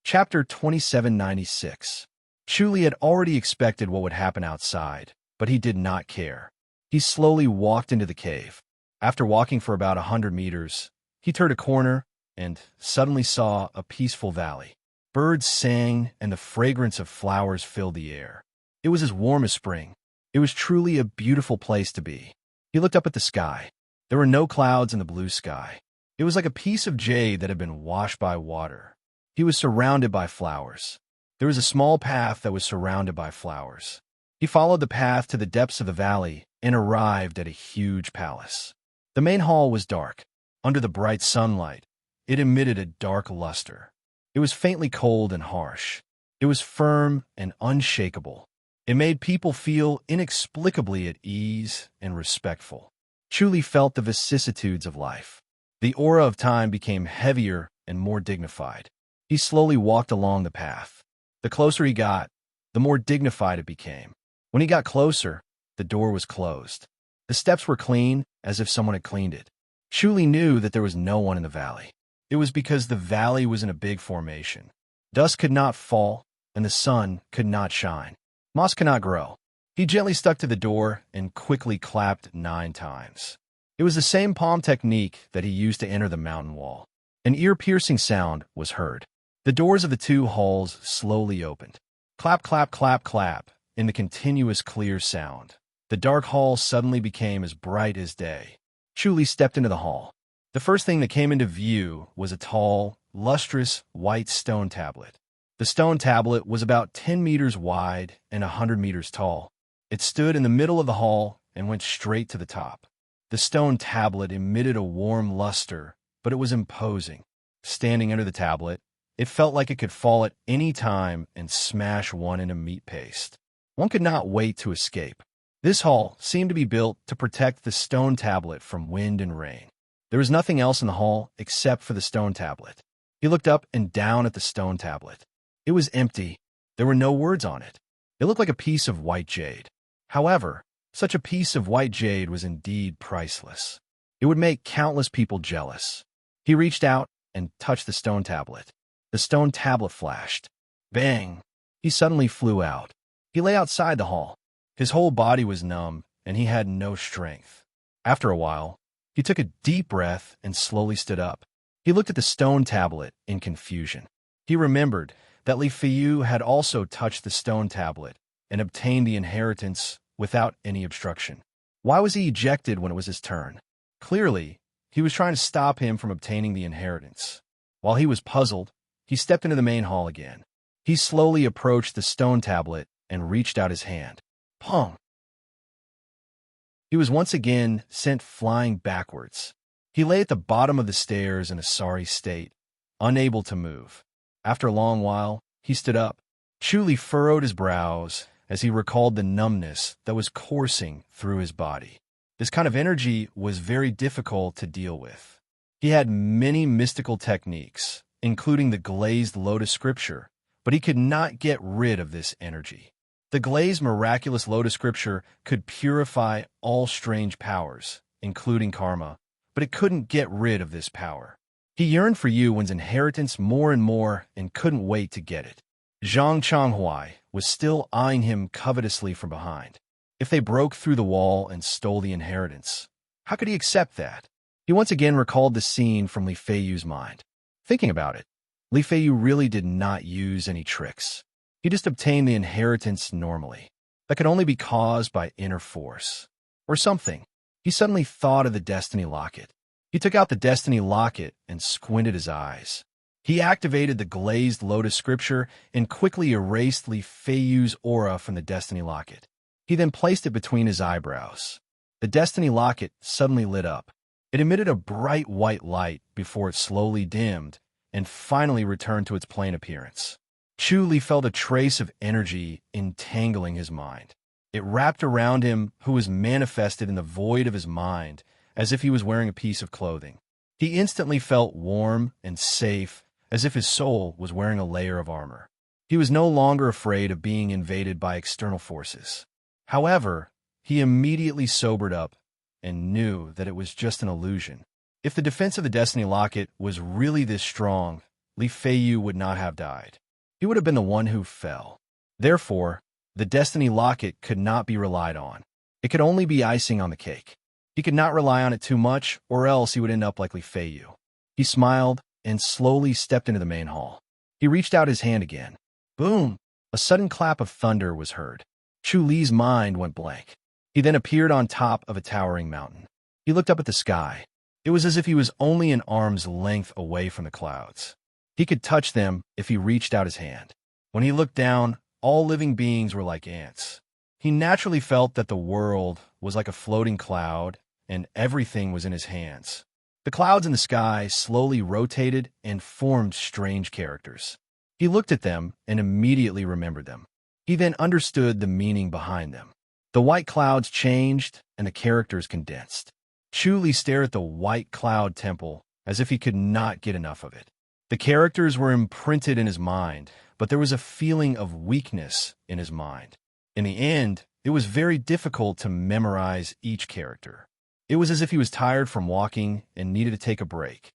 Chapter 2796. Chu Li had already expected what would happen outside, but he did not care. He slowly walked into the cave. After walking for about 100 meters, he turned a corner and suddenly saw a peaceful valley. Birds sang and the fragrance of flowers filled the air. It was as warm as spring. It was truly a beautiful place to be. He looked up at the sky. There were no clouds in the blue sky. It was like a piece of jade that had been washed by water. He was surrounded by flowers. There was a small path that was surrounded by flowers. He followed the path to the depths of the valley and arrived at a huge palace. The main hall was dark. Under the bright sunlight, it emitted a dark luster. It was faintly cold and harsh. It was firm and unshakable. It made people feel inexplicably at ease and respectful. Chu Li felt the vicissitudes of life. The aura of time became heavier and more dignified. He slowly walked along the path. The closer he got, the more dignified it became. When he got closer, the door was closed. The steps were clean, as if someone had cleaned it. Chu Li knew that there was no one in the valley. It was because the valley was in a big formation. Dusk could not fall, and the sun could not shine. Moss could not grow. He gently stuck to the door and quickly clapped 9 times. It was the same palm technique that he used to enter the mountain wall. An ear-piercing sound was heard. The doors of the 2 halls slowly opened. Clap, clap, clap, clap, in the continuous clear sound. The dark hall suddenly became as bright as day. Chu Li stepped into the hall. The first thing that came into view was a tall, lustrous, white stone tablet. The stone tablet was about 10 meters wide and 100 meters tall. It stood in the middle of the hall and went straight to the top. The stone tablet emitted a warm luster, but it was imposing. Standing under the tablet, it felt like it could fall at any time and smash one into meat paste. One could not wait to escape. This hall seemed to be built to protect the stone tablet from wind and rain. There was nothing else in the hall except for the stone tablet. He looked up and down at the stone tablet. It was empty. There were no words on it. It looked like a piece of white jade. However, such a piece of white jade was indeed priceless. It would make countless people jealous. He reached out and touched the stone tablet. The stone tablet flashed. Bang! He suddenly flew out. He lay outside the hall. His whole body was numb, and he had no strength. After a while, he took a deep breath and slowly stood up. He looked at the stone tablet in confusion. He remembered that Li Feiyu had also touched the stone tablet and obtained the inheritance without any obstruction. Why was he ejected when it was his turn? Clearly, he was trying to stop him from obtaining the inheritance. While he was puzzled, he stepped into the main hall again. He slowly approached the stone tablet and reached out his hand. Pong! He was once again sent flying backwards. He lay at the bottom of the stairs in a sorry state, unable to move. After a long while, he stood up. Chu furrowed his brows as he recalled the numbness that was coursing through his body. This kind of energy was very difficult to deal with. He had many mystical techniques, including the glazed lotus scripture, but he could not get rid of this energy. The glazed miraculous lotus scripture could purify all strange powers, including karma, but it couldn't get rid of this power. He yearned for Yuan's inheritance more and more and couldn't wait to get it. Zhang Changhuai was still eyeing him covetously from behind. If they broke through the wall and stole the inheritance, how could he accept that? He once again recalled the scene from Li Feiyu's mind. Thinking about it, Li Feiyu really did not use any tricks. He just obtained the inheritance normally. That could only be caused by inner force. Or something. He suddenly thought of the destiny locket. He took out the destiny locket and squinted his eyes. He activated the glazed lotus scripture and quickly erased Li Feiyu's aura from the destiny locket. He then placed it between his eyebrows. The destiny locket suddenly lit up. It emitted a bright white light before it slowly dimmed and finally returned to its plain appearance. Chu Li felt a trace of energy entangling his mind. It wrapped around him, who was manifested in the void of his mind, as if he was wearing a piece of clothing. He instantly felt warm and safe, as if his soul was wearing a layer of armor. He was no longer afraid of being invaded by external forces. However, he immediately sobered up and knew that it was just an illusion. If the defense of the Destiny Locket was really this strong, Li Feiyu would not have died. He would have been the one who fell. Therefore, the Destiny Locket could not be relied on. It could only be icing on the cake. He could not rely on it too much, or else he would end up like Li Feiyu. He smiled and slowly stepped into the main hall. He reached out his hand again. Boom! A sudden clap of thunder was heard. Chu Li's mind went blank. He then appeared on top of a towering mountain. He looked up at the sky. It was as if he was only an arm's length away from the clouds. He could touch them if he reached out his hand. When he looked down, all living beings were like ants. He naturally felt that the world was like a floating cloud, and everything was in his hands. The clouds in the sky slowly rotated and formed strange characters. He looked at them and immediately remembered them. He then understood the meaning behind them. The white clouds changed and the characters condensed. Chu Li stared at the white cloud temple as if he could not get enough of it. The characters were imprinted in his mind, but there was a feeling of weakness in his mind. In the end, it was very difficult to memorize each character. It was as if he was tired from walking and needed to take a break.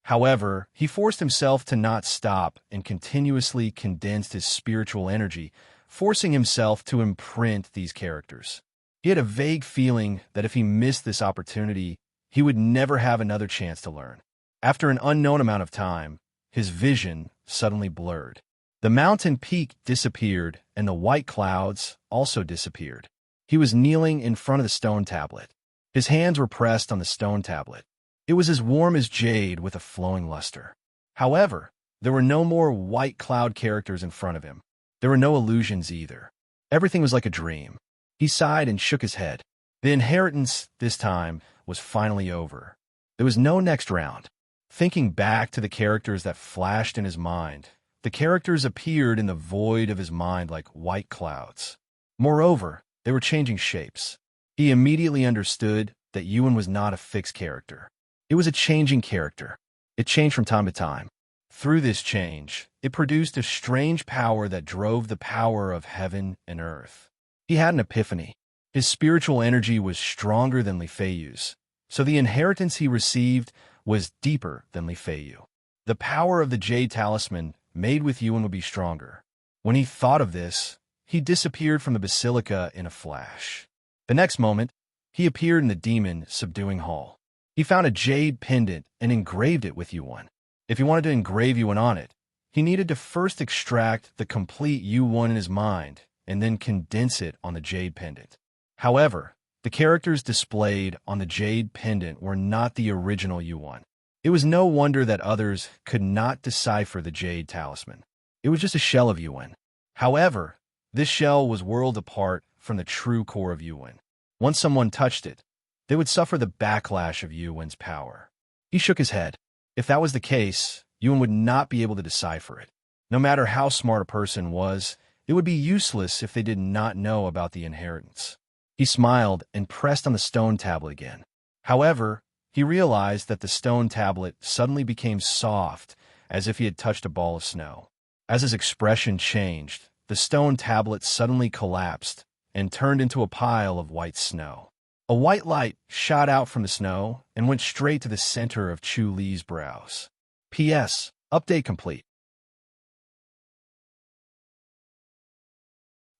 However, he forced himself to not stop and continuously condensed his spiritual energy, forcing himself to imprint these characters. He had a vague feeling that if he missed this opportunity, he would never have another chance to learn. After an unknown amount of time, his vision suddenly blurred. The mountain peak disappeared, and the white clouds also disappeared. He was kneeling in front of the stone tablet. His hands were pressed on the stone tablet. It was as warm as jade with a flowing luster. However, there were no more white cloud characters in front of him. There were no illusions either. Everything was like a dream. He sighed and shook his head. The inheritance, this time, was finally over. There was no next round. Thinking back to the characters that flashed in his mind, the characters appeared in the void of his mind like white clouds. Moreover, they were changing shapes. He immediately understood that Ewan was not a fixed character. It was a changing character. It changed from time to time. Through this change, it produced a strange power that drove the power of heaven and earth. He had an epiphany. His spiritual energy was stronger than Li Feiyu's, so the inheritance he received was deeper than Li Feiyu. The power of the Jade Talisman made with Ewan would be stronger. When he thought of this, he disappeared from the basilica in a flash. The next moment, he appeared in the demon subduing hall. He found a jade pendant and engraved it with Yuan. If he wanted to engrave Yuan on it, he needed to first extract the complete Yuan in his mind and then condense it on the jade pendant. However, the characters displayed on the jade pendant were not the original Yuan. It was no wonder that others could not decipher the jade talisman. It was just a shell of Yuan. However, this shell was worlds apart from the true core of Yuan. Once someone touched it, they would suffer the backlash of Yuan's power. He shook his head. If that was the case, Yuan would not be able to decipher it. No matter how smart a person was, it would be useless if they did not know about the inheritance. He smiled and pressed on the stone tablet again. However, he realized that the stone tablet suddenly became soft, as if he had touched a ball of snow. As his expression changed, the stone tablet suddenly collapsed and turned into a pile of white snow. A white light shot out from the snow and went straight to the center of Chu Li's brows. P.S. Update complete.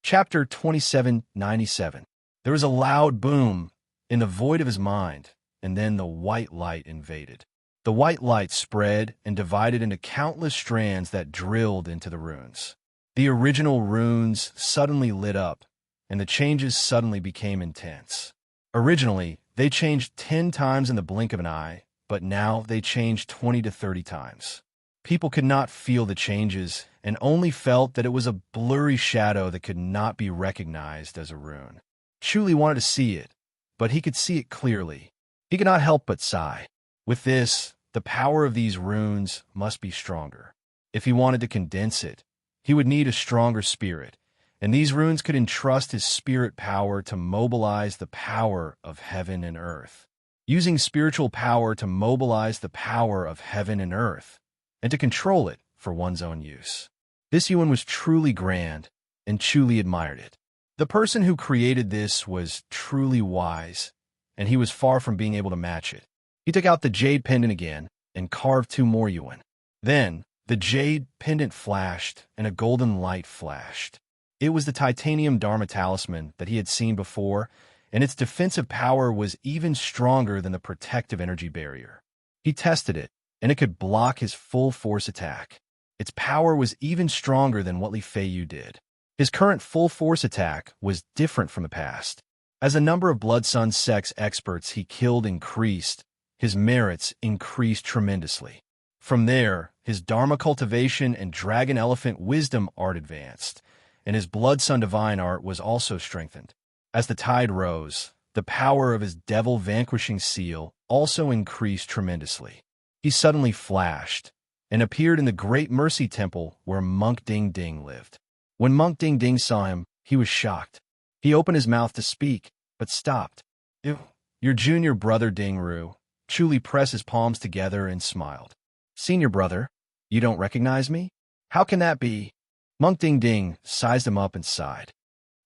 Chapter 2797. There was a loud boom in the void of his mind, and then the white light invaded. The white light spread and divided into countless strands that drilled into the runes. The original runes suddenly lit up, and the changes suddenly became intense. Originally, they changed 10 times in the blink of an eye, but now they changed 20 to 30 times. People could not feel the changes and only felt that it was a blurry shadow that could not be recognized as a rune. Chu Li wanted to see it, but he could see it clearly. He could not help but sigh. With this, the power of these runes must be stronger. If he wanted to condense it, he would need a stronger spirit, and these runes could entrust his spirit power to mobilize the power of heaven and earth. Using spiritual power to mobilize the power of heaven and earth, and to control it for one's own use. This Yuan was truly grand, and Chu Li admired it. The person who created this was truly wise, and he was far from being able to match it. He took out the jade pendant again and carved 2 more Yuan. Then, the jade pendant flashed and a golden light flashed. It was the titanium Dharma talisman that he had seen before, and its defensive power was even stronger than the protective energy barrier. He tested it, and it could block his full force attack. Its power was even stronger than what Li Feiyu did. His current full force attack was different from the past. As the number of Blood Sun sex experts he killed increased, his merits increased tremendously. From there, his Dharma cultivation and Dragon Elephant wisdom art advanced, and his Blood Sun divine art was also strengthened. As the tide rose, the power of his devil vanquishing seal also increased tremendously. He suddenly flashed and appeared in the Great Mercy Temple where Monk Ding Ding lived. When Monk Ding Ding saw him, he was shocked. He opened his mouth to speak, but stopped. Your junior brother Ding Ru. Chu Li pressed his palms together and smiled. Senior brother, you don't recognize me? How can that be? Monk Ding Ding sized him up and sighed.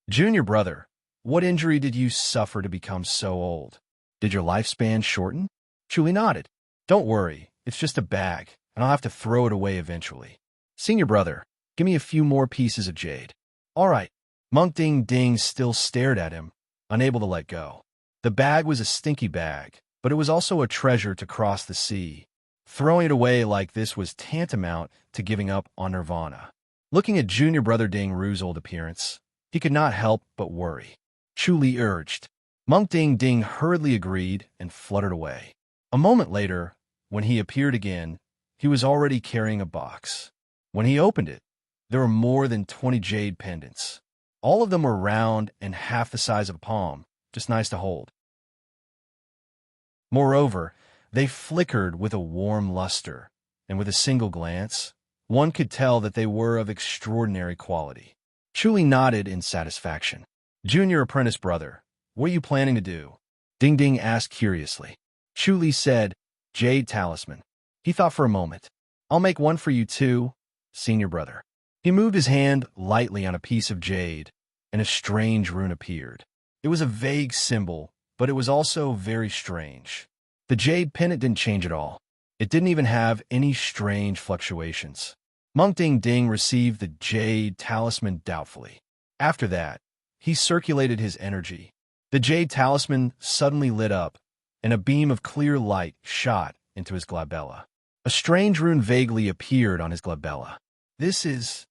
Junior brother, what injury did you suffer to become so old? Did your lifespan shorten? Chu Li nodded. Don't worry, it's just a bag, and I'll have to throw it away eventually. Senior brother, give me a few more pieces of jade. All right. Monk Ding Ding still stared at him, unable to let go. The bag was a stinky bag, but it was also a treasure to cross the sea. Throwing it away like this was tantamount to giving up on nirvana. Looking at junior brother Ding Ru's old appearance, he could not help but worry. Chu Li urged, Monk Ding Ding hurriedly agreed and fluttered away. A moment later, when he appeared again, he was already carrying a box. When he opened it, there were more than 20 jade pendants. All of them were round and half the size of a palm, just nice to hold. Moreover, they flickered with a warm luster, and with a single glance, one could tell that they were of extraordinary quality. Chuli nodded in satisfaction. Junior apprentice brother, what are you planning to do? Ding Ding asked curiously. Chuli said, Jade talisman. He thought for a moment. I'll make one for you too, senior brother. He moved his hand lightly on a piece of jade, and a strange rune appeared. It was a vague symbol, but it was also very strange. The jade pendant didn't change at all. It didn't even have any strange fluctuations. Monk Ding Ding received the jade talisman doubtfully. After that, he circulated his energy. The jade talisman suddenly lit up, and a beam of clear light shot into his glabella. A strange rune vaguely appeared on his glabella. His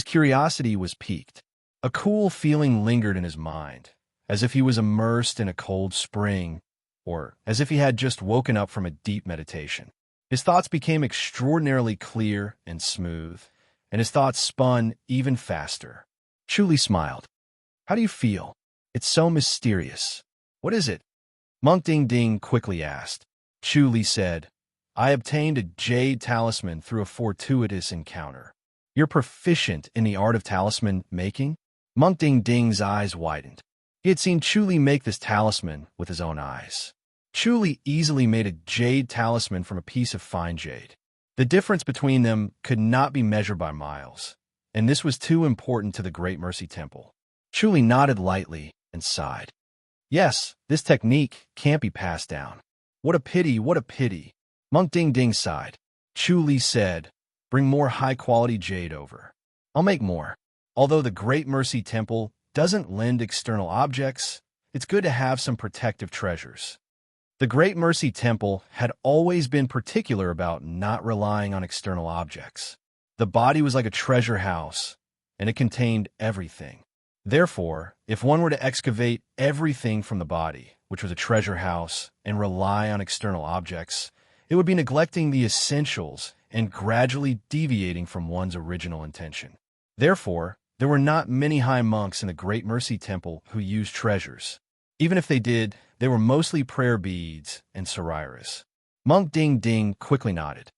curiosity was piqued. A cool feeling lingered in his mind, as if he was immersed in a cold spring, or as if he had just woken up from a deep meditation. His thoughts became extraordinarily clear and smooth, and his thoughts spun even faster. Chuli smiled. How do you feel? It's so mysterious. What is it? Monk Ding Ding quickly asked. Chuli said, I obtained a jade talisman through a fortuitous encounter. You're proficient in the art of talisman making? Monk Ding Ding's eyes widened. He had seen Chuli make this talisman with his own eyes. Chuli easily made a jade talisman from a piece of fine jade. The difference between them could not be measured by miles, and this was too important to the Great Mercy Temple. Chuli nodded lightly and sighed. Yes, this technique can't be passed down. What a pity, what a pity. Monk Ding Ding sighed. Chuli said, bring more high-quality jade over. I'll make more. Although the Great Mercy Temple doesn't lend external objects, it's good to have some protective treasures. The Great Mercy Temple had always been particular about not relying on external objects. The body was like a treasure house, and it contained everything. Therefore, if one were to excavate everything from the body, which was a treasure house, and rely on external objects, it would be neglecting the essentials and gradually deviating from one's original intention. Therefore, there were not many high monks in the Great Mercy Temple who used treasures. Even if they did, they were mostly prayer beads and sariras. Monk Ding Ding quickly nodded.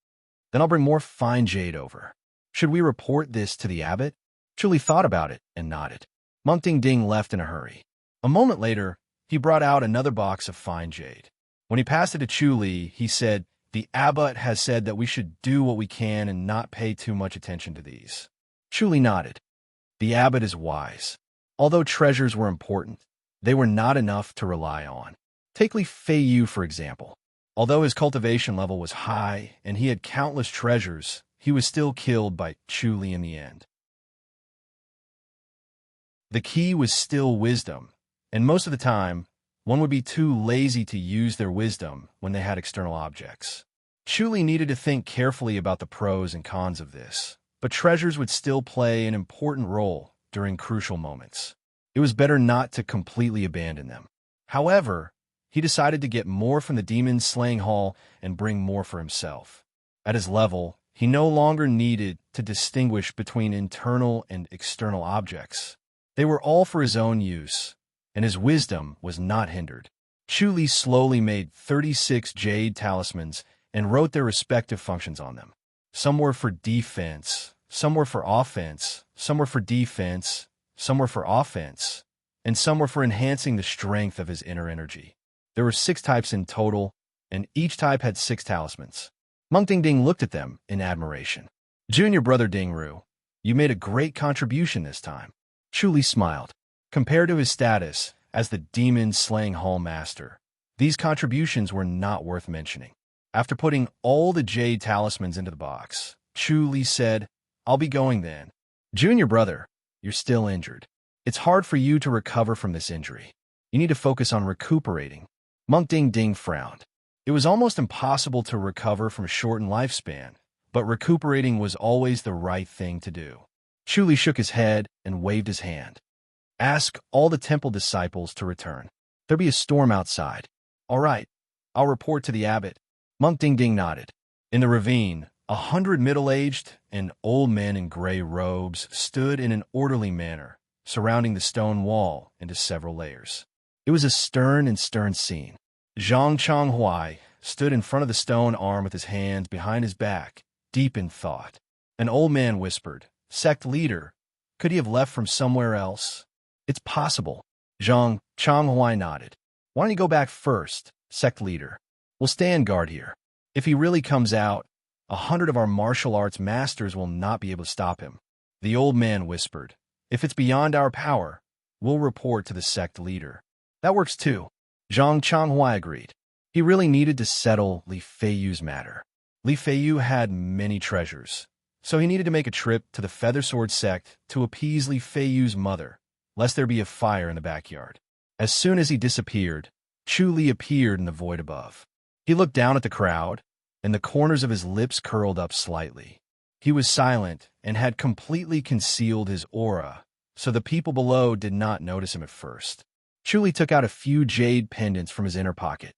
Then I'll bring more fine jade over. Should we report this to the abbot? Chuli thought about it and nodded. Monk Ding Ding left in a hurry. A moment later, he brought out another box of fine jade. When he passed it to Chuli, he said, the abbot has said that we should do what we can and not pay too much attention to these. Chuli nodded. The abbot is wise. Although treasures were important, they were not enough to rely on. Take Li Fei Yu, for example. Although his cultivation level was high and he had countless treasures, he was still killed by Chuli in the end. The key was still wisdom, and most of the time, one would be too lazy to use their wisdom when they had external objects. Chuli needed to think carefully about the pros and cons of this, but treasures would still play an important role during crucial moments. It was better not to completely abandon them. However, he decided to get more from the demon slaying hall and bring more for himself. At his level, he no longer needed to distinguish between internal and external objects. They were all for his own use, and his wisdom was not hindered. Chuli slowly made 36 jade talismans and wrote their respective functions on them. Some were for defense, some were for offense, some were for defense, some were for offense, and some were for enhancing the strength of his inner energy. There were 6 types in total, and each type had 6 talismans. Monk Ding Ding looked at them in admiration. Junior brother Ding Ru, you made a great contribution this time. Chuli smiled. Compared to his status as the demon-slaying hall master, these contributions were not worth mentioning. After putting all the jade talismans into the box, Chuli said, I'll be going then. Junior brother, you're still injured. It's hard for you to recover from this injury. You need to focus on recuperating. Monk Ding Ding frowned. It was almost impossible to recover from a shortened lifespan, but recuperating was always the right thing to do. Chuli shook his head and waved his hand. Ask all the temple disciples to return. There'll be a storm outside. All right, I'll report to the abbot. Monk Ding Ding nodded. In the ravine, 100 middle-aged and old men in gray robes stood in an orderly manner, surrounding the stone wall into several layers. It was a stern scene. Zhang Changhuai stood in front of the stone arm with his hands behind his back, deep in thought. An old man whispered, "Sect leader, could he have left from somewhere else?" "It's possible." Zhang Changhuai nodded. "Why don't you go back first, sect leader? We'll stand guard here. If he really comes out, 100 of our martial arts masters will not be able to stop him." The old man whispered, "If it's beyond our power, we'll report to the sect leader." "That works too," Zhang Changhuai agreed. He really needed to settle Li Feiyu's matter. Li Feiyu had many treasures, so he needed to make a trip to the Feather Sword sect to appease Li Feiyu's mother, lest there be a fire in the backyard. As soon as he disappeared, Chu Li appeared in the void above. He looked down at the crowd, and the corners of his lips curled up slightly. He was silent and had completely concealed his aura, so the people below did not notice him at first. Chu Li took out a few jade pendants from his inner pocket.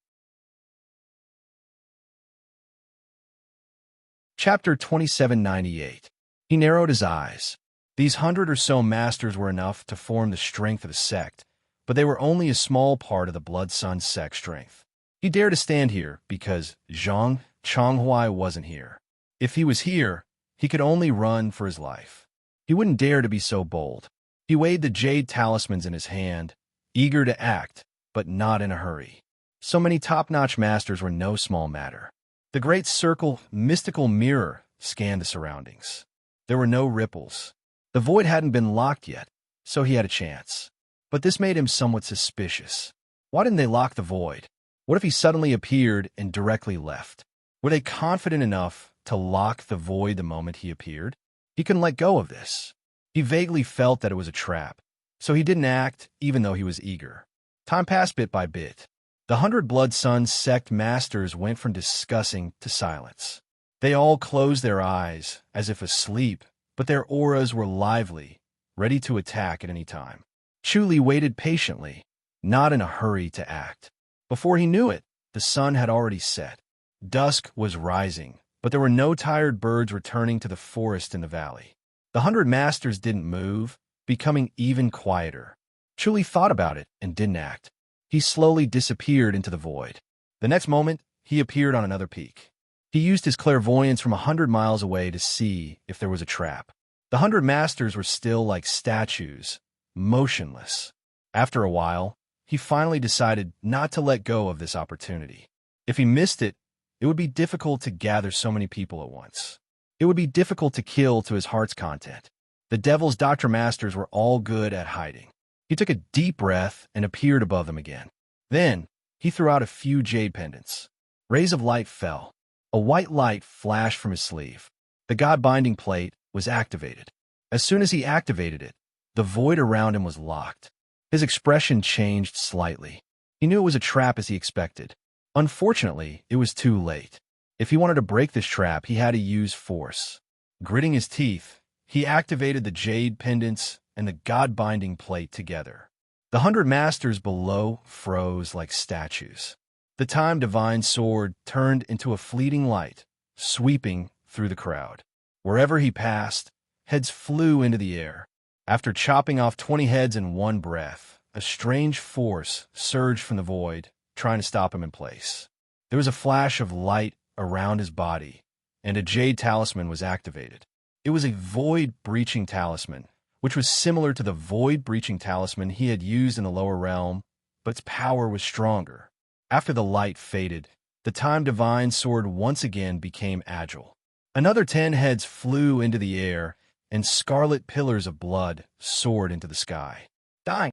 Chapter 2798. He narrowed his eyes. These 100 or so masters were enough to form the strength of the sect, but they were only a small part of the Blood Sun sect strength. He dared to stand here because Zhang Changhuai wasn't here. If he was here, he could only run for his life. He wouldn't dare to be so bold. He weighed the jade talismans in his hand, eager to act, but not in a hurry. So many top-notch masters were no small matter. The great circle mystical mirror scanned the surroundings. There were no ripples. The void hadn't been locked yet, so he had a chance. But this made him somewhat suspicious. Why didn't they lock the void? What if he suddenly appeared and directly left? Were they confident enough to lock the void the moment he appeared? He couldn't let go of this. He vaguely felt that it was a trap, so he didn't act even though he was eager. Time passed bit by bit. The 100 Blood Sun sect masters went from discussing to silence. They all closed their eyes, as if asleep, but their auras were lively, ready to attack at any time. Chu Li waited patiently, not in a hurry to act. Before he knew it, the sun had already set. Dusk was rising, but there were no tired birds returning to the forest in the valley. The 100 masters didn't move, becoming even quieter. Chu Li thought about it and didn't act. He slowly disappeared into the void. The next moment, he appeared on another peak. He used his clairvoyance from 100 miles away to see if there was a trap. The 100 masters were still like statues, motionless. After a while, he finally decided not to let go of this opportunity. If he missed it, it would be difficult to gather so many people at once. It would be difficult to kill to his heart's content. The Devil's Doctor Masters were all good at hiding. He took a deep breath and appeared above them again. Then, he threw out a few jade pendants. Rays of light fell. A white light flashed from his sleeve. The God-binding plate was activated. As soon as he activated it, the void around him was locked. His expression changed slightly. He knew it was a trap as he expected. Unfortunately, it was too late. If he wanted to break this trap, he had to use force. Gritting his teeth, he activated the jade pendants and the God-binding plate together. The 100 masters below froze like statues. The time divine sword turned into a fleeting light, sweeping through the crowd. Wherever he passed, heads flew into the air. After chopping off 20 heads in one breath, a strange force surged from the void, trying to stop him in place. There was a flash of light around his body, and a jade talisman was activated. It was a void-breaching talisman, which was similar to the void-breaching talisman he had used in the lower realm, but its power was stronger. After the light faded, the time divine sword once again became agile. Another 10 heads flew into the air, and scarlet pillars of blood soared into the sky. Dying!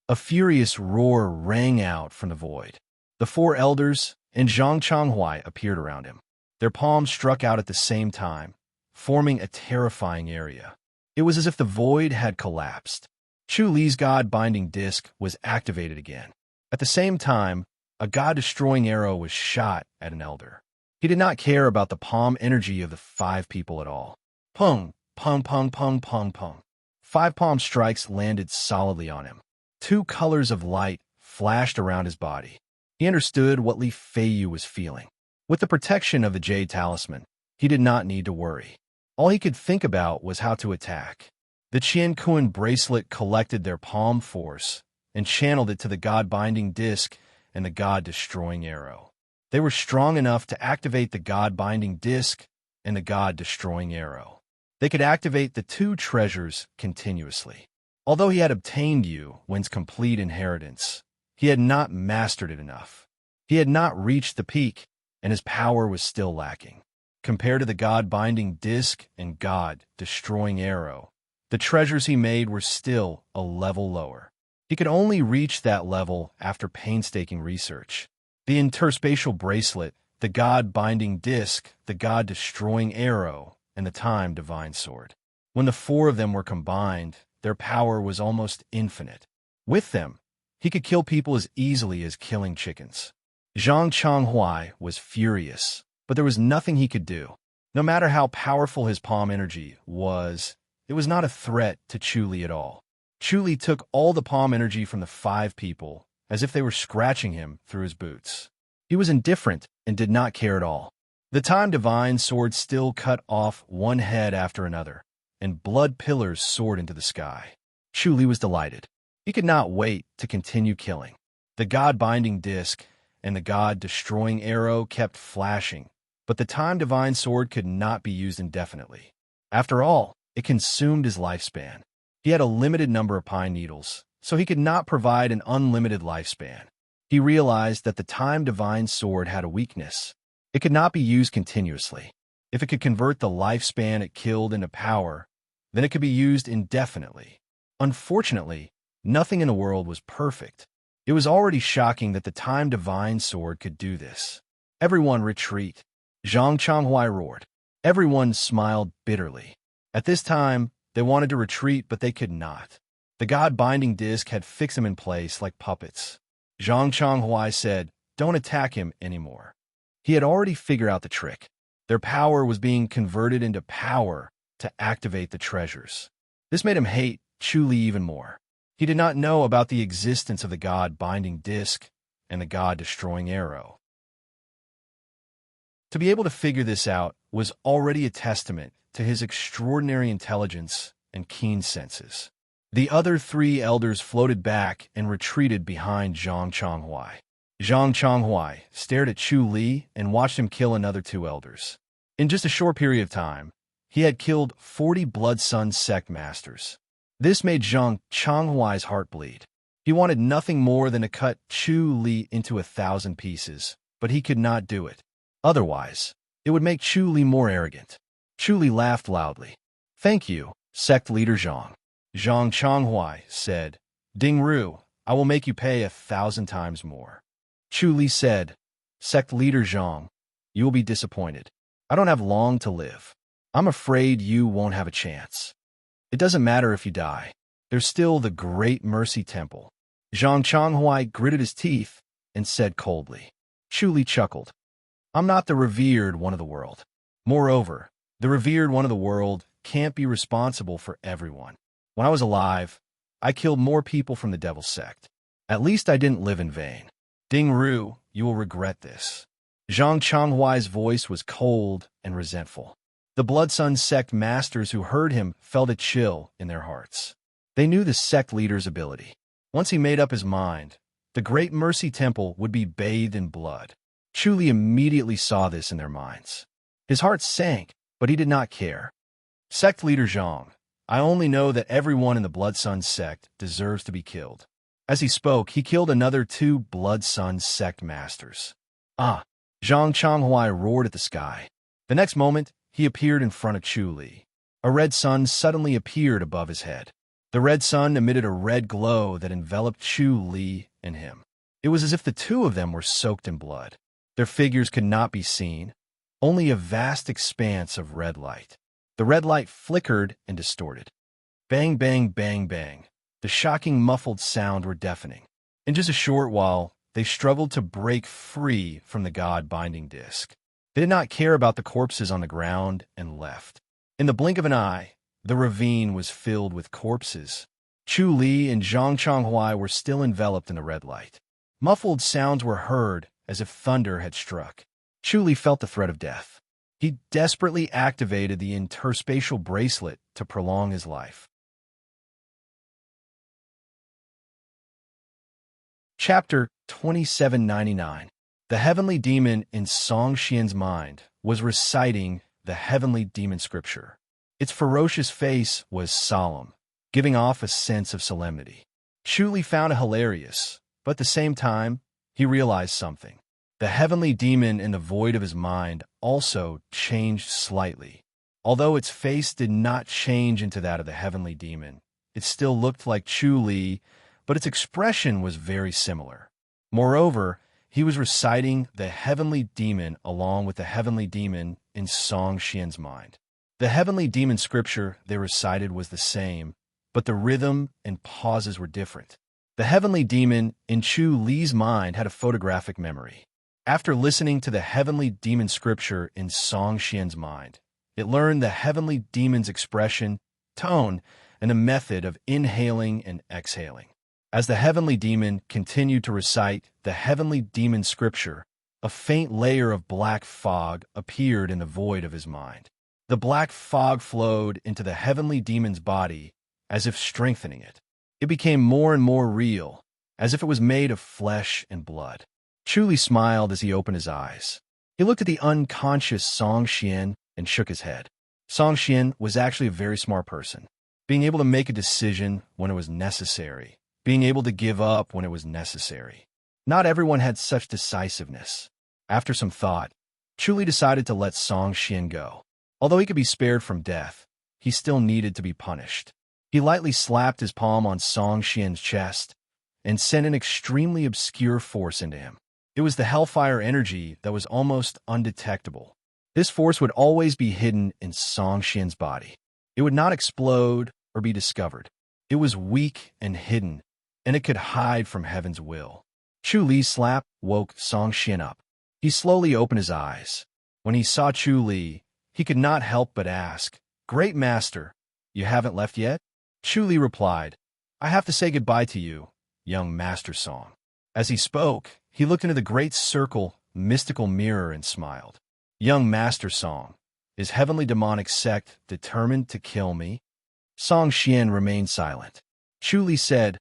A furious roar rang out from the void. The 4 elders and Zhang Changhuai appeared around him. Their palms struck out at the same time, forming a terrifying area. It was as if the void had collapsed. Chu Li's God-binding disc was activated again. At the same time, a God-destroying arrow was shot at an elder. He did not care about the palm energy of the 5 people at all. Pung, pung, pung, pung, pung, pung. 5 palm strikes landed solidly on him. Two colors of light flashed around his body. He understood what Li Feiyu was feeling. With the protection of the Jade Talisman, he did not need to worry. All he could think about was how to attack. The Qian Kun bracelet collected their palm force and channeled it to the God-binding disc and the God-destroying arrow. They were strong enough to activate the God-binding disc and the God-destroying arrow. They could activate the two treasures continuously. Although he had obtained Yu Wen's complete inheritance, he had not mastered it enough. He had not reached the peak, and his power was still lacking. Compared to the God-binding disc and God-destroying arrow, the treasures he made were still a level lower. He could only reach that level after painstaking research. The interspatial bracelet, the God-binding disc, the God-destroying arrow, and the Time Divine Sword. When the four of them were combined, their power was almost infinite. With them, he could kill people as easily as killing chickens. Zhang Changhuai was furious, but there was nothing he could do. No matter how powerful his palm energy was, it was not a threat to Chu Li at all. Chu Li took all the palm energy from the five people, as if they were scratching him through his boots. He was indifferent and did not care at all. The Time Divine Sword still cut off one head after another, and blood pillars soared into the sky. Chu Li was delighted. He could not wait to continue killing. The God-binding disc and the God-destroying arrow kept flashing, but the Time Divine Sword could not be used indefinitely. After all, it consumed his lifespan. He had a limited number of pine needles, so he could not provide an unlimited lifespan. He realized that the Time Divine Sword had a weakness. It could not be used continuously. If it could convert the lifespan it killed into power, then it could be used indefinitely. Unfortunately, nothing in the world was perfect. It was already shocking that the Time Divine Sword could do this. Everyone retreat. Zhang Changhuai roared. Everyone smiled bitterly. At this time, they wanted to retreat, but they could not. The God-binding disc had fixed them in place like puppets. Zhang Changhuai said, "Don't attack him anymore." He had already figured out the trick. Their power was being converted into power to activate the treasures. This made him hate Chu Li even more. He did not know about the existence of the God-binding disc and the God-destroying arrow. To be able to figure this out was already a testament to his extraordinary intelligence and keen senses. The other three elders floated back and retreated behind Zhang Changhuai. Zhang Changhuai stared at Chu Li and watched him kill another two elders. In just a short period of time, he had killed 40 Blood Sun sect masters. This made Zhang Changhuai's heart bleed. He wanted nothing more than to cut Chu Li into 1,000 pieces, but he could not do it. Otherwise, it would make Chu Li more arrogant. Chu Li laughed loudly. "Thank you, sect leader Zhang." Zhang Changhuai said, "Ding Ru, I will make you pay 1,000 times more." Chu Li said, "Sect leader Zhang, you will be disappointed. I don't have long to live. I'm afraid you won't have a chance. It doesn't matter if you die. There's still the Great Mercy Temple." Zhang Changhuai gritted his teeth and said coldly. Chu Li chuckled. "I'm not the revered one of the world. Moreover, the revered one of the world can't be responsible for everyone. When I was alive, I killed more people from the Devil's Sect. At least I didn't live in vain. Ding Ru, you will regret this." Zhang Changhuai's voice was cold and resentful. The Blood Sun sect masters who heard him felt a chill in their hearts. They knew the sect leader's ability. Once he made up his mind, the Great Mercy Temple would be bathed in blood. Chu Li immediately saw this in their minds. His heart sank, but he did not care. "Sect leader Zhang, I only know that everyone in the Blood Sun sect deserves to be killed." As he spoke, he killed another two Blood Sun sect masters. "Ah!" Zhang Changhuai roared at the sky. The next moment, he appeared in front of Chu Li. A red sun suddenly appeared above his head. The red sun emitted a red glow that enveloped Chu Li and him. It was as if the two of them were soaked in blood. Their figures could not be seen, only a vast expanse of red light. The red light flickered and distorted. Bang, bang, bang, bang. The shocking muffled sound were deafening. In just a short while, they struggled to break free from the God-binding disc. They did not care about the corpses on the ground and left. In the blink of an eye, the ravine was filled with corpses. Chu Li and Zhang Chonghuai were still enveloped in the red light. Muffled sounds were heard as if thunder had struck. Chu Li felt the threat of death. He desperately activated the interspatial bracelet to prolong his life. Chapter 2799. The heavenly demon in Song Xian's mind was reciting the heavenly demon scripture. Its ferocious face was solemn, giving off a sense of solemnity. Chu Li found it hilarious, but at the same time, he realized something. The heavenly demon in the void of his mind also changed slightly. Although its face did not change into that of the heavenly demon, it still looked like Chu Li, but its expression was very similar. Moreover, he was reciting the heavenly demon along with the heavenly demon in Song Xian's mind. The heavenly demon scripture they recited was the same, but the rhythm and pauses were different. The heavenly demon in Chu Li's mind had a photographic memory. After listening to the heavenly demon scripture in Song Xian's mind, it learned the heavenly demon's expression, tone, and a method of inhaling and exhaling. As the heavenly demon continued to recite the heavenly demon scripture, a faint layer of black fog appeared in the void of his mind. The black fog flowed into the heavenly demon's body as if strengthening it. It became more and more real, as if it was made of flesh and blood. Chu Li smiled as he opened his eyes. He looked at the unconscious Song Xian and shook his head. Song Xian was actually a very smart person, being able to make a decision when it was necessary, being able to give up when it was necessary. Not everyone had such decisiveness. After some thought, Chu Li decided to let Song Xian go. Although he could be spared from death, he still needed to be punished. He lightly slapped his palm on Song Xian's chest and sent an extremely obscure force into him. It was the hellfire energy that was almost undetectable. This force would always be hidden in Song Xian's body. It would not explode or be discovered. It was weak and hidden, and it could hide from heaven's will. Chu Li's slap woke Song Xian up. He slowly opened his eyes. When he saw Chu Li, he could not help but ask, "Great Master, you haven't left yet?" Chu Li replied, "I have to say goodbye to you, young Master Song." As he spoke, he looked into the great circle, mystical mirror and smiled. "Young Master Song, is heavenly demonic sect determined to kill me?" Song Xian remained silent. Chu Li said,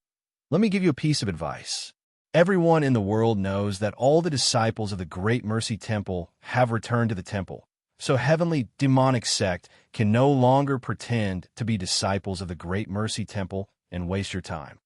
"Let me give you a piece of advice. Everyone in the world knows that all the disciples of the Great Mercy Temple have returned to the temple, so heavenly demonic sect can no longer pretend to be disciples of the Great Mercy Temple and waste your time.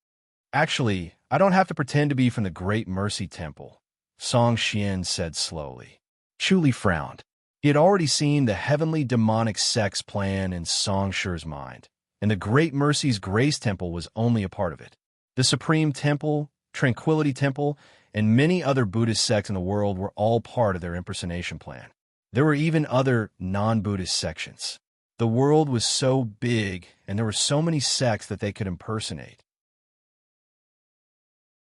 Actually, I don't have to pretend to be from the Great Mercy Temple," Song Xian said slowly. Chu Li frowned. He had already seen the heavenly demonic sect's plan in Song Shi's mind, and the Great Mercy's Grace Temple was only a part of it. The Supreme Temple, Tranquility Temple, and many other Buddhist sects in the world were all part of their impersonation plan. There were even other non-Buddhist sections. The world was so big, and there were so many sects that they could impersonate.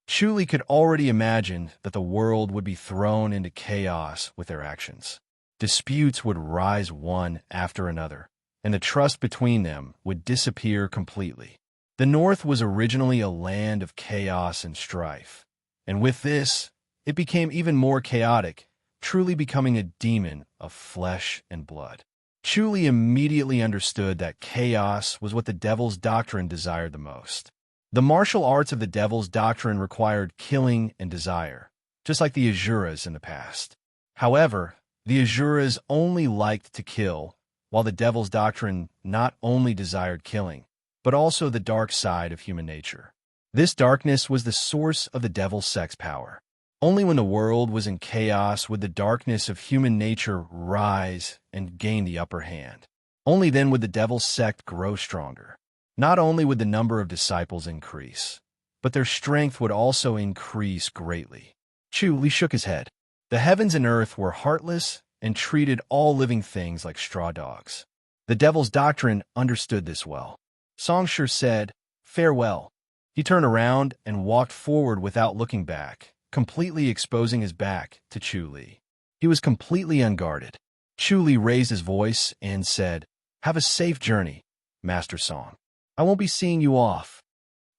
Chu Li could already imagine that the world would be thrown into chaos with their actions. Disputes would rise one after another, and the trust between them would disappear completely. The North was originally a land of chaos and strife, and with this, it became even more chaotic, truly becoming a demon of flesh and blood. Chu Li immediately understood that chaos was what the devil's doctrine desired the most. The martial arts of the devil's doctrine required killing and desire, just like the Asuras in the past. However, the Asuras only liked to kill, while the devil's doctrine not only desired killing, but also the dark side of human nature. This darkness was the source of the devil's sex power. Only when the world was in chaos would the darkness of human nature rise and gain the upper hand. Only then would the devil's sect grow stronger. Not only would the number of disciples increase, but their strength would also increase greatly. Chu Li shook his head. The heavens and earth were heartless and treated all living things like straw dogs. The devil's doctrine understood this well. Song Shi said, "Farewell." He turned around and walked forward without looking back, completely exposing his back to Chu Li. He was completely unguarded. Chu Li raised his voice and said, "Have a safe journey, Master Song. I won't be seeing you off."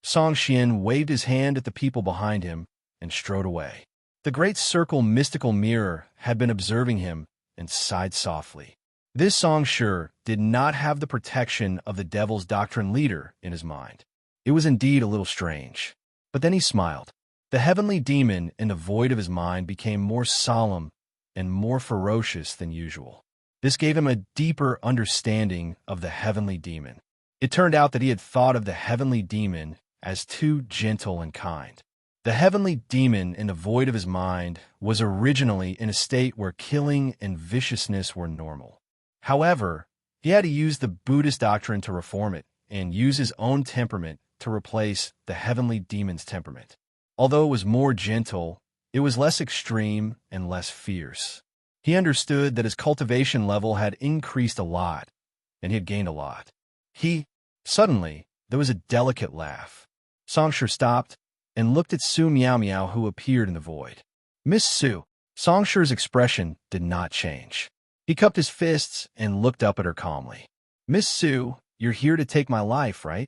Song Xian waved his hand at the people behind him and strode away. The great circle mystical mirror had been observing him and sighed softly. This Song Shi did not have the protection of the devil's doctrine leader in his mind. It was indeed a little strange. But then he smiled. The heavenly demon in the void of his mind became more solemn and more ferocious than usual. This gave him a deeper understanding of the heavenly demon. It turned out that he had thought of the heavenly demon as too gentle and kind. The heavenly demon in the void of his mind was originally in a state where killing and viciousness were normal. However, he had to use the Buddhist doctrine to reform it and use his own temperament to replace the heavenly demon's temperament. Although it was more gentle, it was less extreme and less fierce. He understood that his cultivation level had increased a lot, and he had gained a lot. Suddenly, there was a delicate laugh. Song Shi stopped and looked at Su Miao Miao, who appeared in the void. Miss Su. Song Shi's expression did not change. He cupped his fists and looked up at her calmly. Miss Su, you're here to take my life, right?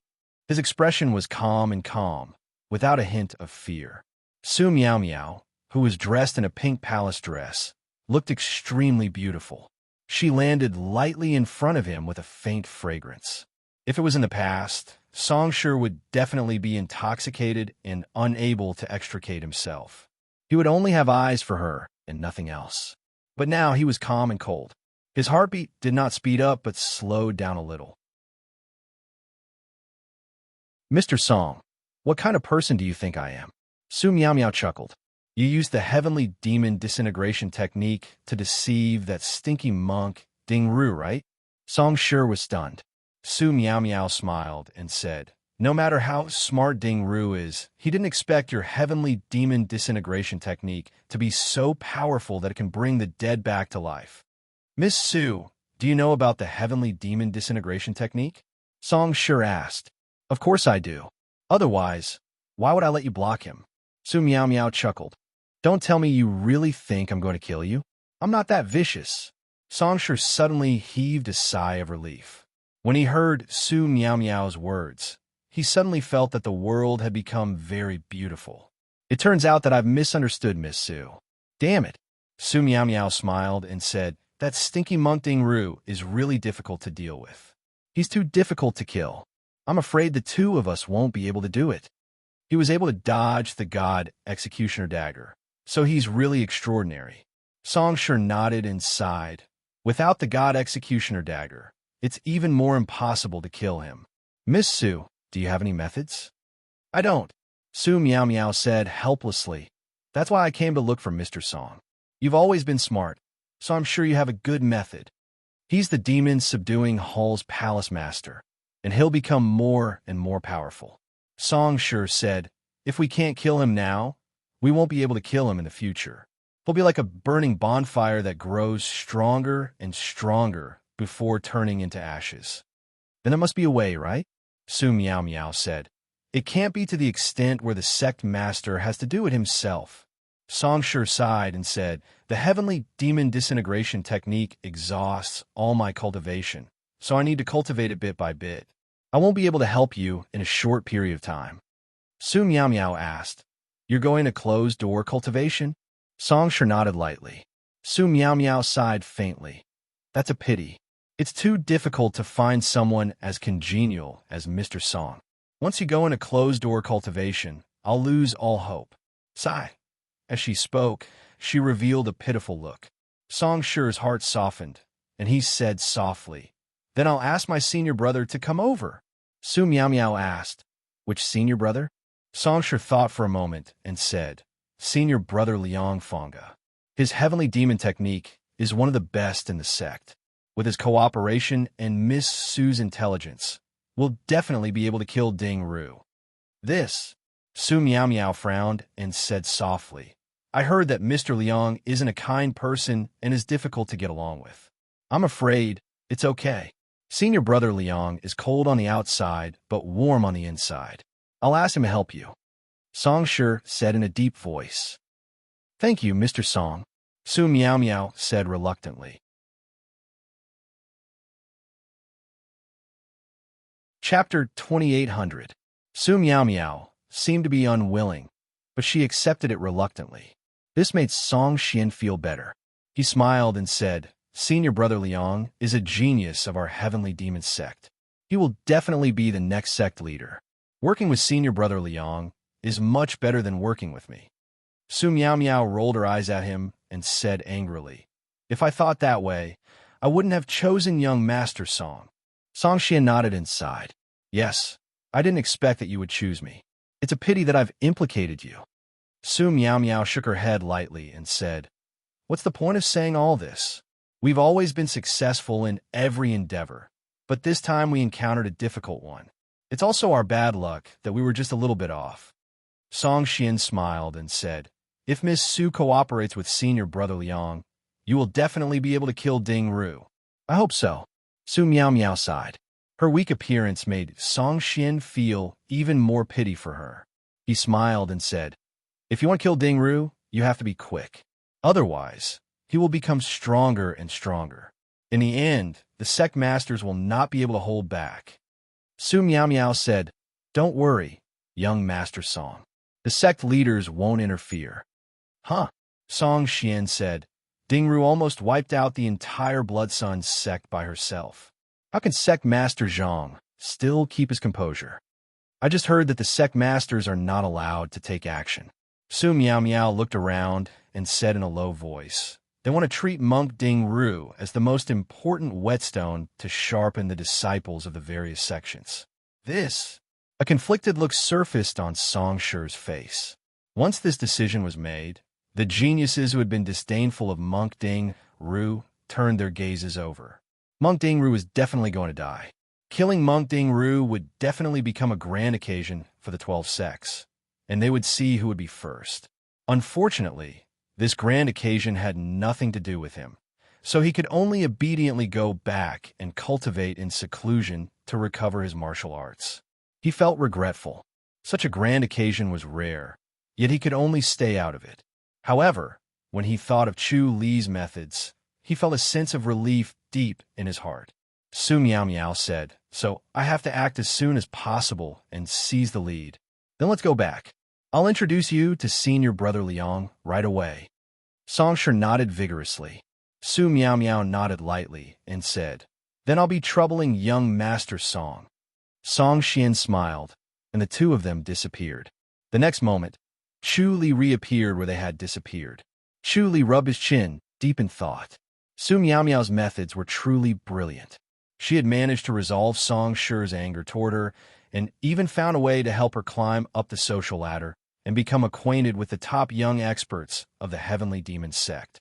His expression was calm, without a hint of fear. Su Miao Miao, who was dressed in a pink palace dress, looked extremely beautiful. She landed lightly in front of him with a faint fragrance. If it was in the past, Song Shi would definitely be intoxicated and unable to extricate himself. He would only have eyes for her and nothing else. But now he was calm and cold. His heartbeat did not speed up but slowed down a little. Mr. Song, what kind of person do you think I am? Su Miao Miao chuckled. You used the heavenly demon disintegration technique to deceive that stinky monk, Ding Ru, right? Song Shi was stunned. Su Miao Miao smiled and said, no matter how smart Ding Ru is, he didn't expect your heavenly demon disintegration technique to be so powerful that it can bring the dead back to life. Miss Su, do you know about the heavenly demon disintegration technique? Song Shi asked. Of course I do. Otherwise, why would I let you block him? Su Miao Miao chuckled. Don't tell me you really think I'm going to kill you. I'm not that vicious. Song Shi suddenly heaved a sigh of relief. When he heard Su Miao Miao's words, he suddenly felt that the world had become very beautiful. It turns out that I've misunderstood Miss Su. Damn it. Su Miao Miao smiled and said, that stinky monk Ding Ru is really difficult to deal with. He's too difficult to kill. I'm afraid the two of us won't be able to do it. He was able to dodge the god executioner dagger, so he's really extraordinary. Song Shi nodded and sighed. Without the god executioner dagger, it's even more impossible to kill him. Miss Su, do you have any methods? I don't. Su Miao Miao said helplessly. That's why I came to look for Mr. Song. You've always been smart, so I'm sure you have a good method. He's the demon subduing Hull's palace master, and he'll become more and more powerful. Song Shi said, if we can't kill him now, we won't be able to kill him in the future. He'll be like a burning bonfire that grows stronger and stronger before turning into ashes. Then there must be a way, right? Su Miao Miao said. It can't be to the extent where the sect master has to do it himself. Song Shi sighed and said, the heavenly demon disintegration technique exhausts all my cultivation, so I need to cultivate it bit by bit. I won't be able to help you in a short period of time. Su Miao Miao asked, you're going to closed-door cultivation? Song Shi nodded lightly. Su Miao Miao sighed faintly. That's a pity. It's too difficult to find someone as congenial as Mr. Song. Once you go into closed-door cultivation, I'll lose all hope. Sigh. As she spoke, she revealed a pitiful look. Song Shi's heart softened, and he said softly, then I'll ask my senior brother to come over. Su Miao Miao asked, which senior brother? Song Shi thought for a moment and said, Senior Brother Liang Fanga. His heavenly demon technique is one of the best in the sect. With his cooperation and Miss Su's intelligence, we'll definitely be able to kill Ding Ru. This, Su Miao Miao frowned and said softly, I heard that Mr. Liang isn't a kind person and is difficult to get along with. I'm afraid it's okay. Senior Brother Liang is cold on the outside but warm on the inside. I'll ask him to help you. Song Shi said in a deep voice. Thank you, Mr. Song, Su Miao Miao said reluctantly. Chapter 2800. Su Miao Miao seemed to be unwilling, but she accepted it reluctantly. This made Song Xian feel better. He smiled and said, Senior Brother Liang is a genius of our heavenly demon sect. He will definitely be the next sect leader. Working with Senior Brother Liang is much better than working with me. Su Miao Miao rolled her eyes at him and said angrily, If I thought that way, I wouldn't have chosen young Master Song. Song Xian nodded and sighed. Yes, I didn't expect that you would choose me. It's a pity that I've implicated you. Su Miao Miao shook her head lightly and said, What's the point of saying all this? We've always been successful in every endeavor, but this time we encountered a difficult one. It's also our bad luck that we were just a little bit off. Song Xian smiled and said, If Miss Su cooperates with Senior Brother Liang, you will definitely be able to kill Ding Ru. I hope so. Su Miao Miao sighed. Her weak appearance made Song Xian feel even more pity for her. He smiled and said, If you want to kill Ding Ru, you have to be quick. Otherwise, he will become stronger and stronger. In the end, the sect masters will not be able to hold back. Su Miao Miao said, Don't worry, young Master Song. The sect leaders won't interfere. Huh? Song Xian said, Ding Ru almost wiped out the entire Blood Sun sect by herself. How can Sect Master Zhang still keep his composure? I just heard that the sect masters are not allowed to take action. Su Miao Miao looked around and said in a low voice, They want to treat Monk Ding Ru as the most important whetstone to sharpen the disciples of the various sections. A conflicted look surfaced on Song Shi's face. Once this decision was made, the geniuses who had been disdainful of Monk Ding Ru turned their gazes over. Monk Ding Ru was definitely going to die. Killing Monk Ding Ru would definitely become a grand occasion for the 12 sects, and they would see who would be first. Unfortunately, this grand occasion had nothing to do with him, so he could only obediently go back and cultivate in seclusion to recover his martial arts. He felt regretful. Such a grand occasion was rare, yet he could only stay out of it. However, when he thought of Chu Li's methods, he felt a sense of relief deep in his heart. Su Miao Miao said, So I have to act as soon as possible and seize the lead. Then let's go back. I'll introduce you to Senior Brother Liang right away. Song Shi nodded vigorously. Su Miao Miao nodded lightly and said, Then I'll be troubling young Master Song. Song Xian smiled, and the two of them disappeared. The next moment, Chu Li reappeared where they had disappeared. Chu Li rubbed his chin, deep in thought. Su Miao Miao's methods were truly brilliant. She had managed to resolve Song Shi's anger toward her, and even found a way to help her climb up the social ladder and become acquainted with the top young experts of the Heavenly Demon sect.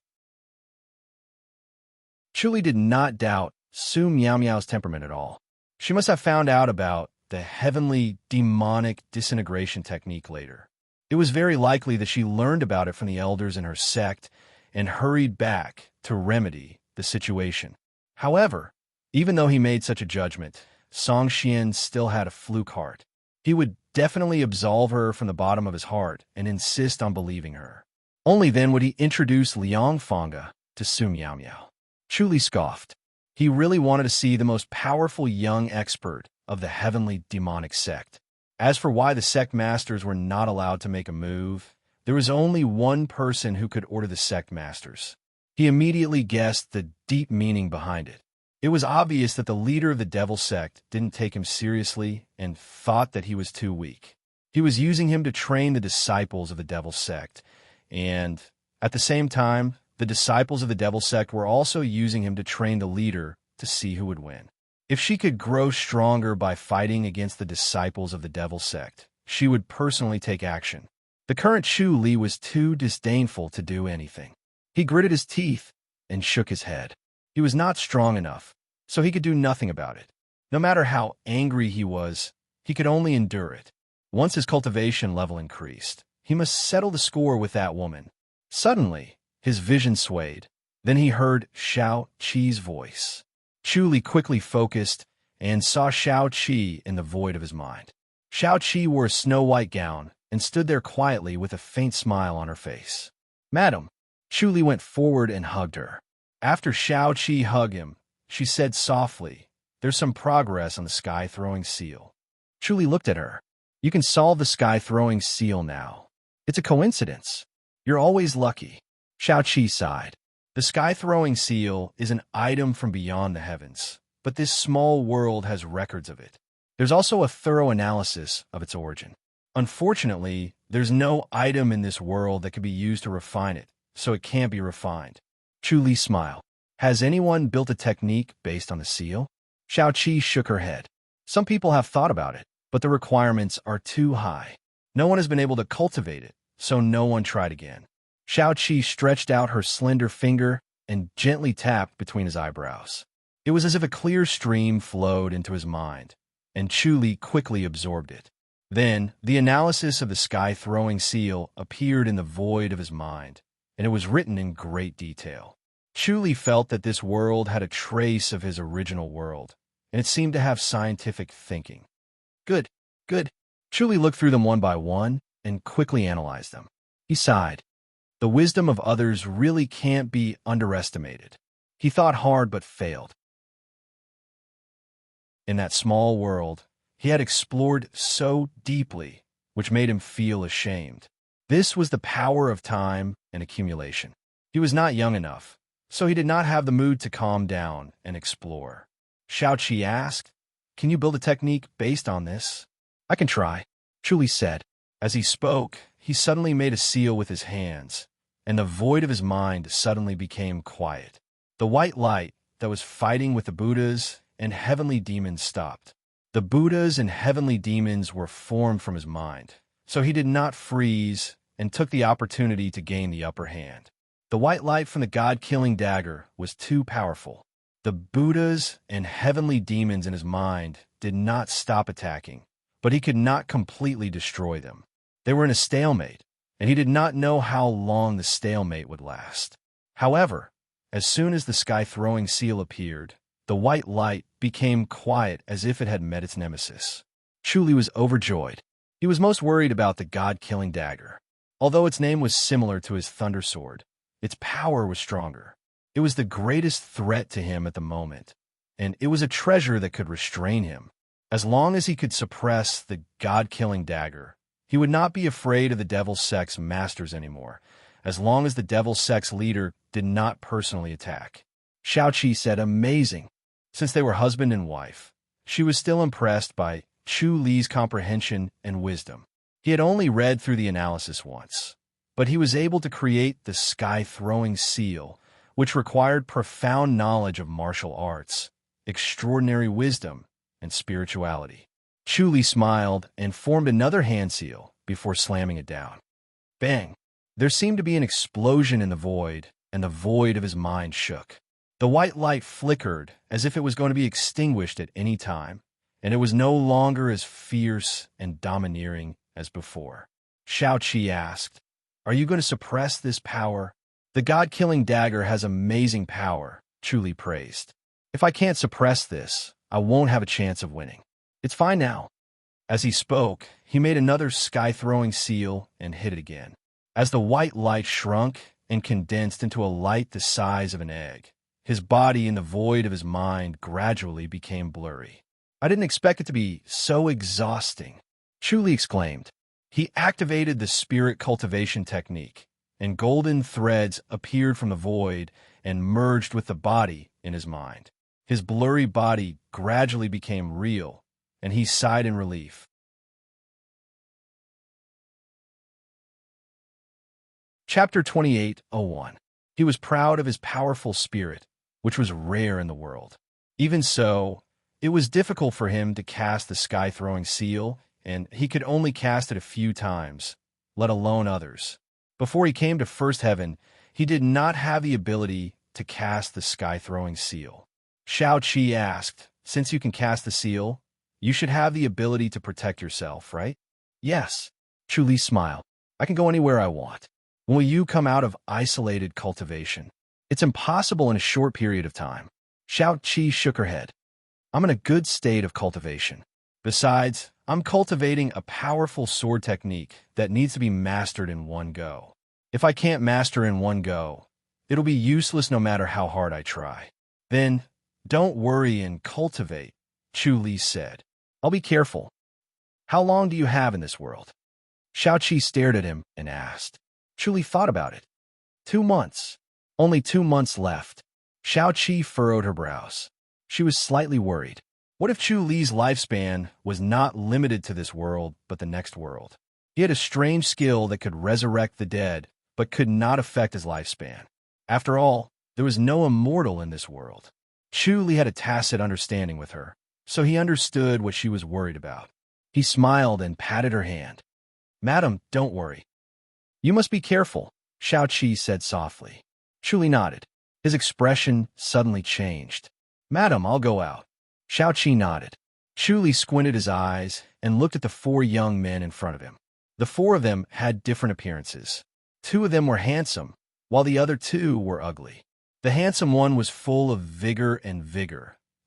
Chu Li did not doubt Su Miao Miao's temperament at all. She must have found out about the Heavenly Demonic Disintegration technique later. It was very likely that she learned about it from the elders in her sect and hurried back to remedy the situation. However, even though he made such a judgment, Song Xian still had a fluke heart. He would definitely absolve her from the bottom of his heart and insist on believing her. Only then would he introduce Liang Fanga to Su Miao Miao. Chu Li scoffed. He really wanted to see the most powerful young expert of the Heavenly Demonic sect. As for why the sect masters were not allowed to make a move, there was only one person who could order the sect masters. He immediately guessed the deep meaning behind it. It was obvious that the leader of the devil sect didn't take him seriously and thought that he was too weak. He was using him to train the disciples of the devil sect, and at the same time, the disciples of the devil sect were also using him to train the leader to see who would win. If she could grow stronger by fighting against the disciples of the devil sect, she would personally take action. The current Chu Li was too disdainful to do anything. He gritted his teeth and shook his head. He was not strong enough, so he could do nothing about it. No matter how angry he was, he could only endure it. Once his cultivation level increased, he must settle the score with that woman. Suddenly, his vision swayed. Then he heard Xiao Qi's voice. Chu Li quickly focused and saw Xiao Qi in the void of his mind. Xiao Qi wore a snow-white gown and stood there quietly with a faint smile on her face. Madam, Chu Li went forward and hugged her. After Xiao Qi hugged him, she said softly, There's some progress on the sky-throwing seal. Chu Li looked at her. You can solve the sky-throwing seal now. It's a coincidence. You're always lucky. Xiaoqi sighed. The sky-throwing seal is an item from beyond the heavens, but this small world has records of it. There's also a thorough analysis of its origin. Unfortunately, there's no item in this world that can be used to refine it, so it can't be refined. Chu Li smiled. Has anyone built a technique based on the seal? Xiaoqi shook her head. Some people have thought about it, but the requirements are too high. No one has been able to cultivate it, so no one tried again. Xiaoqi stretched out her slender finger and gently tapped between his eyebrows. It was as if a clear stream flowed into his mind, and Chu Li quickly absorbed it. Then, the analysis of the sky-throwing seal appeared in the void of his mind, and it was written in great detail. Chu Li felt that this world had a trace of his original world, and it seemed to have scientific thinking. Good, good. Chu Li looked through them one by one and quickly analyzed them. He sighed. The wisdom of others really can't be underestimated. He thought hard but failed. In that small world, he had explored so deeply, which made him feel ashamed. This was the power of time and accumulation. He was not young enough, so he did not have the mood to calm down and explore. Xiaoqi asked, "Can you build a technique based on this?" "I can try," Chu Li said. As he spoke, he suddenly made a seal with his hands, and the void of his mind suddenly became quiet. The white light that was fighting with the Buddhas and heavenly demons stopped. The Buddhas and heavenly demons were formed from his mind, so he did not freeze and took the opportunity to gain the upper hand. The white light from the God-killing dagger was too powerful. The Buddhas and heavenly demons in his mind did not stop attacking, but he could not completely destroy them. They were in a stalemate, and he did not know how long the stalemate would last. However, as soon as the sky-throwing seal appeared, the white light became quiet as if it had met its nemesis. Chu Li was overjoyed. He was most worried about the God-killing dagger. Although its name was similar to his thunder sword, its power was stronger. It was the greatest threat to him at the moment, and it was a treasure that could restrain him. As long as he could suppress the God-killing dagger, he would not be afraid of the Devil Sect's masters anymore, as long as the Devil Sect's leader did not personally attack. Xiaoqi said, "Amazing." Since they were husband and wife, she was still impressed by Chu Li's comprehension and wisdom. He had only read through the analysis once, but he was able to create the sky-throwing seal, which required profound knowledge of martial arts, extraordinary wisdom, and spirituality. Chu Li smiled and formed another hand seal before slamming it down. Bang! There seemed to be an explosion in the void, and the void of his mind shook. The white light flickered as if it was going to be extinguished at any time, and it was no longer as fierce and domineering as before. Xiaoqi asked, "Are you going to suppress this power?" "The God-killing dagger has amazing power," Chu Li praised. "If I can't suppress this, I won't have a chance of winning. It's fine now." As he spoke, he made another sky-throwing seal and hit it again. As the white light shrunk and condensed into a light the size of an egg, his body in the void of his mind gradually became blurry. "I didn't expect it to be so exhausting," Chu Li exclaimed. He activated the spirit cultivation technique, and golden threads appeared from the void and merged with the body in his mind. His blurry body gradually became real, and he sighed in relief. Chapter 28:01. He was proud of his powerful spirit, which was rare in the world. Even so, it was difficult for him to cast the sky-throwing seal, and he could only cast it a few times, let alone others. Before he came to First Heaven, he did not have the ability to cast the sky-throwing seal. Xiaoqi asked, "Since you can cast the seal, you should have the ability to protect yourself, right?" "Yes." Chu Li smiled. "I can go anywhere I want. When will you come out of isolated cultivation?" "It's impossible in a short period of time." Xiaoqi shook her head. "I'm in a good state of cultivation. Besides, I'm cultivating a powerful sword technique that needs to be mastered in one go. If I can't master in one go, it'll be useless no matter how hard I try." "Then, don't worry and cultivate," Chu Li said. "I'll be careful." How long do you have in this world? Xiao-Qi stared at him and asked. Chu thought about it. 2 months. Only 2 months left. Xiao-Qi furrowed her brows. She was slightly worried. What if Chu Li's lifespan was not limited to this world, but the next world? He had a strange skill that could resurrect the dead, but could not affect his lifespan. After all, there was no immortal in this world. Chu Li had a tacit understanding with her, so he understood what she was worried about. He smiled and patted her hand. Madam, don't worry. You must be careful, Xiao-Qi said softly. Chu Li nodded. His expression suddenly changed. Madam, I'll go out. Xiao-Qi nodded. Chu Li squinted his eyes and looked at the 4 young men in front of him. The 4 of them had different appearances. 2 of them were handsome, while the other 2 were ugly. The handsome one was full of vigor,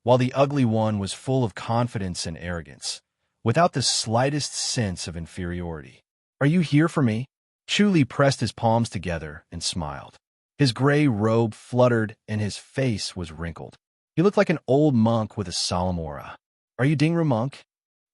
while the ugly one was full of confidence and arrogance, without the slightest sense of inferiority. Are you here for me? Chu Li pressed his palms together and smiled. His gray robe fluttered and his face was wrinkled. He looked like an old monk with a solemn aura. Are you Dingru monk?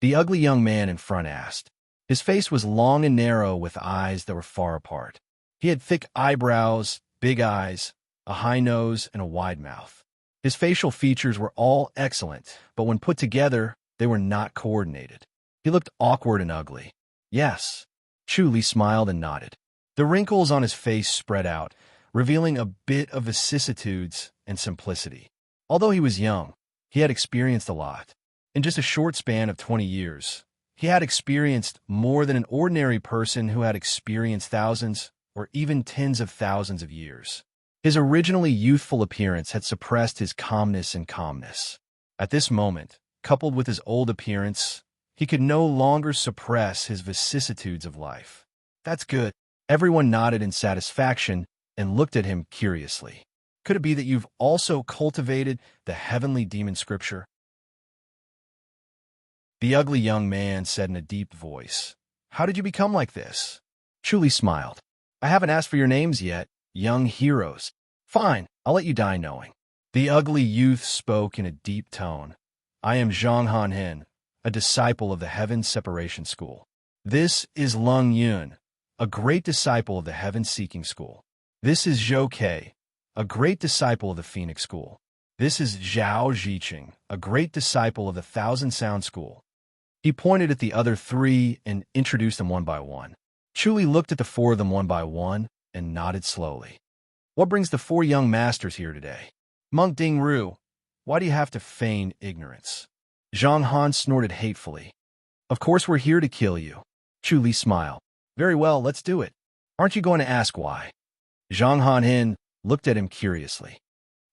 The ugly young man in front asked. His face was long and narrow with eyes that were far apart. He had thick eyebrows, big eyes, a high nose, and a wide mouth. His facial features were all excellent, but when put together, they were not coordinated. He looked awkward and ugly. Yes. Chu Li smiled and nodded. The wrinkles on his face spread out, revealing a bit of vicissitudes and simplicity. Although he was young, he had experienced a lot. In just a short span of 20 years, he had experienced more than an ordinary person who had experienced thousands or even tens of thousands of years. His originally youthful appearance had suppressed his calmness and calmness. At this moment, coupled with his old appearance, he could no longer suppress his vicissitudes of life. That's good. Everyone nodded in satisfaction and looked at him curiously. Could it be that you've also cultivated the heavenly demon scripture? The ugly young man said in a deep voice. How did you become like this? Chu Li smiled. I haven't asked for your names yet, young heroes. Fine, I'll let you die knowing. The ugly youth spoke in a deep tone. I am Zhang Hanhen, a disciple of the Heaven Separation School. This is Lung Yun, a great disciple of the Heaven Seeking School. This is Zhou Kei, a great disciple of the Phoenix School. This is Zhao Zhiqing, a great disciple of the Thousand Sound School. He pointed at the other 3 and introduced them one by one. Chu Li looked at the 4 of them one by one and nodded slowly. What brings the 4 young masters here today? Monk Dingru, why do you have to feign ignorance? Zhang Han snorted hatefully. Of course we're here to kill you. Chu Li smiled. Very well, let's do it. Aren't you going to ask why? Zhang Hanhen looked at him curiously.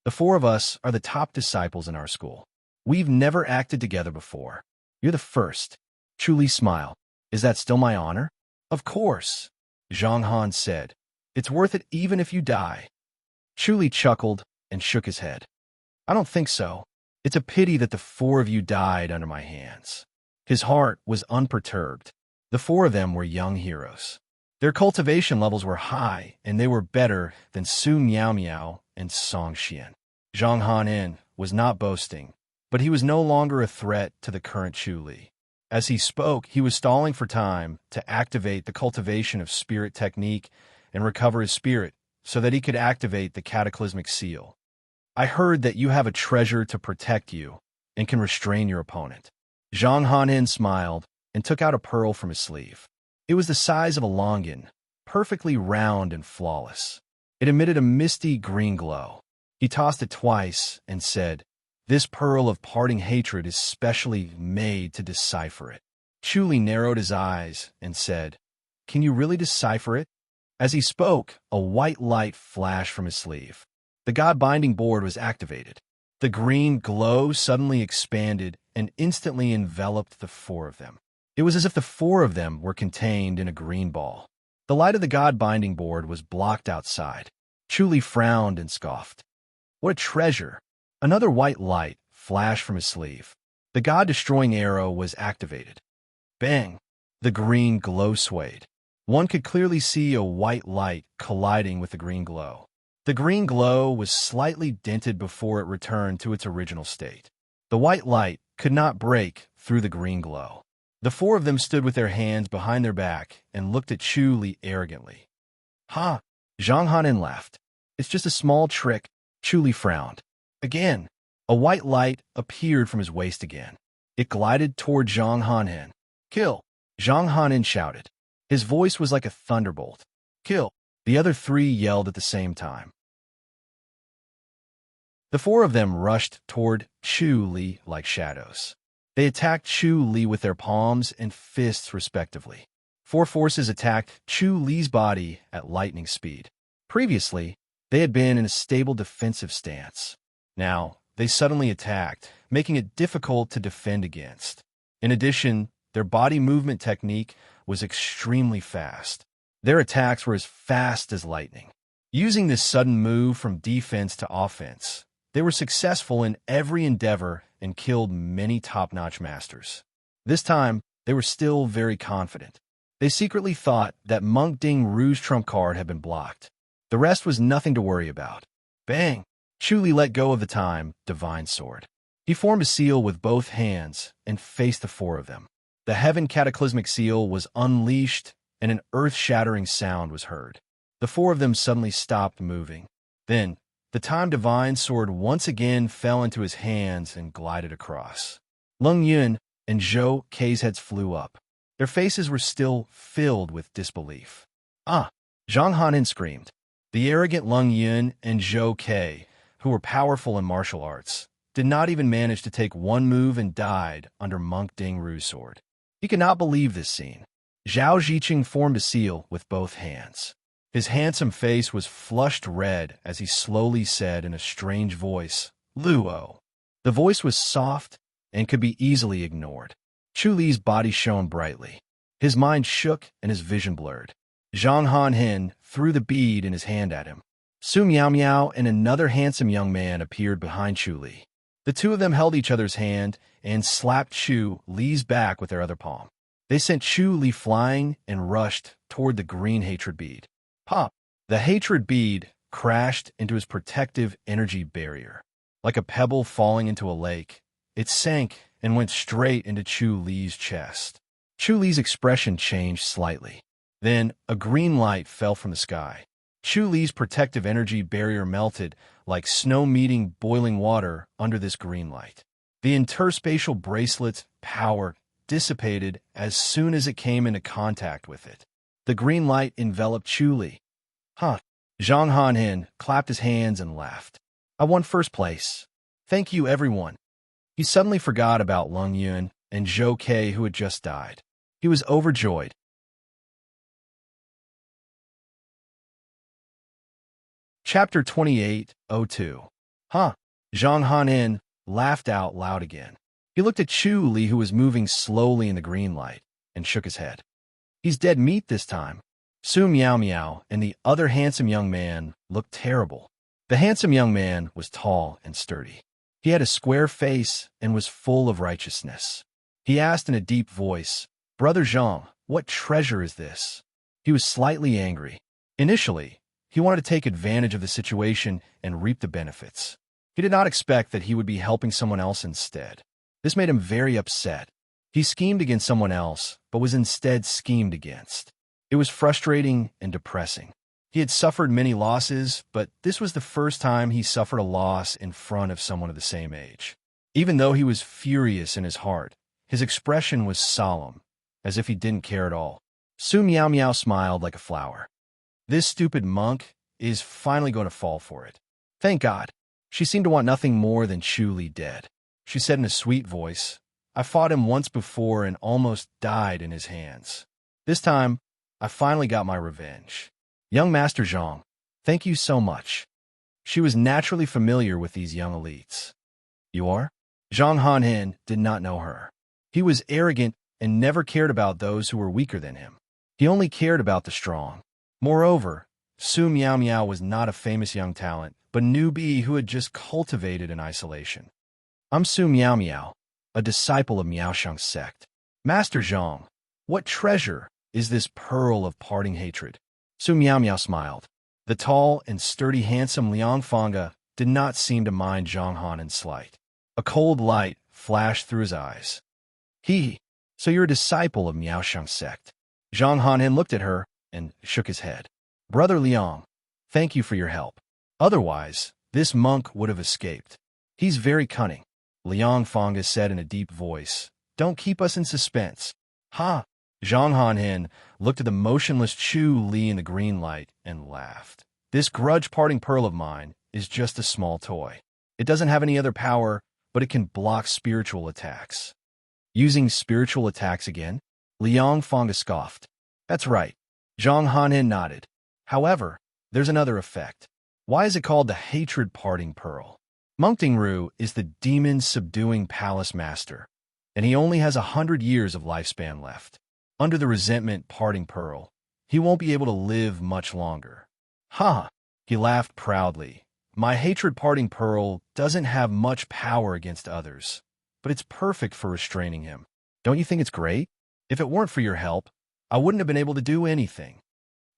The 4 of us are the top disciples in our school. We've never acted together before. You're the first. Chu Li smiled. Is that still my honor? Of course, Zhang Han said. It's worth it even if you die. Chu Li chuckled and shook his head. I don't think so. It's a pity that the 4 of you died under my hands. His heart was unperturbed. The 4 of them were young heroes. Their cultivation levels were high, and they were better than Su Miao Miao and Song Xian. Zhang Han'en was not boasting, but he was no longer a threat to the current Chu Li. As he spoke, he was stalling for time to activate the cultivation of spirit technique and recover his spirit so that he could activate the cataclysmic seal. I heard that you have a treasure to protect you and can restrain your opponent. Zhang Han'en smiled and took out a pearl from his sleeve. It was the size of a longan, perfectly round and flawless. It emitted a misty green glow. He tossed it twice and said, "This pearl of parting hatred is specially made to decipher it." Chu Li narrowed his eyes and said, "Can you really decipher it?" As he spoke, a white light flashed from his sleeve. The God Binding Board was activated. The green glow suddenly expanded and instantly enveloped the 4 of them. It was as if the 4 of them were contained in a green ball. The light of the God Binding Board was blocked outside. Chu Li frowned and scoffed. What a treasure! Another white light flashed from his sleeve. The God-destroying arrow was activated. Bang! The green glow swayed. One could clearly see a white light colliding with the green glow. The green glow was slightly dented before it returned to its original state. The white light could not break through the green glow. The four of them stood with their hands behind their back and looked at Chu Li arrogantly. Ha! Zhang Hanin laughed. It's just a small trick. Chu Li frowned. Again, a white light appeared from his waist again. It glided toward Zhang Hanin. Kill! Zhang Hanin shouted. His voice was like a thunderbolt. Kill! The other three yelled at the same time. The four of them rushed toward Chu Li like shadows. They attacked Chu Li with their palms and fists respectively. Four forces attacked Chu Li's body at lightning speed. Previously, they had been in a stable defensive stance. Now, they suddenly attacked, making it difficult to defend against. In addition, their body movement technique was extremely fast. Their attacks were as fast as lightning. Using this sudden move from defense to offense, they were successful in every endeavor and killed many top-notch masters. This time, they were still very confident. They secretly thought that Monk Ding Ru's trump card had been blocked. The rest was nothing to worry about. Bang! Chu Li let go of the time divine sword. He formed a seal with both hands and faced the four of them. The heaven cataclysmic seal was unleashed and an earth-shattering sound was heard. The four of them suddenly stopped moving. Then, the time divine sword once again fell into his hands and glided across. Lung Yun and Zhou Kei's heads flew up. Their faces were still filled with disbelief. Ah! Zhang Hanin screamed. The arrogant Lung Yun and Zhou Kei, who were powerful in martial arts, did not even manage to take one move and died under Monk Ding Ru's sword. He could not believe this scene. Zhao Ziqing formed a seal with both hands. His handsome face was flushed red as he slowly said in a strange voice, Luo. The voice was soft and could be easily ignored. Chu Li's body shone brightly. His mind shook and his vision blurred. Zhang Hanhin threw the bead in his hand at him. Su Miao Miao and another handsome young man appeared behind Chu Li. The two of them held each other's hand and slapped Chu Li's back with their other palm. They sent Chu Li flying and rushed toward the green hatred bead. Pop! The hatred bead crashed into his protective energy barrier. Like a pebble falling into a lake, it sank and went straight into Chu Li's chest. Chu Li's expression changed slightly. Then, a green light fell from the sky. Chu Li's protective energy barrier melted like snow meeting boiling water under this green light. The interspatial bracelet's power dissipated as soon as it came into contact with it. The green light enveloped Chu Li. Huh. Zhang Hanhin clapped his hands and laughed. I won first place. Thank you, everyone. He suddenly forgot about Lung Yun and Zhou Kei, who had just died. He was overjoyed. Chapter 28:02. Huh. Zhang Hanin laughed out loud again. He looked at Chu Li, who was moving slowly in the green light, and shook his head. He's dead meat this time. Su Miao Miao and the other handsome young man looked terrible. The handsome young man was tall and sturdy. He had a square face and was full of righteousness. He asked in a deep voice, Brother Zhang, what treasure is this? He was slightly angry. Initially, he wanted to take advantage of the situation and reap the benefits. He did not expect that he would be helping someone else instead. This made him very upset. He schemed against someone else, but was instead schemed against. It was frustrating and depressing. He had suffered many losses, but this was the first time he suffered a loss in front of someone of the same age. Even though he was furious in his heart, his expression was solemn, as if he didn't care at all. Su Miao Miao smiled like a flower. This stupid monk is finally going to fall for it. Thank God. She seemed to want nothing more than Chu Li dead. She said in a sweet voice, I fought him once before and almost died in his hands. This time, I finally got my revenge. Young Master Zhang, thank you so much. She was naturally familiar with these young elites. You are? Zhang Hanhin did not know her. He was arrogant and never cared about those who were weaker than him. He only cared about the strong. Moreover, Su Miao Miao was not a famous young talent, but a newbie who had just cultivated in isolation. I'm Su Miao Miao, a disciple of Miaoshang's sect. Master Zhang, what treasure is this pearl of parting hatred? Su Miao Miao smiled. The tall and sturdy handsome Liang Fanga did not seem to mind Zhang Hanin's slight. A cold light flashed through his eyes. He, So you're a disciple of Miaoshang's sect. Zhang Hanhen looked at her and shook his head. Brother Liang, thank you for your help. Otherwise, this monk would have escaped. He's very cunning. Liang Fanga said in a deep voice. Don't keep us in suspense. Ha! Zhang Hanhen looked at the motionless Chu Li in the green light and laughed. This grudge-parting pearl of mine is just a small toy. It doesn't have any other power, but it can block spiritual attacks. Using spiritual attacks again? Liang Fanga scoffed. That's right. Zhang Hanhen nodded. However, there's another effect. Why is it called the hatred-parting pearl? Monk Dingru is the demon-subduing palace master, and he only has 100 years of lifespan left. Under the resentment-parting pearl, he won't be able to live much longer. Ha! He laughed proudly. My hatred-parting pearl doesn't have much power against others, but it's perfect for restraining him. Don't you think it's great? If it weren't for your help, I wouldn't have been able to do anything.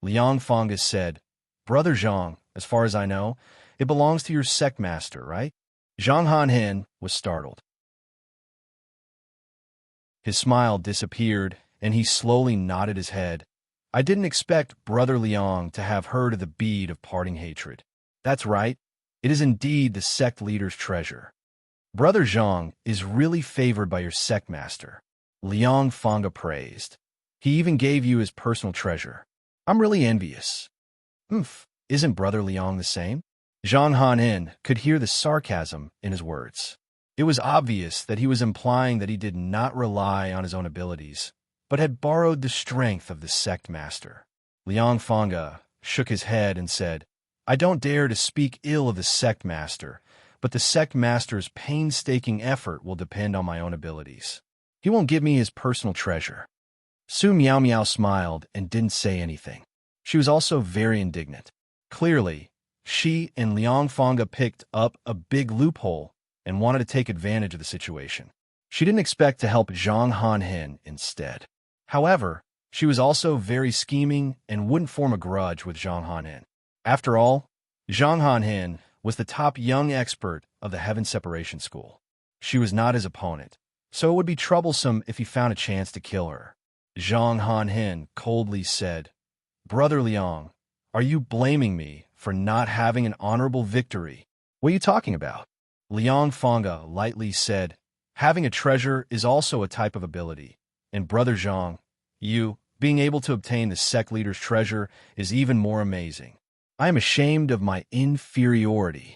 Liang Fanga said, Brother Zhang, as far as I know, it belongs to your sect master, right? Zhang Hanhen was startled. His smile disappeared, and he slowly nodded his head. I didn't expect Brother Liang to have heard of the bead of parting hatred. That's right. It is indeed the sect leader's treasure. Brother Zhang is really favored by your sect master. Liang Fanga praised. He even gave you his personal treasure. I'm really envious. Isn't Brother Liang the same? Zhang Hanhen could hear the sarcasm in his words. It was obvious that he was implying that he did not rely on his own abilities, but had borrowed the strength of the sect master. Liang Fanga shook his head and said, I don't dare to speak ill of the sect master, but the sect master's painstaking effort will depend on my own abilities. He won't give me his personal treasure. Su Miao Miao smiled and didn't say anything. She was also very indignant. Clearly, she and Liang Fanga picked up a big loophole and wanted to take advantage of the situation. She didn't expect to help Zhang Hanhen instead. However, she was also very scheming and wouldn't form a grudge with Zhang Hanhen. After all, Zhang Hanhen was the top young expert of the Heaven Separation School. She was not his opponent, so it would be troublesome if he found a chance to kill her. Zhang Hanhen coldly said, Brother Liang, are you blaming me for not having an honorable victory? What are you talking about? Liang Fanga lightly said, having a treasure is also a type of ability. And Brother Zhang, you, being able to obtain the sect leader's treasure is even more amazing. I am ashamed of my inferiority.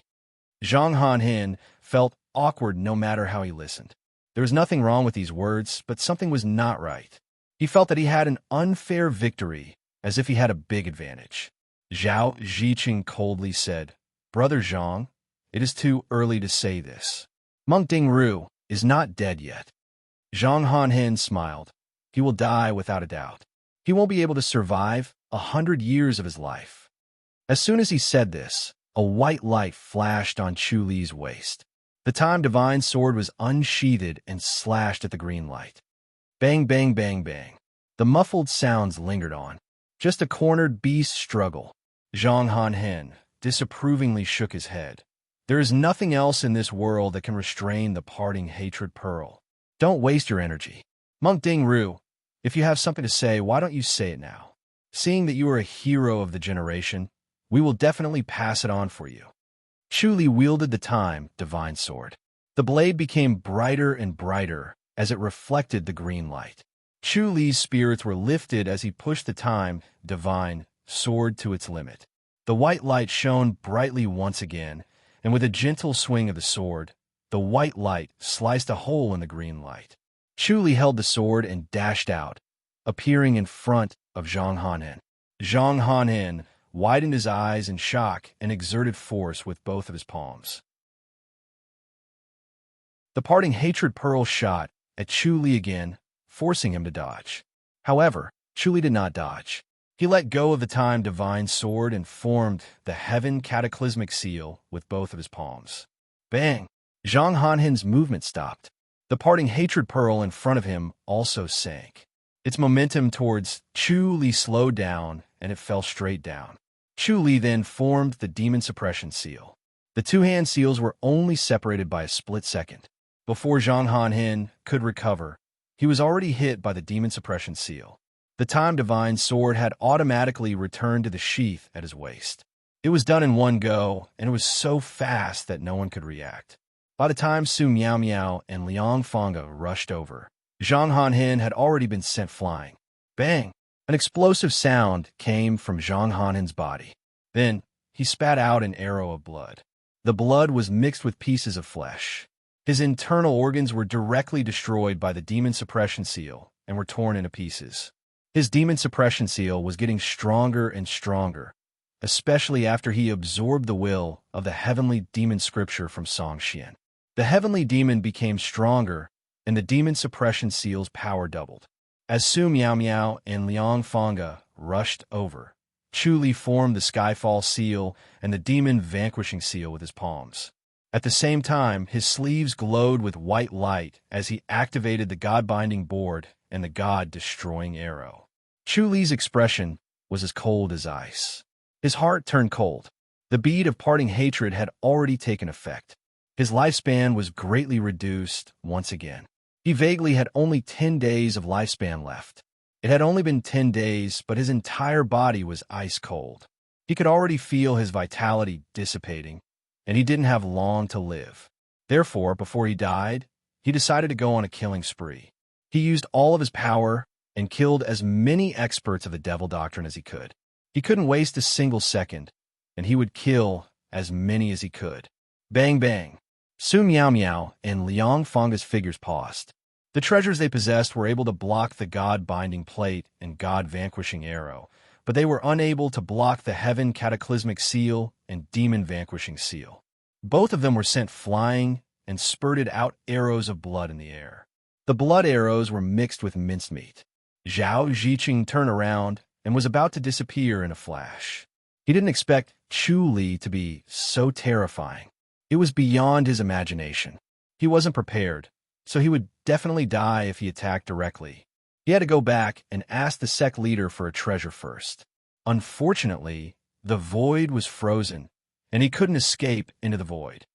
Zhang Hanhen felt awkward no matter how he listened. There was nothing wrong with these words, but something was not right. He felt that he had an unfair victory, as if he had a big advantage. Zhao Ziqing coldly said, Brother Zhang, it is too early to say this. Monk Dingru is not dead yet. Zhang Hanhen smiled. He will die without a doubt. He won't be able to survive 100 years of his life. As soon as he said this, a white light flashed on Chu Li's waist. The Time Divine Sword was unsheathed and slashed at the green light. Bang, bang, bang, bang. The muffled sounds lingered on. Just a cornered beast struggle. Zhang Hanhen disapprovingly shook his head. There is nothing else in this world that can restrain the parting hatred pearl. Don't waste your energy. Monk Dingru, if you have something to say, why don't you say it now? Seeing that you are a hero of the generation, we will definitely pass it on for you. Chu Li wielded the Time Divine Sword. The blade became brighter and brighter as it reflected the green light. Chu Li's spirits were lifted as he pushed the Time Divine Sword to its limit. The white light shone brightly once again, and with a gentle swing of the sword, the white light sliced a hole in the green light. Chu Li held the sword and dashed out, appearing in front of Zhang Hanhen. Zhang Hanhen widened his eyes in shock and exerted force with both of his palms. The parting hatred pearl shot at Chu Li again, forcing him to dodge. However, Chu Li did not dodge. He let go of the Time Divine Sword and formed the Heaven Cataclysmic Seal with both of his palms. Bang! Zhang Hanhen's movement stopped. The parting hatred pearl in front of him also sank. Its momentum towards Chu Li slowed down, and it fell straight down. Chu Li then formed the Demon Suppression Seal. The two-hand seals were only separated by a split second. Before Zhang Hanhen could recover, he was already hit by the demon suppression seal. The time divine sword had automatically returned to the sheath at his waist. It was done in one go, and it was so fast that no one could react. By the time Su Miao Miao and Liang Fanga rushed over, Zhang Hanhen had already been sent flying. Bang! An explosive sound came from Zhang Hanhen's body. Then, he spat out an arrow of blood. The blood was mixed with pieces of flesh. His internal organs were directly destroyed by the demon suppression seal and were torn into pieces. His demon suppression seal was getting stronger and stronger, especially after he absorbed the will of the heavenly demon scripture from Song Xian. The heavenly demon became stronger, and the demon suppression seal's power doubled. As Su Miao Miao and Liang Fanga rushed over, Chu Li formed the Skyfall seal and the demon vanquishing seal with his palms. At the same time, his sleeves glowed with white light as he activated the God-binding board and the God-destroying arrow. Chu Li's expression was as cold as ice. His heart turned cold. The bead of parting hatred had already taken effect. His lifespan was greatly reduced once again. He vaguely had only 10 days of lifespan left. It had only been 10 days, but his entire body was ice cold. He could already feel his vitality dissipating, and he didn't have long to live. Therefore, before he died, he decided to go on a killing spree. He used all of his power and killed as many experts of the devil doctrine as he could. He couldn't waste a single second, and he would kill as many as he could. Bang, bang. Su Miao Miao and Liang Fanga's figures paused. The treasures they possessed were able to block the God-binding plate and God-vanquishing arrow, but they were unable to block the Heaven Cataclysmic Seal and Demon Vanquishing Seal. Both of them were sent flying and spurted out arrows of blood in the air. The blood arrows were mixed with mincemeat. Zhao Ziqing turned around and was about to disappear in a flash. He didn't expect Chu Li to be so terrifying. It was beyond his imagination. He wasn't prepared, so he would definitely die if he attacked directly. He had to go back and ask the sect leader for a treasure first. Unfortunately, the void was frozen, and he couldn't escape into the void.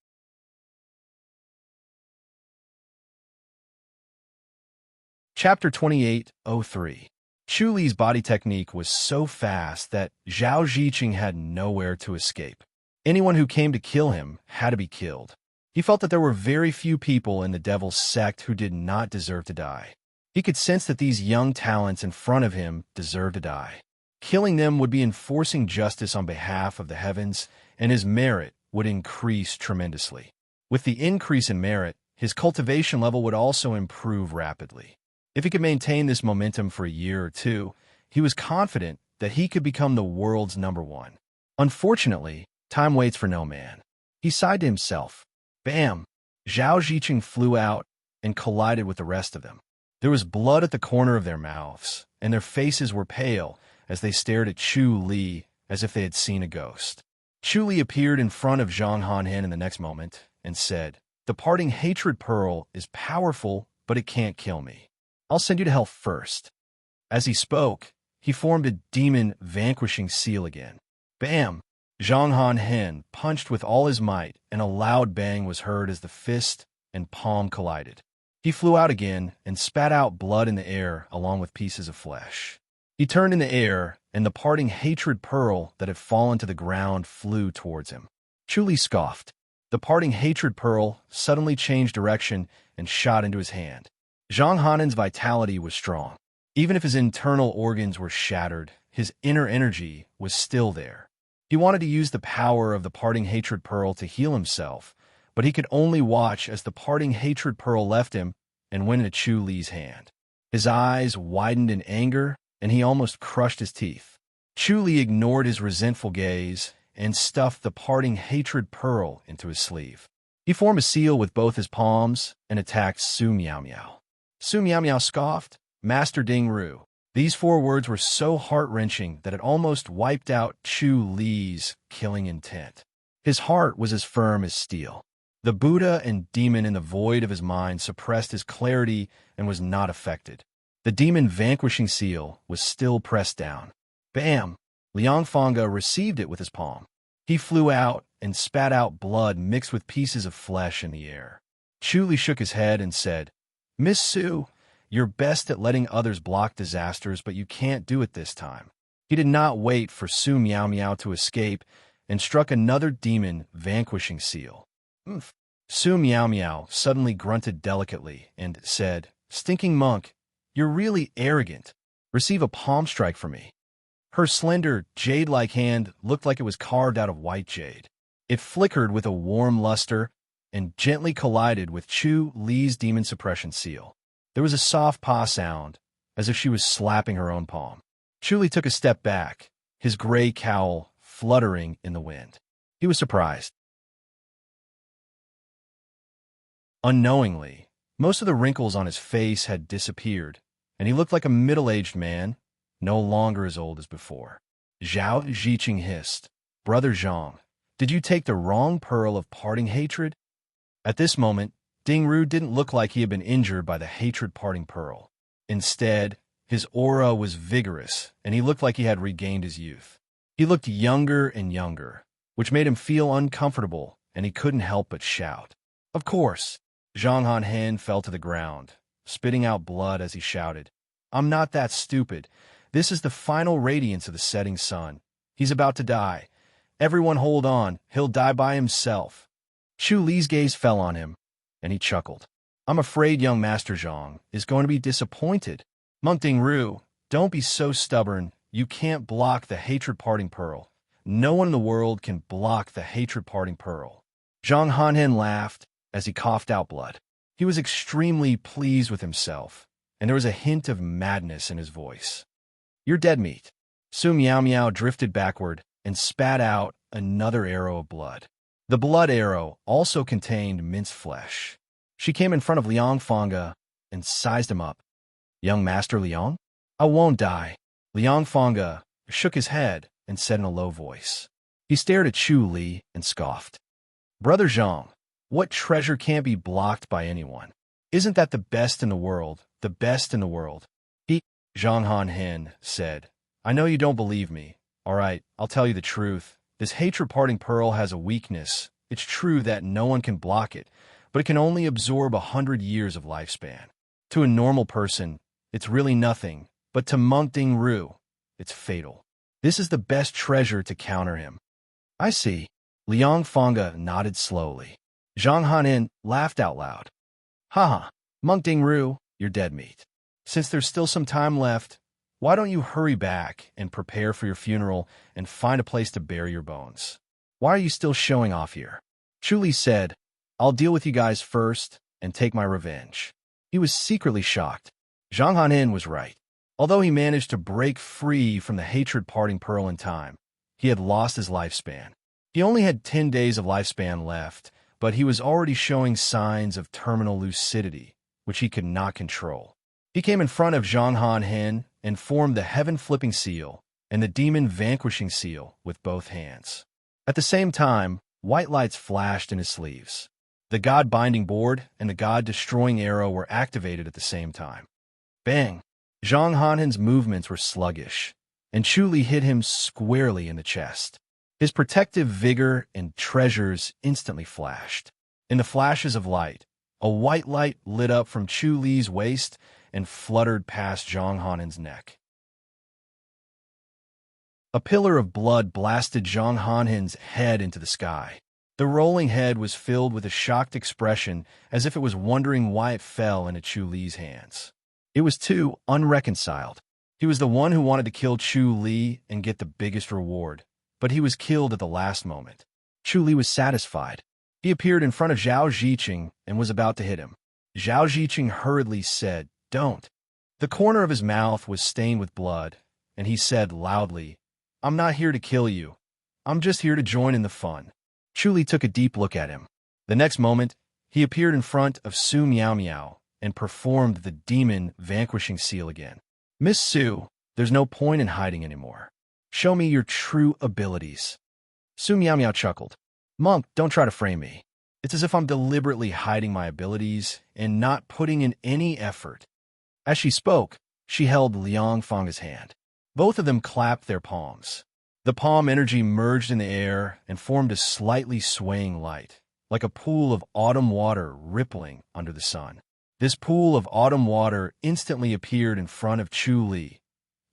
Chapter 28:03. Chu Li's body technique was so fast that Zhao Ziqing had nowhere to escape. Anyone who came to kill him had to be killed. He felt that there were very few people in the devil's sect who did not deserve to die. He could sense that these young talents in front of him deserved to die. Killing them would be enforcing justice on behalf of the heavens, and his merit would increase tremendously. With the increase in merit, his cultivation level would also improve rapidly. If he could maintain this momentum for a year or two, he was confident that he could become the world's #1. Unfortunately, time waits for no man. He sighed to himself. Bam! Zhao Ziqing flew out and collided with the rest of them. There was blood at the corner of their mouths, and their faces were pale as they stared at Chu Li as if they had seen a ghost. Chu Li appeared in front of Zhang Hanhen in the next moment and said, "The parting hatred pearl is powerful, but it can't kill me. I'll send you to hell first." As he spoke, he formed a demon vanquishing seal again. Bam! Zhang Hanhen punched with all his might, and a loud bang was heard as the fist and palm collided. He flew out again and spat out blood in the air along with pieces of flesh. He turned in the air, and the parting hatred pearl that had fallen to the ground flew towards him. Chu Li scoffed. The parting hatred pearl suddenly changed direction and shot into his hand. Zhang Hanen's vitality was strong. Even if his internal organs were shattered, his inner energy was still there. He wanted to use the power of the parting hatred pearl to heal himself, but he could only watch as the parting hatred pearl left him and went into Chu Li's hand. His eyes widened in anger, and he almost crushed his teeth. Chu Li ignored his resentful gaze and stuffed the parting hatred pearl into his sleeve. He formed a seal with both his palms and attacked Su Miao Miao. Su Miao Miao scoffed, "Master Ding Ru." These 4 words were so heart-wrenching that it almost wiped out Chu Li's killing intent. His heart was as firm as steel. The Buddha and demon in the void of his mind suppressed his clarity and was not affected. The demon vanquishing seal was still pressed down. Bam! Liang Fanga received it with his palm. He flew out and spat out blood mixed with pieces of flesh in the air. Chu Li shook his head and said, "Miss Su, You're best at letting others block disasters, but you can't do it this time. He did not wait for Su Miao Miao to escape and struck another demon vanquishing seal. Oomph. Su Miao Miao suddenly grunted delicately and said, "Stinking monk, you're really arrogant. Receive a palm strike from me." Her slender, jade-like hand looked like it was carved out of white jade. It flickered with a warm luster and gently collided with Chu Li's demon suppression seal. There was a soft paw sound, as if she was slapping her own palm. Chu Li took a step back, his gray cowl fluttering in the wind. He was surprised. Unknowingly, most of the wrinkles on his face had disappeared, and he looked like a middle-aged man, no longer as old as before. Zhao Ziqing hissed, "Brother Zhang, did you take the wrong pearl of parting hatred?" At this moment, Ding Ru didn't look like he had been injured by the hatred-parting pearl. Instead, his aura was vigorous, and he looked like he had regained his youth. He looked younger and younger, which made him feel uncomfortable, and he couldn't help but shout. "Of course!" Zhang Han fell to the ground, spitting out blood as he shouted, "I'm not that stupid. This is the final radiance of the setting sun. He's about to die. Everyone hold on, he'll die by himself." Chu Li's gaze fell on him, and he chuckled. "I'm afraid young Master Zhang is going to be disappointed. Monk Ding Ru, don't be so stubborn. You can't block the hatred-parting pearl. No one in the world can block the hatred-parting pearl." Zhang Han laughed as he coughed out blood. He was extremely pleased with himself, and there was a hint of madness in his voice. "You're dead meat." Su Miao Miao drifted backward and spat out another arrow of blood. The blood arrow also contained minced flesh. She came in front of Liang Fangge and sized him up. "Young Master Liang? I won't die." Liang Fangge shook his head and said in a low voice. He stared at Chu Li and scoffed. "Brother Zhang, what treasure can't be blocked by anyone? Isn't that the best in the world, the best in the world?" Zhang Han said, "I know you don't believe me. All right, I'll tell you the truth. This hatred-parting pearl has a weakness. It's true that no one can block it, but it can only absorb 100 years of lifespan. To a normal person, it's really nothing, but to Monk Ding Ru, it's fatal. This is the best treasure to counter him." "I see." Liang Fangge nodded slowly. Zhang Han laughed out loud. "Haha, Monk Ding Ru, you're dead meat. Since there's still some time left, why don't you hurry back and prepare for your funeral and find a place to bury your bones? Why are you still showing off here?" Chu Li said, "I'll deal with you guys first and take my revenge." He was secretly shocked. Zhang Han was right. Although he managed to break free from the hatred-parting pearl in time, he had lost his lifespan. He only had 10 days of lifespan left, but he was already showing signs of terminal lucidity, which he could not control. He came in front of Zhang Han and formed the heaven-flipping seal and the demon vanquishing seal with both hands. At the same time, white lights flashed in his sleeves. The God-binding board and the God-destroying arrow were activated at the same time. Bang! Zhang Han's movements were sluggish, and Chu Li hit him squarely in the chest. His protective vigor and treasures instantly flashed. In the flashes of light, a white light lit up from Chu Li's waist and fluttered past Zhang Han's neck. A pillar of blood blasted Zhang Han's head into the sky. The rolling head was filled with a shocked expression, as if it was wondering why it fell into Chu Li's hands. It was too unreconciled. He was the one who wanted to kill Chu Li and get the biggest reward, but he was killed at the last moment. Chu Li was satisfied. He appeared in front of Zhao Ziqing and was about to hit him. Zhao Ziqing hurriedly said, "Don't." The corner of his mouth was stained with blood, and he said loudly, "I'm not here to kill you. I'm just here to join in the fun." Chu Li took a deep look at him. The next moment, he appeared in front of Su Miao Miao and performed the demon vanquishing seal again. "Miss Su, there's no point in hiding anymore. Show me your true abilities." Su Miao Miao chuckled. "Monk, don't try to frame me. It's as if I'm deliberately hiding my abilities and not putting in any effort." As she spoke, she held Liang Fangge's hand. Both of them clapped their palms. The palm energy merged in the air and formed a slightly swaying light, like a pool of autumn water rippling under the sun. This pool of autumn water instantly appeared in front of Chu Li.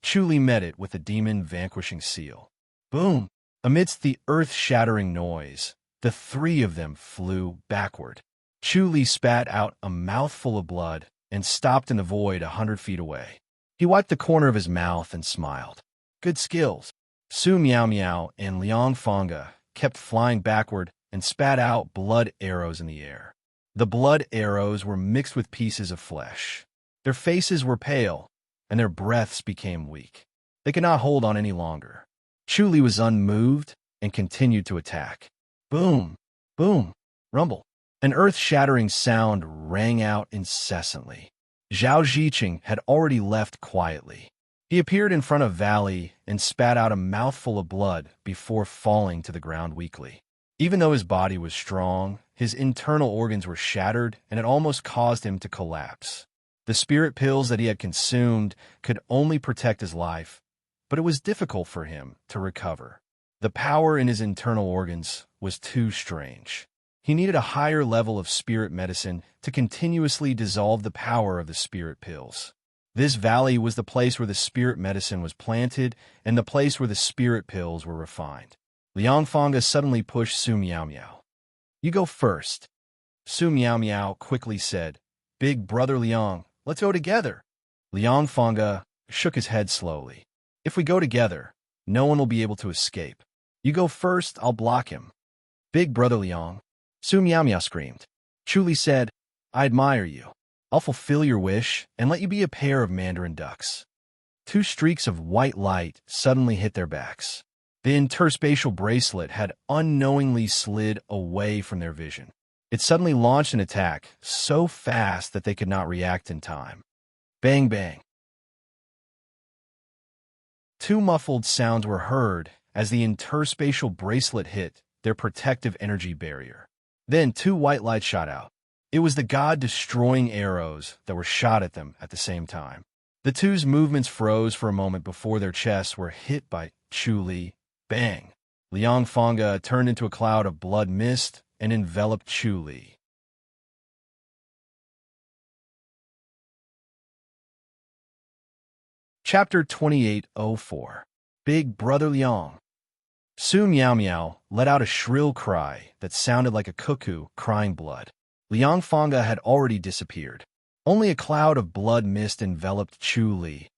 Chu Li met it with the demon-vanquishing seal. Boom! Amidst the earth-shattering noise, the three of them flew backward. Chu Li spat out a mouthful of blood and stopped in the void 100 feet away. He wiped the corner of his mouth and smiled. Good skills. Su Miao Miao and Liang Fanga kept flying backward and spat out blood arrows in the air. The blood arrows were mixed with pieces of flesh. Their faces were pale, and their breaths became weak. They could not hold on any longer. Chu Li was unmoved and continued to attack. Boom! Boom! Rumble! An earth-shattering sound rang out incessantly. Zhao Ziqing had already left quietly. He appeared in front of Valley and spat out a mouthful of blood before falling to the ground weakly. Even though his body was strong, his internal organs were shattered and it almost caused him to collapse. The spirit pills that he had consumed could only protect his life, but it was difficult for him to recover. The power in his internal organs was too strange. He needed a higher level of spirit medicine to continuously dissolve the power of the spirit pills. This valley was the place where the spirit medicine was planted and the place where the spirit pills were refined. Liang Fanga suddenly pushed Su Miao Miao. You go first. Su Miao Miao quickly said, Big brother Liang, let's go together. Liang Fanga shook his head slowly. If we go together, no one will be able to escape. You go first, I'll block him. Big brother Liang. Su Miao Miao screamed. Chu Li said, I admire you. I'll fulfill your wish and let you be a pair of mandarin ducks. Two streaks of white light suddenly hit their backs. The interspatial bracelet had unknowingly slid away from their vision. It suddenly launched an attack so fast that they could not react in time. Bang, bang. Two muffled sounds were heard as the interspatial bracelet hit their protective energy barrier. Then two white lights shot out. It was the god-destroying arrows that were shot at them at the same time. The two's movements froze for a moment before their chests were hit by Chu Li. Bang! Liang Fanga turned into a cloud of blood mist and enveloped Chu Li. Chapter 2804. Big Brother Liang. Su Miao Miao let out a shrill cry that sounded like a cuckoo crying blood. Liang Fanga had already disappeared. Only a cloud of blood mist enveloped Chu Li,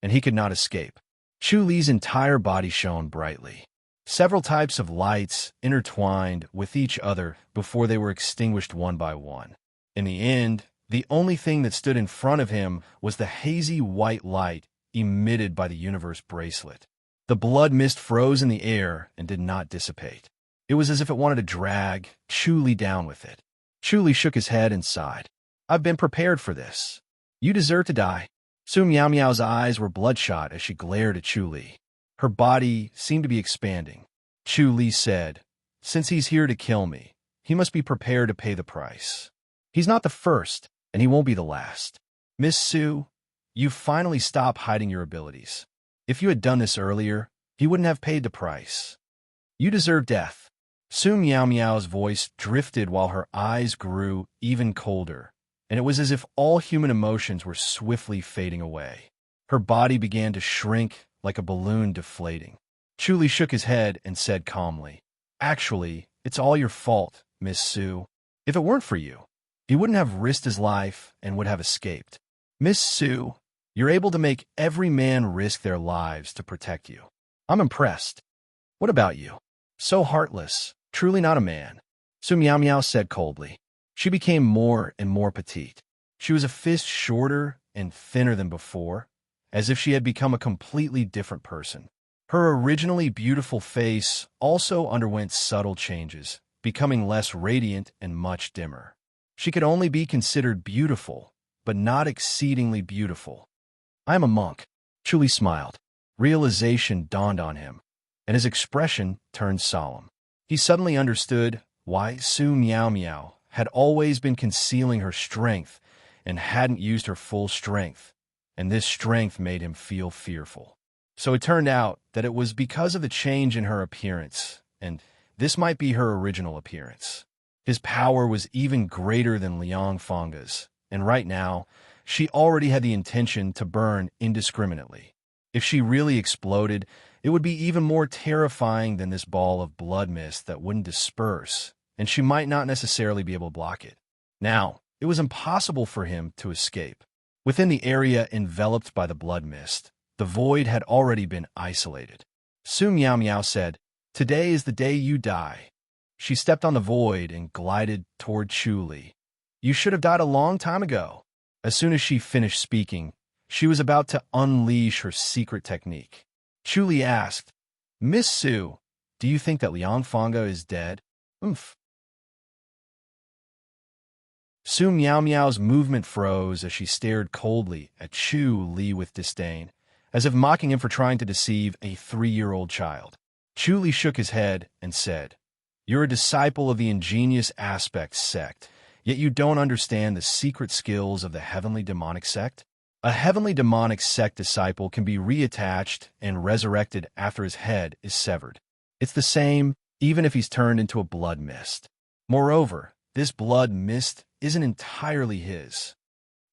and he could not escape. Chu Li's entire body shone brightly. Several types of lights intertwined with each other before they were extinguished one by one. In the end, the only thing that stood in front of him was the hazy white light emitted by the universe bracelet. The blood mist froze in the air and did not dissipate. It was as if it wanted to drag Chu Li down with it. Chu Li shook his head and sighed. I've been prepared for this. You deserve to die. Su Miao Miao's eyes were bloodshot as she glared at Chu Li. Her body seemed to be expanding. Chu Li said, Since he's here to kill me, he must be prepared to pay the price. He's not the first, and he won't be the last. Miss Su, you've finally stopped hiding your abilities. If you had done this earlier, he wouldn't have paid the price. You deserve death. Su Miao Miao's voice drifted while her eyes grew even colder, and it was as if all human emotions were swiftly fading away. Her body began to shrink like a balloon deflating. Chu Li shook his head and said calmly, Actually, it's all your fault, Miss Su. If it weren't for you, he wouldn't have risked his life and would have escaped. Miss Su, you're able to make every man risk their lives to protect you. I'm impressed. What about you? So heartless. Truly not a man. Su Miao Miao said coldly. She became more and more petite. She was a fist shorter and thinner than before, as if she had become a completely different person. Her originally beautiful face also underwent subtle changes, becoming less radiant and much dimmer. She could only be considered beautiful, but not exceedingly beautiful. I am a monk. Chu Li smiled. Realization dawned on him, and his expression turned solemn. He suddenly understood why Su Miao Miao had always been concealing her strength and hadn't used her full strength, and this strength made him feel fearful. So it turned out that it was because of the change in her appearance, and this might be her original appearance. His power was even greater than Liang Fanga's, and right now, she already had the intention to burn indiscriminately. If she really exploded, it would be even more terrifying than this ball of blood mist that wouldn't disperse, and she might not necessarily be able to block it. Now, it was impossible for him to escape. Within the area enveloped by the blood mist, the void had already been isolated. Su Meow Meow said, "Today is the day you die." She stepped on the void and glided toward Chu Li. "You should have died a long time ago." As soon as she finished speaking, she was about to unleash her secret technique. Chu Li asked, "Miss Su, do you think that Liang Fanga is dead?" "Oomph." Su Meow Meow's movement froze as she stared coldly at Chu Li with disdain, as if mocking him for trying to deceive a 3-year-old child. Chu Li shook his head and said, "You're a disciple of the ingenious aspects sect, yet you don't understand the secret skills of the heavenly demonic sect? A heavenly demonic sect disciple can be reattached and resurrected after his head is severed. It's the same even if he's turned into a blood mist. Moreover, this blood mist isn't entirely his."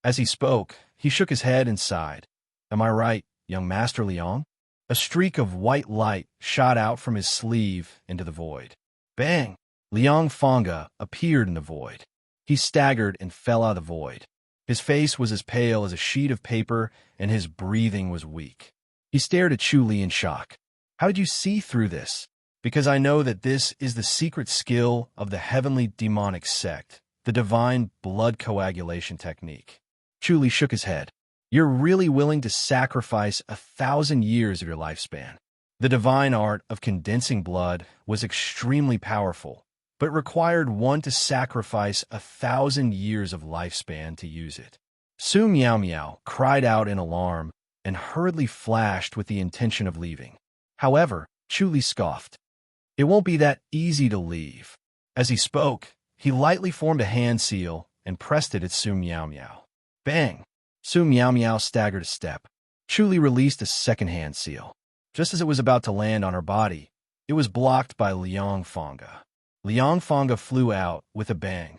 As he spoke, he shook his head and sighed. "Am I right, young Master Liang?" A streak of white light shot out from his sleeve into the void. Bang! Liang Fanga appeared in the void. He staggered and fell out of the void. His face was as pale as a sheet of paper, and his breathing was weak. He stared at Chu Li in shock. "How did you see through this?" "Because I know that this is the secret skill of the heavenly demonic sect, the divine blood coagulation technique." Chu Li shook his head. "You're really willing to sacrifice 1,000 years of your lifespan." The divine art of condensing blood was extremely powerful, but required one to sacrifice 1,000 years of lifespan to use it. Su Meow Meow cried out in alarm and hurriedly flashed with the intention of leaving. However, Chu Li scoffed. "It won't be that easy to leave." As he spoke, he lightly formed a hand seal and pressed it at Su Meow Meow. Bang! Su Meow Meow staggered a step. Chu Li released a second hand seal. Just as it was about to land on her body, it was blocked by Liang Fanga. Liang Fanga flew out with a bang.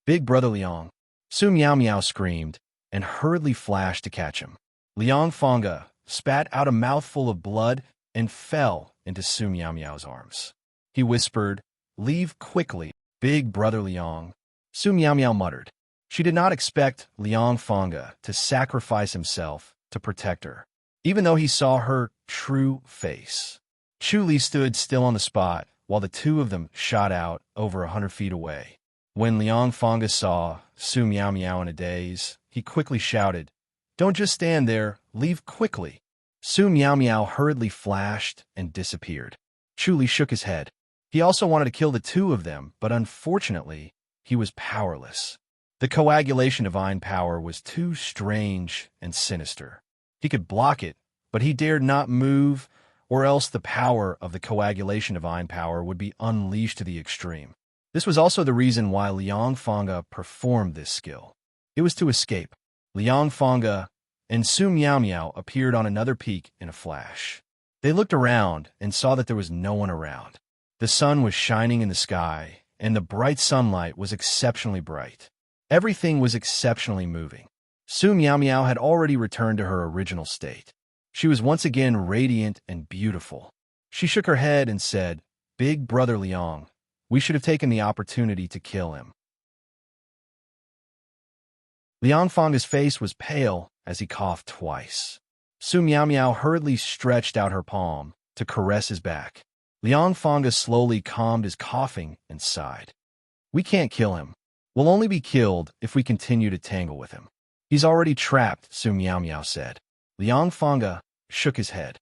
"Big Brother Liang!" Su Meow Meow screamed and hurriedly flashed to catch him. Liang Fanga spat out a mouthful of blood and fell into Su Meow Meow's arms. He whispered, "Leave quickly, Big Brother Liang." Su Meow Meow muttered. She did not expect Liang Fanga to sacrifice himself to protect her, even though he saw her true face. Chu Li stood still on the spot while the two of them shot out over 100 feet away. When Liang Fanga saw Su Meow Meow in a daze, he quickly shouted, "Don't just stand there, leave quickly." Su Meow Meow hurriedly flashed and disappeared. Chu Li shook his head. He also wanted to kill the two of them, but unfortunately, he was powerless. The coagulation divine power was too strange and sinister. He could block it, but he dared not move, or else the power of the coagulation divine power would be unleashed to the extreme. This was also the reason why Liang Fanga performed this skill. It was to escape. Liang Fanga and Su Meow Meow appeared on another peak in a flash. They looked around and saw that there was no one around. The sun was shining in the sky, and the bright sunlight was exceptionally bright. Everything was exceptionally moving. Su Meow Meow had already returned to her original state. She was once again radiant and beautiful. She shook her head and said, "Big Brother Liang, we should have taken the opportunity to kill him." Liang Fanga's face was pale as he coughed twice. Su Meow Meow hurriedly stretched out her palm to caress his back. Liang Fanga slowly calmed his coughing and sighed. "We can't kill him. We'll only be killed if we continue to tangle with him. He's already trapped," Su Meow Meow said. Liang Fanga shook his head.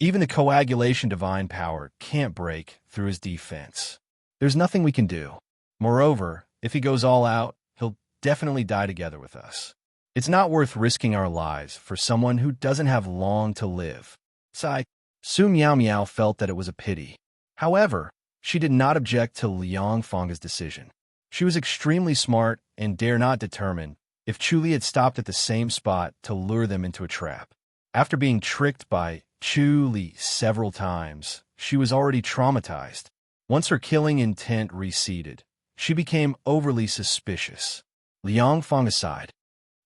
"Even the coagulation divine power can't break through his defense. There's nothing we can do. Moreover, if he goes all out, he'll definitely die together with us. It's not worth risking our lives for someone who doesn't have long to live." Sigh. Su Meow Meow felt that it was a pity. However, she did not object to Liang Fanga's decision. She was extremely smart and dare not determine if Chu Li had stopped at the same spot to lure them into a trap. After being tricked by Chu Li several times, she was already traumatized. Once her killing intent receded, she became overly suspicious. Liang Fanga sighed.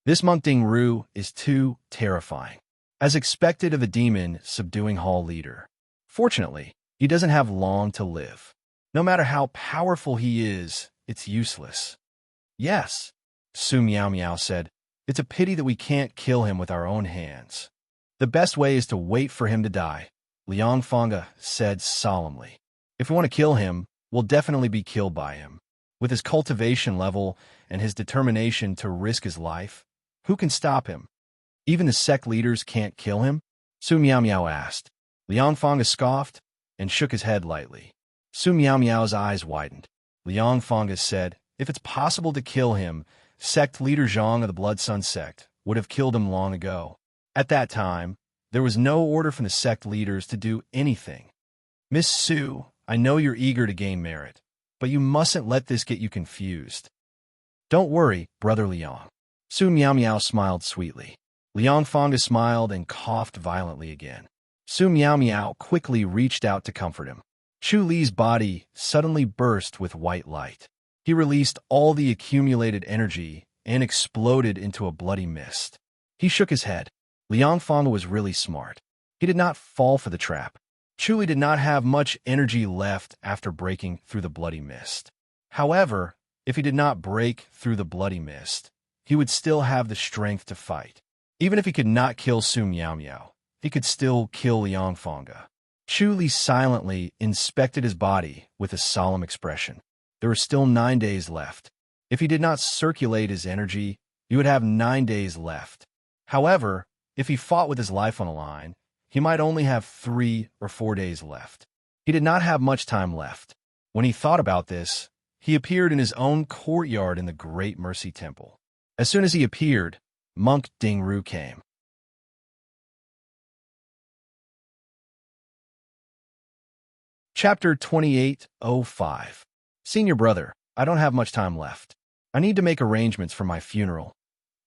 This monk Ding Ru is too terrifying, as expected of a demon subduing hall leader. Fortunately, he doesn't have long to live. No matter how powerful he is, it's useless. Yes, Su Miao Miao said. It's a pity that we can't kill him with our own hands. The best way is to wait for him to die, Liang Fanga said solemnly. If we want to kill him, we'll definitely be killed by him. With his cultivation level and his determination to risk his life, who can stop him? Even the sect leaders can't kill him? Su Miao Miao asked. Liang Fanga scoffed and shook his head lightly. Su Miao Miao's eyes widened. Liang Fanga said, if it's possible to kill him, sect leader Zhang of the Blood Sun sect would have killed him long ago. At that time, there was no order from the sect leaders to do anything. Miss Su, I know you're eager to gain merit, but you mustn't let this get you confused. Don't worry, Brother Liang. Su Miao Miao smiled sweetly. Liang Fanga smiled and coughed violently again. Su Miao Miao quickly reached out to comfort him. Chu Li's body suddenly burst with white light. He released all the accumulated energy and exploded into a bloody mist. He shook his head. Liang Fanga was really smart. He did not fall for the trap. Chu Li did not have much energy left after breaking through the bloody mist. However, if he did not break through the bloody mist, he would still have the strength to fight. Even if he could not kill Su Miao Miao, he could still kill Liang Fanga. Chu Li silently inspected his body with a solemn expression. There were still 9 days left. If he did not circulate his energy, he would have 9 days left. However, if he fought with his life on the line, he might only have 3 or 4 days left. He did not have much time left. When he thought about this, he appeared in his own courtyard in the Great Mercy Temple. As soon as he appeared, Monk Ding Ru came. Chapter 28:05. Senior brother, I don't have much time left. I need to make arrangements for my funeral,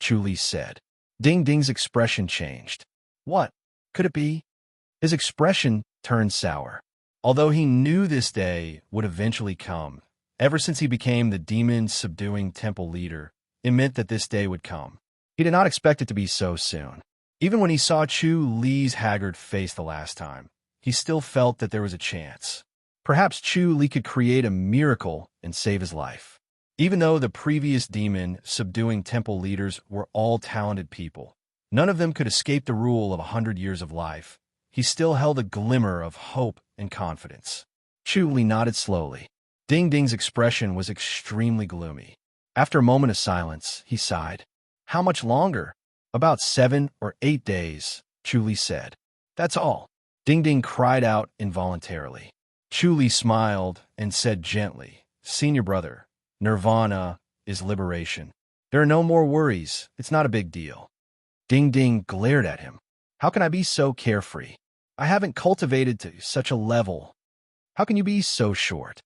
Chu Li said. Ding Ding's expression changed. What could it be? His expression turned sour. Although he knew this day would eventually come, ever since he became the demon-subduing temple leader, it meant that this day would come. He did not expect it to be so soon. Even when he saw Chu Li's haggard face the last time, he still felt that there was a chance. Perhaps Chu Li could create a miracle and save his life. Even though the previous demon-subduing temple leaders were all talented people, none of them could escape the rule of 100 years of life. He still held a glimmer of hope and confidence. Chu Li nodded slowly. Ding Ding's expression was extremely gloomy. After a moment of silence, he sighed. How much longer? About 7 or 8 days, Chu Li said. That's all. Ding Ding cried out involuntarily. Chu Li smiled and said gently, Senior brother, Nirvana is liberation. There are no more worries. It's not a big deal. Ding Ding glared at him. How can I be so carefree? I haven't cultivated to such a level. How can you be so short?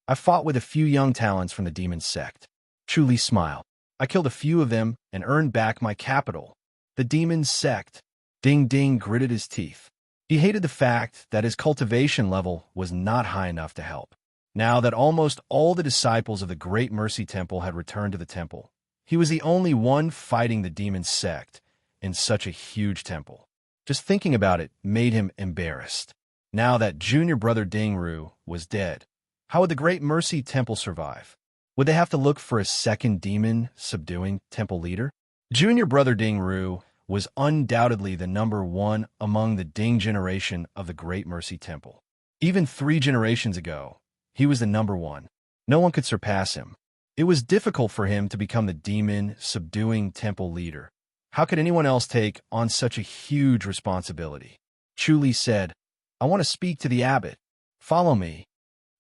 I fought with a few young talents from the demon sect. Chu Li smiled. I killed a few of them and earned back my capital. The demon sect. Ding Ding gritted his teeth. He hated the fact that his cultivation level was not high enough to help. Now that almost all the disciples of the Great Mercy Temple had returned to the temple, he was the only one fighting the demon sect in such a huge temple. Just thinking about it made him embarrassed. Now that junior brother Ding Ru was dead, how would the Great Mercy Temple survive? Would they have to look for a second demon-subduing temple leader? Junior brother Ding Ru was undoubtedly the number one among the Ding generation of the Great Mercy Temple. Even 3 generations ago, he was the number one. No one could surpass him. It was difficult for him to become the demon-subduing temple leader. How could anyone else take on such a huge responsibility? Chu Li said, I want to speak to the abbot. Follow me.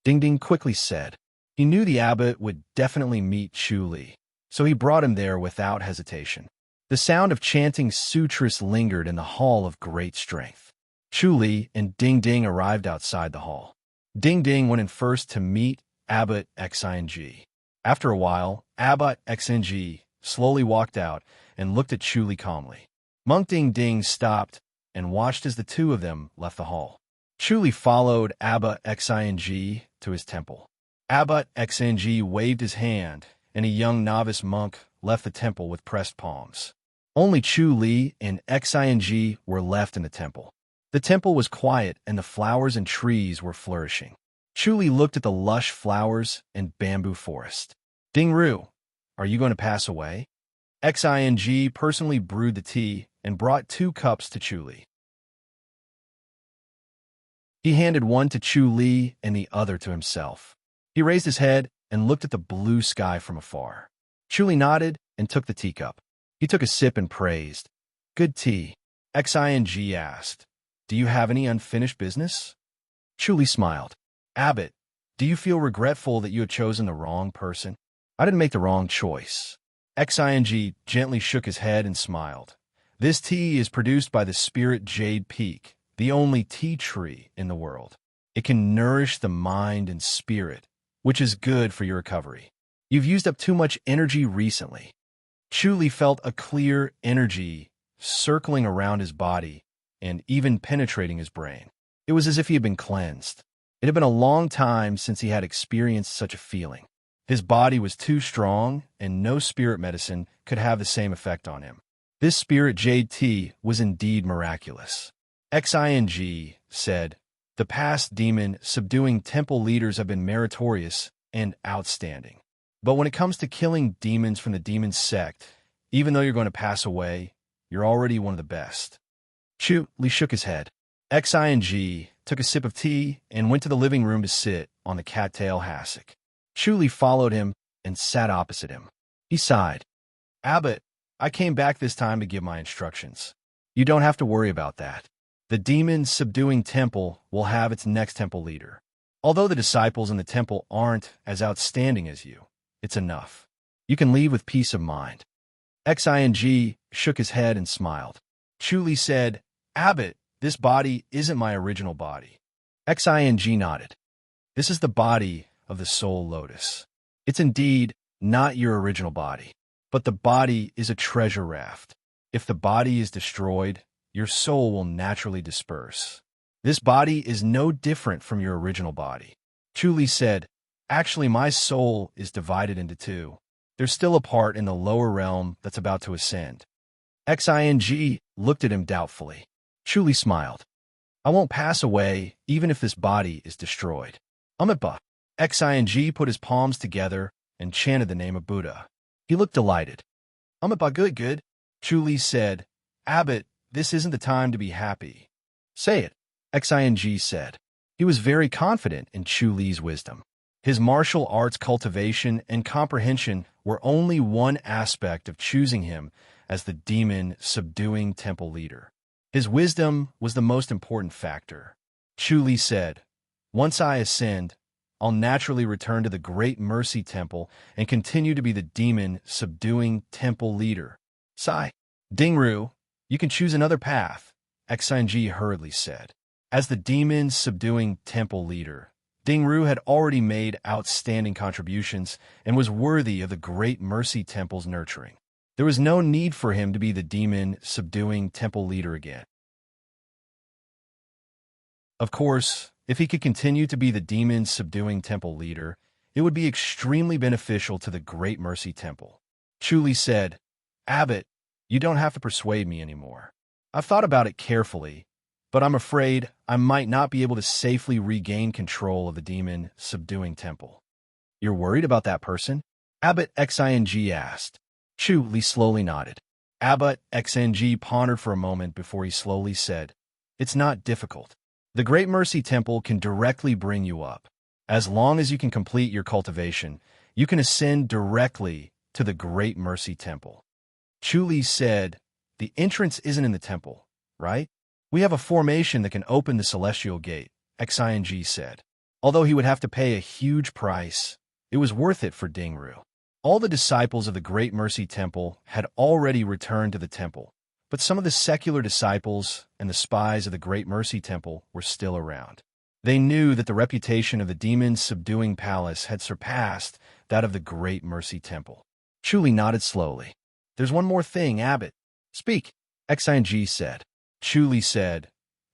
Ding Ding quickly said. He knew the abbot would definitely meet Chu Li, so he brought him there without hesitation. The sound of chanting sutras lingered in the hall of great strength. Chu Li and Ding Ding arrived outside the hall. Ding Ding went in first to meet Abbot Xing. After a while, Abbot Xing slowly walked out and looked at Chu Li calmly. Monk Ding Ding stopped and watched as the two of them left the hall. Chu Li followed Abbot Xing to his temple. Abbot Xing waved his hand and a young novice monk left the temple with pressed palms. Only Chu Li and Xing were left in the temple. The temple was quiet and the flowers and trees were flourishing. Chu Li looked at the lush flowers and bamboo forest. Ding Ru, are you going to pass away? Xing personally brewed the tea and brought 2 cups to Chu Li. He handed one to Chu Li and the other to himself. He raised his head and looked at the blue sky from afar. Chu Li nodded and took the teacup. He took a sip and praised. Good tea. Xing asked, do you have any unfinished business? Chu Li smiled. Abbot, do you feel regretful that you had chosen the wrong person? I didn't make the wrong choice. Xing gently shook his head and smiled. This tea is produced by the spirit jade peak, the only tea tree in the world. It can nourish the mind and spirit, which is good for your recovery. You've used up too much energy recently. Chu Li felt a clear energy circling around his body and even penetrating his brain. It was as if he had been cleansed. It had been a long time since he had experienced such a feeling. His body was too strong, and no spirit medicine could have the same effect on him. This spirit jade tea was indeed miraculous. Xing said, the past demon subduing temple leaders have been meritorious and outstanding. But when it comes to killing demons from the demon sect, even though you're going to pass away, you're already one of the best. Chu Li shook his head. Xing took a sip of tea and went to the living room to sit on the cattail hassock. Chu Li followed him and sat opposite him. He sighed. Abbot, I came back this time to give my instructions. You don't have to worry about that. The demon-subduing temple will have its next temple leader. Although the disciples in the temple aren't as outstanding as you, it's enough. You can leave with peace of mind. Xing shook his head and smiled. Chu Li said, Abbot, this body isn't my original body. Xing nodded. This is the body of the soul lotus. It's indeed not your original body, but the body is a treasure raft. If the body is destroyed, your soul will naturally disperse. This body is no different from your original body. Chu Li said, actually my soul is divided into 2. There's still a part in the lower realm that's about to ascend. Xing looked at him doubtfully. Chu Li smiled. I won't pass away even if this body is destroyed. Amitabha. Xing put his palms together and chanted the name of Buddha. He looked delighted. Amitabha, good. Chu Li said, Abbot, this isn't the time to be happy. Say it, Xing said. He was very confident in Chu Li's wisdom. His martial arts cultivation and comprehension were only one aspect of choosing him as the demon-subduing temple leader. His wisdom was the most important factor. Chu Li said, once I ascend, I'll naturally return to the Great Mercy Temple and continue to be the demon-subduing temple leader. Sigh. Dingru, you can choose another path, Xing hurriedly said. As the demon-subduing temple leader, Dingru had already made outstanding contributions and was worthy of the Great Mercy Temple's nurturing. There was no need for him to be the demon-subduing temple leader again. Of course, if he could continue to be the demon-subduing temple leader, it would be extremely beneficial to the Great Mercy Temple. Chu Li said, Abbot, you don't have to persuade me anymore. I've thought about it carefully, but I'm afraid I might not be able to safely regain control of the demon-subduing temple. You're worried about that person? Abbot Xing asked. Chu Li slowly nodded. Abbot Xing pondered for a moment before he slowly said, It's not difficult. The Great Mercy Temple can directly bring you up. As long as you can complete your cultivation, you can ascend directly to the Great Mercy Temple. Chu Li said, The entrance isn't in the temple, right? We have a formation that can open the celestial gate, Xing said. Although he would have to pay a huge price, it was worth it for Dingru. All the disciples of the Great Mercy Temple had already returned to the temple, but some of the secular disciples and the spies of the Great Mercy Temple were still around. They knew that the reputation of the demon-subduing palace had surpassed that of the Great Mercy Temple. Chu Li nodded slowly. There's one more thing, Abbot. Speak, Xing said. Chu Li said,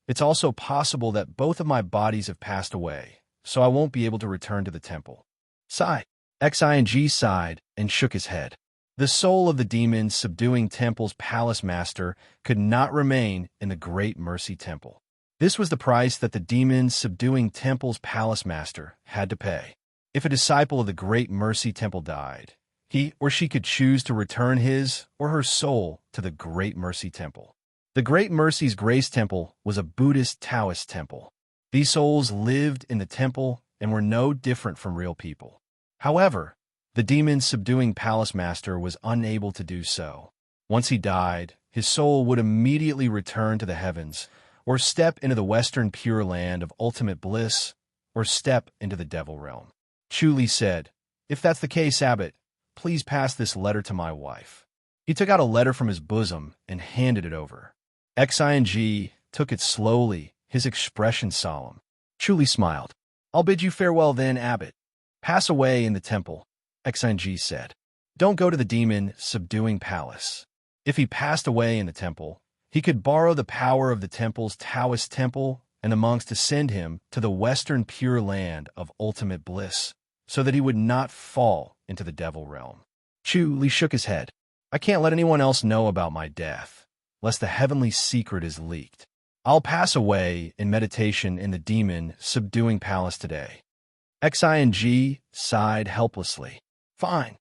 It's also possible that both of my bodies have passed away, so I won't be able to return to the temple. Sigh. Xing sighed and shook his head. The soul of the demon subduing temple's palace master could not remain in the Great Mercy Temple. This was the price that the demon subduing temple's palace master had to pay. If a disciple of the Great Mercy Temple died, he or she could choose to return his or her soul to the Great Mercy Temple. The Great Mercy's Grace Temple was a Buddhist Taoist temple. These souls lived in the temple and were no different from real people. However, the demon subduing palace master was unable to do so. Once he died, his soul would immediately return to the heavens, or step into the Western Pure Land of ultimate bliss, or step into the Devil Realm. Chu said, "If that's the case, Abbot, please pass this letter to my wife." He took out a letter from his bosom and handed it over. Xing took it slowly, his expression solemn. Chu smiled. "I'll bid you farewell then, Abbot. Pass away in the temple," Xing said. "Don't go to the demon subduing palace." If he passed away in the temple, he could borrow the power of the temple's Taoist temple and the monks to send him to the Western Pure Land of ultimate bliss, so that he would not fall into the Devil Realm. Chu shook his head. "I can't let anyone else know about my death, lest the heavenly secret is leaked. I'll pass away in meditation in the demon subduing palace today." Xing sighed helplessly. "Fine."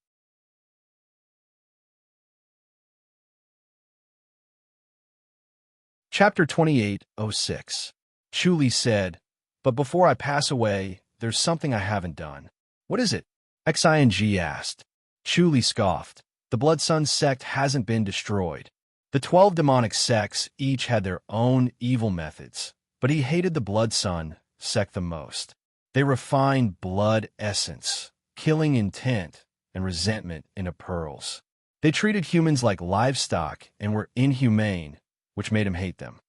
Chapter 28:06. Chu said, "But before I pass away, there's something I haven't done." "What is it?" Xing asked. Chu scoffed. "The Blood Sun sect hasn't been destroyed. The 12 demonic sects each had their own evil methods, but he hated the Blood Sun sect the most. They refined blood essence, killing intent, and resentment into pearls. They treated humans like livestock and were inhumane, which made him hate them.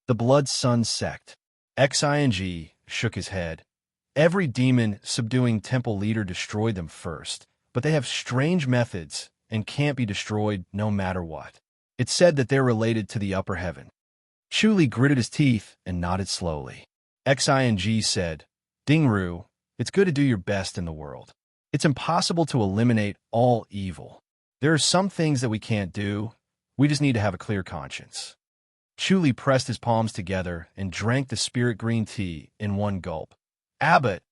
The Blood Sun sect." Xing shook his head. "Every demon subduing temple leader destroyed them first, but they have strange methods and can't be destroyed no matter what. It's said that they're related to the upper heaven." Chu gritted his teeth and nodded slowly. Xing said, "Dingru, it's good to do your best in the world. It's impossible to eliminate all evil. There are some things that we can't do. We just need to have a clear conscience." Chu pressed his palms together and drank the spirit green tea in one gulp. "Abbot,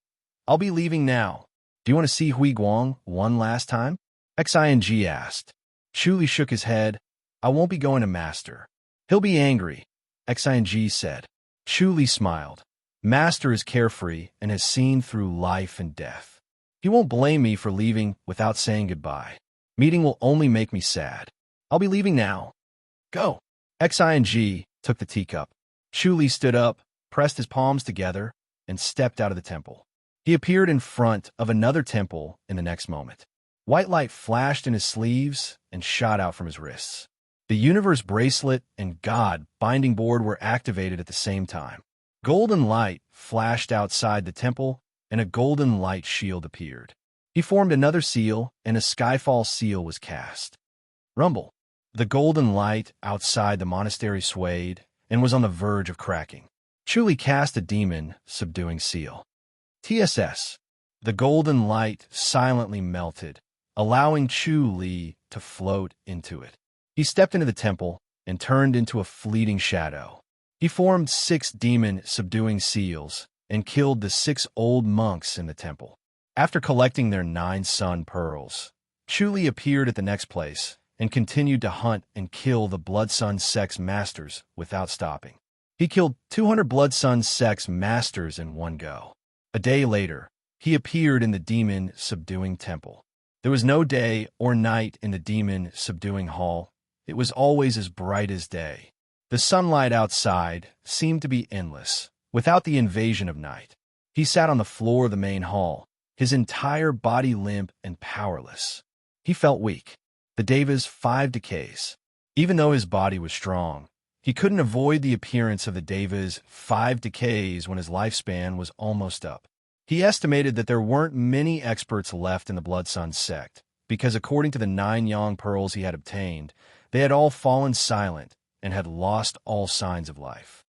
I'll be leaving now. Do you want to see Hui Guang one last time?" Xing asked. Chu shook his head. "I won't be going to Master. He'll be angry," Xing said. Chu smiled. "Master is carefree and has seen through life and death. He won't blame me for leaving without saying goodbye. Meeting will only make me sad. I'll be leaving now. Go." Xing took the teacup. Chu stood up, pressed his palms together, and stepped out of the temple. He appeared in front of another temple in the next moment. White light flashed in his sleeves and shot out from his wrists. The universe bracelet and God binding board were activated at the same time. Golden light flashed outside the temple, and a golden light shield appeared. He formed another seal, and a skyfall seal was cast. Rumble. The golden light outside the monastery swayed and was on the verge of cracking. Chu cast a demon subduing seal. TSS. The golden light silently melted, allowing Chu to float into it. He stepped into the temple and turned into a fleeting shadow. He formed 6 demon subduing seals and killed the 6 old monks in the temple. After collecting their 9 sun pearls, Chu appeared at the next place and continued to hunt and kill the Blood Sun sect's masters without stopping. He killed 200 Blood Sun sect's masters in one go. A day later, he appeared in the demon subduing temple. There was no day or night in the demon subduing hall. It was always as bright as day. The sunlight outside seemed to be endless, without the invasion of night. He sat on the floor of the main hall, his entire body limp and powerless. He felt weak. The Deva's 5 decays. Even though his body was strong, he couldn't avoid the appearance of the Deva's 5 decays when his lifespan was almost up. He estimated that there weren't many experts left in the Blood Sun sect, because according to the 9 yang pearls he had obtained, they had all fallen silent and had lost all signs of life.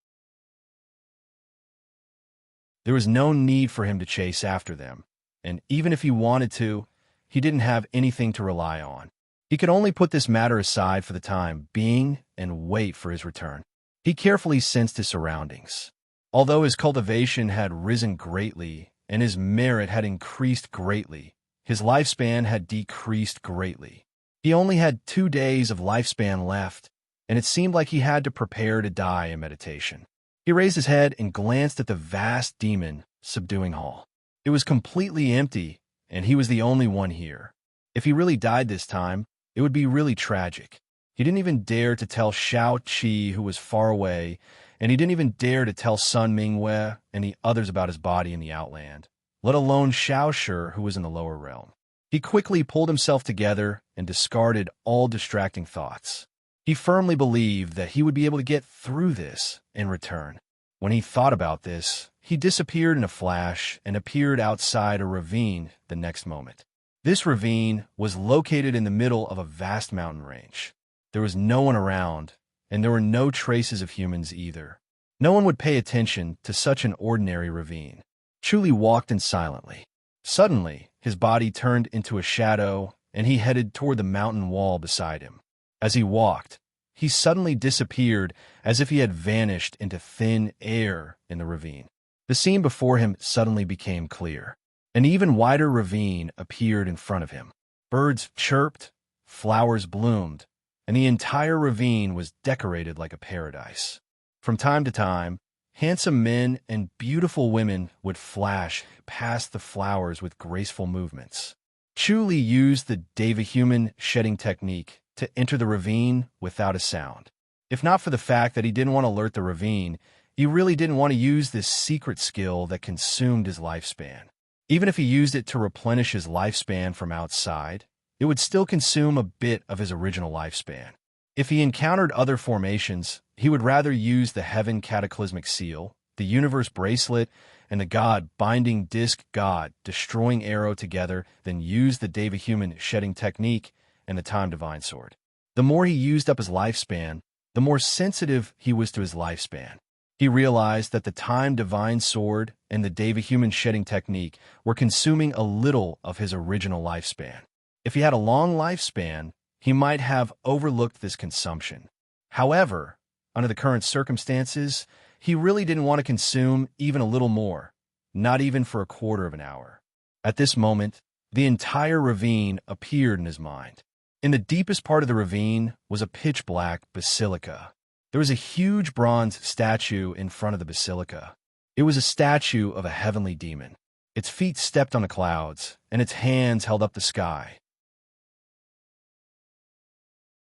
There was no need for him to chase after them, and even if he wanted to, he didn't have anything to rely on. He could only put this matter aside for the time being and wait for his return. He carefully sensed his surroundings. Although his cultivation had risen greatly and his merit had increased greatly, his lifespan had decreased greatly. He only had 2 days of lifespan left, and it seemed like he had to prepare to die in meditation. He raised his head and glanced at the vast demon-subduing hall. It was completely empty, and he was the only one here. If he really died this time, it would be really tragic. He didn't even dare to tell Xiao Qi, who was far away, and he didn't even dare to tell Sun Mingwei and the others about his body in the Outland, let alone Xiao Shi, who was in the lower realm. He quickly pulled himself together and discarded all distracting thoughts. He firmly believed that he would be able to get through this and return. When he thought about this, he disappeared in a flash and appeared outside a ravine the next moment. This ravine was located in the middle of a vast mountain range. There was no one around, and there were no traces of humans either. No one would pay attention to such an ordinary ravine. Chuli walked in silently. Suddenly, his body turned into a shadow, and he headed toward the mountain wall beside him. As he walked, he suddenly disappeared as if he had vanished into thin air in the ravine. The scene before him suddenly became clear. An even wider ravine appeared in front of him. Birds chirped, flowers bloomed, and the entire ravine was decorated like a paradise. From time to time, handsome men and beautiful women would flash past the flowers with graceful movements. Chuli used the Devahuman shedding technique to enter the ravine without a sound. If not for the fact that he didn't want to alert the ravine, he really didn't want to use this secret skill that consumed his lifespan. Even if he used it to replenish his lifespan from outside, it would still consume a bit of his original lifespan. If he encountered other formations, he would rather use the Heaven Cataclysmic Seal, the Universe Bracelet, and the God Binding Disc God Destroying Arrow together than use the Devahuman Shedding Technique and the Time Divine Sword. The more he used up his lifespan, the more sensitive he was to his lifespan. He realized that the Time Divine Sword and the Devahuman Shedding Technique were consuming a little of his original lifespan. If he had a long lifespan, he might have overlooked this consumption. However, under the current circumstances, he really didn't want to consume even a little more, not even for a quarter of an hour. At this moment, the entire ravine appeared in his mind. In the deepest part of the ravine was a pitch-black basilica. There was a huge bronze statue in front of the basilica. It was a statue of a heavenly demon. Its feet stepped on the clouds, and its hands held up the sky.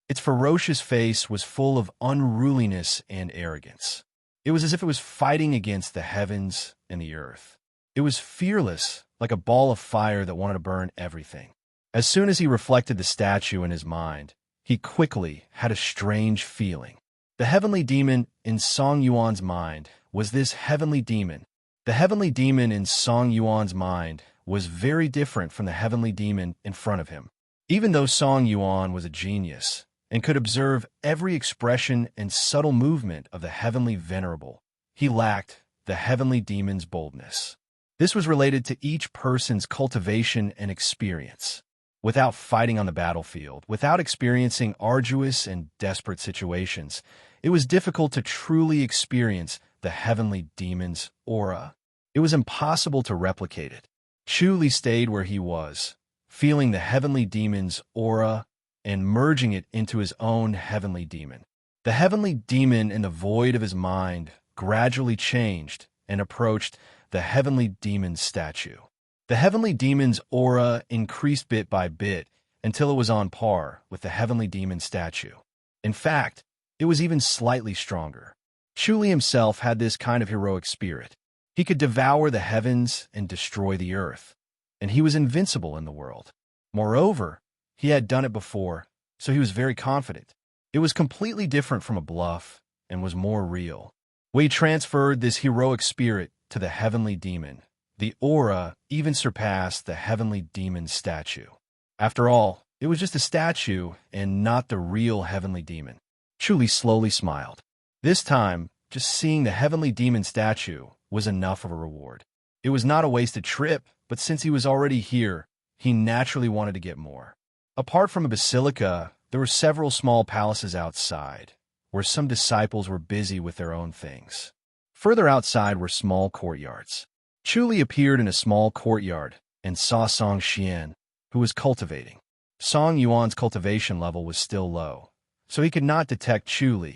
Its ferocious face was full of unruliness and arrogance. It was as if it was fighting against the heavens and the earth. It was fearless, like a ball of fire that wanted to burn everything. As soon as he reflected the statue in his mind, he quickly had a strange feeling. The heavenly demon in Song Yuan's mind was this heavenly demon. The heavenly demon in Song Yuan's mind was very different from the heavenly demon in front of him. Even though Song Yuan was a genius and could observe every expression and subtle movement of the heavenly venerable, he lacked the heavenly demon's boldness. This was related to each person's cultivation and experience. Without fighting on the battlefield, without experiencing arduous and desperate situations, it was difficult to truly experience the heavenly demon's aura. It was impossible to replicate it. Chuli stayed where he was, feeling the heavenly demon's aura and merging it into his own heavenly demon. The heavenly demon in the void of his mind gradually changed and approached the heavenly demon's statue. The heavenly demon's aura increased bit by bit until it was on par with the heavenly demon statue. In fact, it was even slightly stronger. Chuli himself had this kind of heroic spirit. He could devour the heavens and destroy the earth, and he was invincible in the world. Moreover, he had done it before, so he was very confident. It was completely different from a bluff and was more real. We transferred this heroic spirit to the heavenly demon. The aura even surpassed the heavenly demon statue. After all, it was just a statue and not the real heavenly demon. Chuli slowly smiled. This time, just seeing the heavenly demon statue was enough of a reward. It was not a wasted trip, but since he was already here, he naturally wanted to get more. Apart from a basilica, there were several small palaces outside, where some disciples were busy with their own things. Further outside were small courtyards. Chu appeared in a small courtyard and saw Song Xian, who was cultivating. Song Yuan's cultivation level was still low, so he could not detect Chu.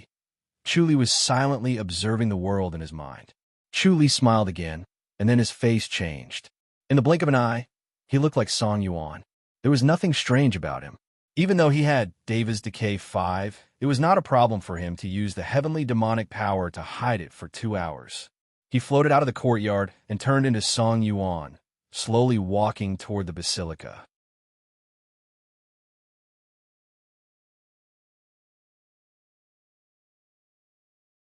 Chu was silently observing the world in his mind. Chu smiled again, and then his face changed. In the blink of an eye, he looked like Song Yuan. There was nothing strange about him. Even though he had Deva's Decay 5, it was not a problem for him to use the heavenly demonic power to hide it for 2 hours. He floated out of the courtyard and turned into Song Yuan, slowly walking toward the basilica.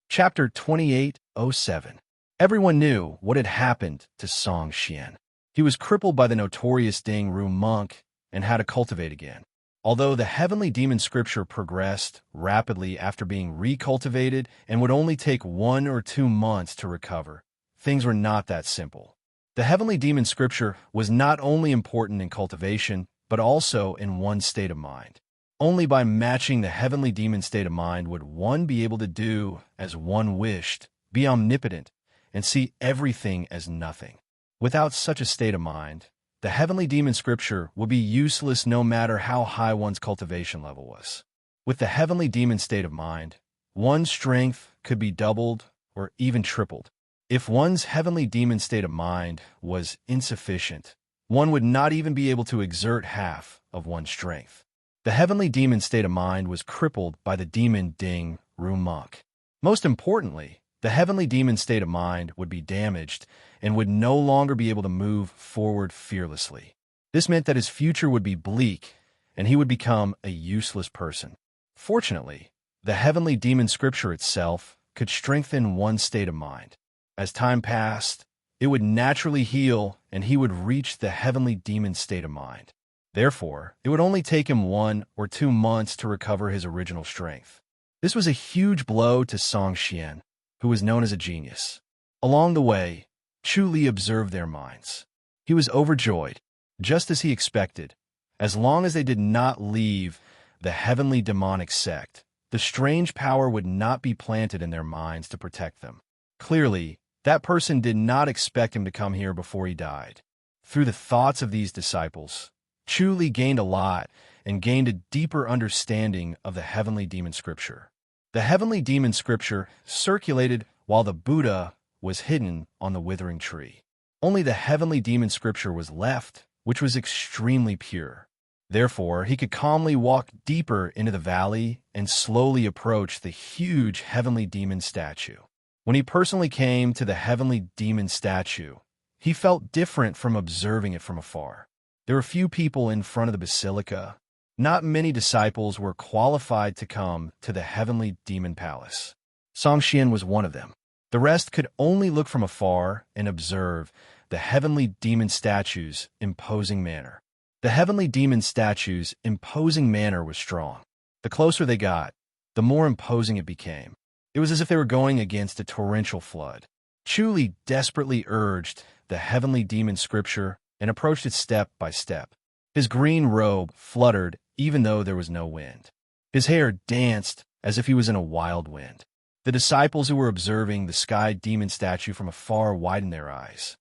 Chapter 28:07. Everyone knew what had happened to Song Xian. He was crippled by the notorious Ding Ru monk and had to cultivate again. Although the heavenly demon scripture progressed rapidly after being recultivated and would only take 1 or 2 months to recover, things were not that simple. The heavenly demon scripture was not only important in cultivation, but also in one's state of mind. Only by matching the heavenly demon state of mind would one be able to do as one wished, be omnipotent, and see everything as nothing. Without such a state of mind, the heavenly demon scripture would be useless no matter how high one's cultivation level was. With the heavenly demon state of mind, one's strength could be doubled or even tripled. If one's heavenly demon state of mind was insufficient, one would not even be able to exert half of one's strength. The heavenly demon state of mind was crippled by the demon Ding Ru monk. Most importantly, the heavenly demon state of mind would be damaged and would no longer be able to move forward fearlessly. This meant that his future would be bleak and he would become a useless person. Fortunately, the heavenly demon scripture itself could strengthen one's state of mind. As time passed, it would naturally heal and he would reach the heavenly demon state of mind. Therefore, it would only take him 1 or 2 months to recover his original strength. This was a huge blow to Song Xian, who was known as a genius. Along the way, Chu observed their minds. He was overjoyed, just as he expected. As long as they did not leave the heavenly demonic sect, the strange power would not be planted in their minds to protect them. Clearly, that person did not expect him to come here before he died. Through the thoughts of these disciples, Chu gained a lot and gained a deeper understanding of the heavenly demon scripture. The heavenly demon scripture circulated while the Buddha was hidden on the withering tree. Only the heavenly demon scripture was left, which was extremely pure. Therefore, he could calmly walk deeper into the valley and slowly approach the huge heavenly demon statue. When he personally came to the heavenly demon statue, he felt different from observing it from afar. There were few people in front of the basilica. Not many disciples were qualified to come to the heavenly demon palace. Song Xian was one of them. The rest could only look from afar and observe the heavenly demon statue's imposing manner. The heavenly demon statue's imposing manner was strong. The closer they got, the more imposing it became. It was as if they were going against a torrential flood. Chu desperately urged the heavenly demon scripture and approached it step by step. His green robe fluttered even though there was no wind. His hair danced as if he was in a wild wind. The disciples who were observing the sky demon statue from afar widened their eyes.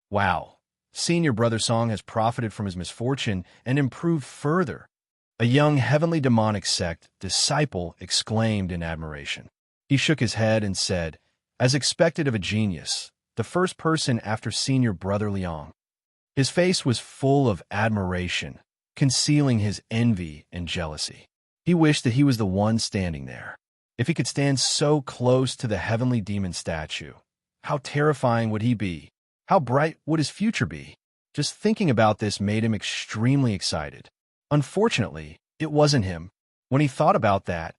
Wow, Senior Brother Song has profited from his misfortune and improved further. A young heavenly demonic sect disciple exclaimed in admiration. He shook his head and said, as expected of a genius, the first person after Senior Brother Liang. His face was full of admiration, concealing his envy and jealousy. He wished that he was the one standing there. If he could stand so close to the heavenly demon statue, how terrifying would he be? How bright would his future be? Just thinking about this made him extremely excited. Unfortunately, it wasn't him. When he thought about that,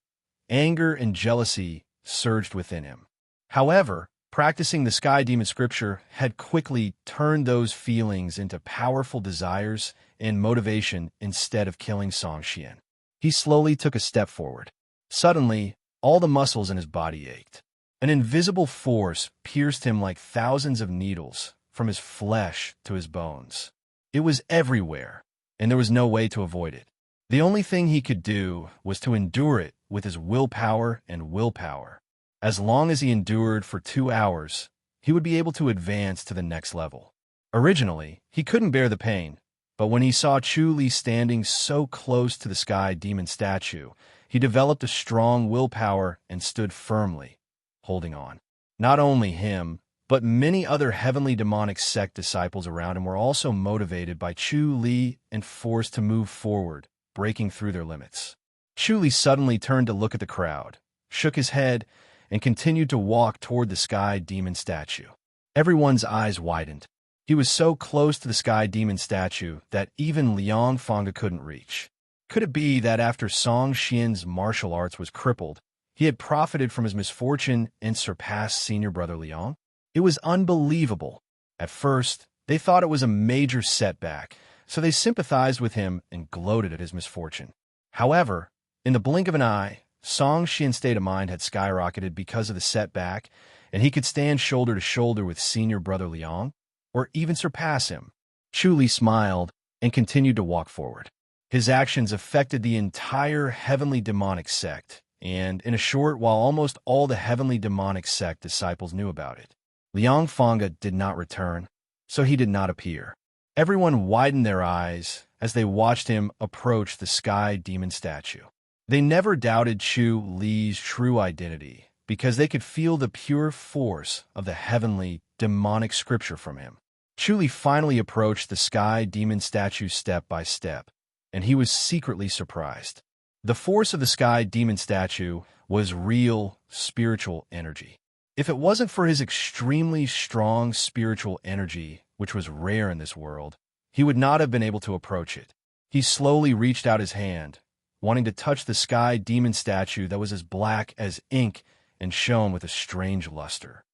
anger and jealousy surged within him. However, practicing the sky demon scripture had quickly turned those feelings into powerful desires and motivation instead of killing Song Xian. He slowly took a step forward. Suddenly, all the muscles in his body ached. An invisible force pierced him like thousands of needles, from his flesh to his bones. It was everywhere, and there was no way to avoid it. The only thing he could do was to endure it with his willpower and willpower. As long as he endured for 2 hours, he would be able to advance to the next level. Originally, he couldn't bear the pain, but when he saw Chu Li standing so close to the sky demon statue, he developed a strong willpower and stood firmly, holding on. Not only him, but many other heavenly demonic sect disciples around him were also motivated by Chu Li and forced to move forward, breaking through their limits. Chu Li suddenly turned to look at the crowd, shook his head, and continued to walk toward the sky demon statue. Everyone's eyes widened. He was so close to the sky demon statue that even Liang Fangge couldn't reach. Could it be that after Song Xian's martial arts was crippled, he had profited from his misfortune and surpassed senior brother Liang? It was unbelievable. At first, they thought it was a major setback, so they sympathized with him and gloated at his misfortune. However, in the blink of an eye, Song Xian's state of mind had skyrocketed because of the setback, and he could stand shoulder to shoulder with senior brother Liang, or even surpass him. Chu Li smiled and continued to walk forward. His actions affected the entire heavenly demonic sect, and in a short while almost all the heavenly demonic sect disciples knew about it. Liang Fangge did not return, so he did not appear. Everyone widened their eyes as they watched him approach the sky demon statue. They never doubted Chu Li's true identity because they could feel the pure force of the heavenly demonic scripture from him. Chu Li finally approached the sky demon statue step by step, and he was secretly surprised. The force of the sky demon statue was real spiritual energy. If it wasn't for his extremely strong spiritual energy, which was rare in this world, he would not have been able to approach it. He slowly reached out his hand, wanting to touch the sky demon statue that was as black as ink and shone with a strange luster.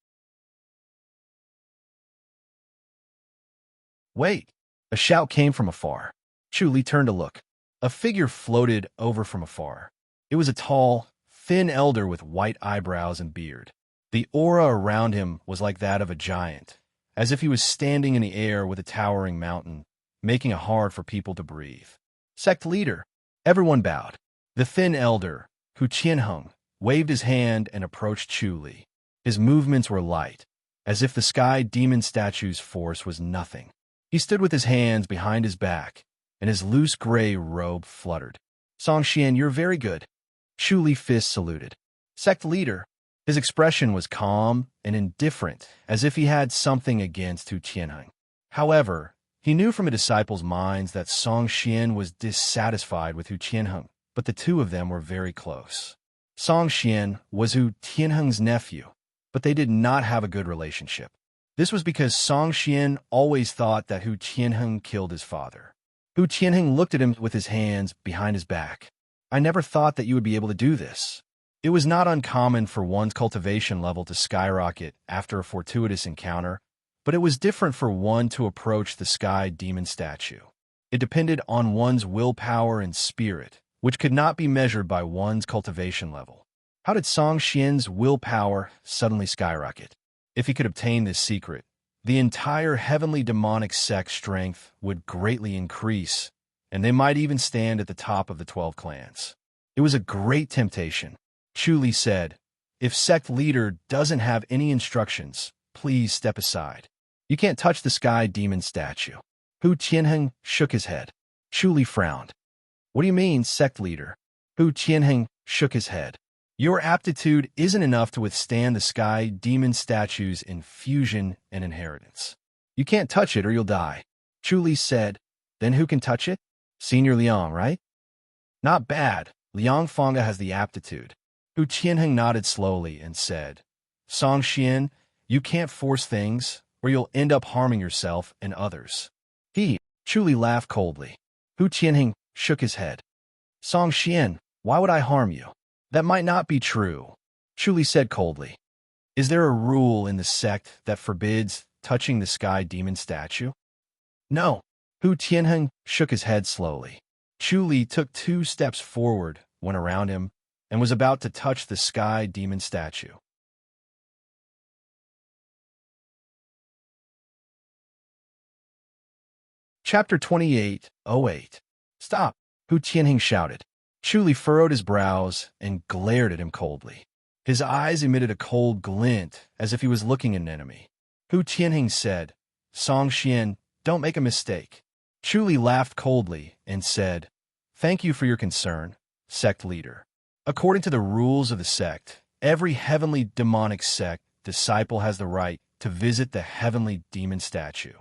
"Wait!" A shout came from afar. Chu Li turned to look. A figure floated over from afar. It was a tall, thin elder with white eyebrows and beard. The aura around him was like that of a giant, as if he was standing in the air with a towering mountain, making it hard for people to breathe. "Sect leader!" Everyone bowed. The thin elder, Hu Qianheng, waved his hand and approached Chu Li. His movements were light, as if the sky demon statue's force was nothing. He stood with his hands behind his back, and his loose gray robe fluttered. "Song Xian, you're very good." Chu Li fist saluted. "Sect leader." His expression was calm and indifferent, as if he had something against Hu Qianheng. However, he knew from a disciple's minds that Song Xian was dissatisfied with Hu Qianheng, but the two of them were very close. Song Xian was Hu Qianheng's nephew, but they did not have a good relationship. This was because Song Xian always thought that Hu Qianheng killed his father. Hu Qianheng looked at him with his hands behind his back. "I never thought that you would be able to do this." It was not uncommon for one's cultivation level to skyrocket after a fortuitous encounter, but it was different for one to approach the sky demon statue. It depended on one's willpower and spirit, which could not be measured by one's cultivation level. How did Song Xian's willpower suddenly skyrocket? If he could obtain this secret, the entire heavenly demonic sect strength would greatly increase, and they might even stand at the top of the 12 clans. It was a great temptation. Chu Li said, "If sect leader doesn't have any instructions, please step aside. You can't touch the sky demon statue." Hu Qianheng shook his head. Chu Li frowned. "What do you mean, sect leader?" Hu Qianheng shook his head. "Your aptitude isn't enough to withstand the sky demon statue's infusion and inheritance. You can't touch it or you'll die." Chu Li said, "Then who can touch it?" "Senior Liang, right?" "Not bad. Liang Fangge has the aptitude." Hu Qianheng nodded slowly and said, "Song Xian, you can't force things, or you'll end up harming yourself and others." Chu Li laughed coldly. Hu Qianheng shook his head. "Song Xian, why would I harm you?" "That might not be true," Chu Li said coldly. "Is there a rule in the sect that forbids touching the sky demon statue?" "No." Hu Qianheng shook his head slowly. Chu Li took 2 steps forward, went around him, and was about to touch the sky demon statue. Chapter 28:08. Stop, Hu Tianhing shouted. Chu Li furrowed his brows and glared at him coldly. His eyes emitted a cold glint, as if he was looking at an enemy. Hu Tianhing said, Song Xian, don't make a mistake. Chu Li laughed coldly and said, Thank you for your concern, sect leader. According to the rules of the sect, every heavenly demonic sect disciple has the right to visit the heavenly demon statue.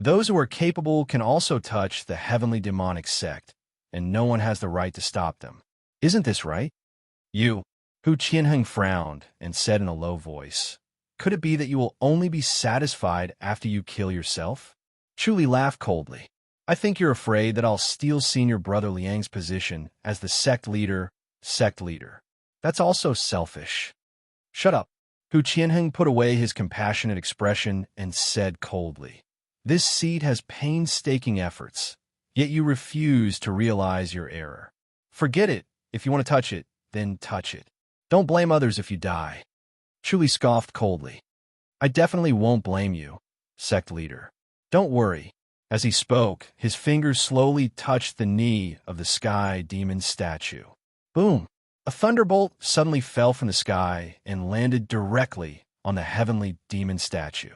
Those who are capable can also touch the heavenly demonic sect, and no one has the right to stop them. Isn't this right? You, Hu Qianheng frowned and said in a low voice, Could it be that you will only be satisfied after you kill yourself? Chu Li laughed coldly. I think you're afraid that I'll steal senior brother Liang's position as the sect leader. That's also selfish. Shut up. Hu Qianheng put away his compassionate expression and said coldly, This seat has painstaking efforts, yet you refuse to realize your error. Forget it. If you want to touch it, then touch it. Don't blame others if you die. Chu Li scoffed coldly. I definitely won't blame you, sect leader. Don't worry. As he spoke, his fingers slowly touched the knee of the sky demon statue. Boom! A thunderbolt suddenly fell from the sky and landed directly on the heavenly demon statue.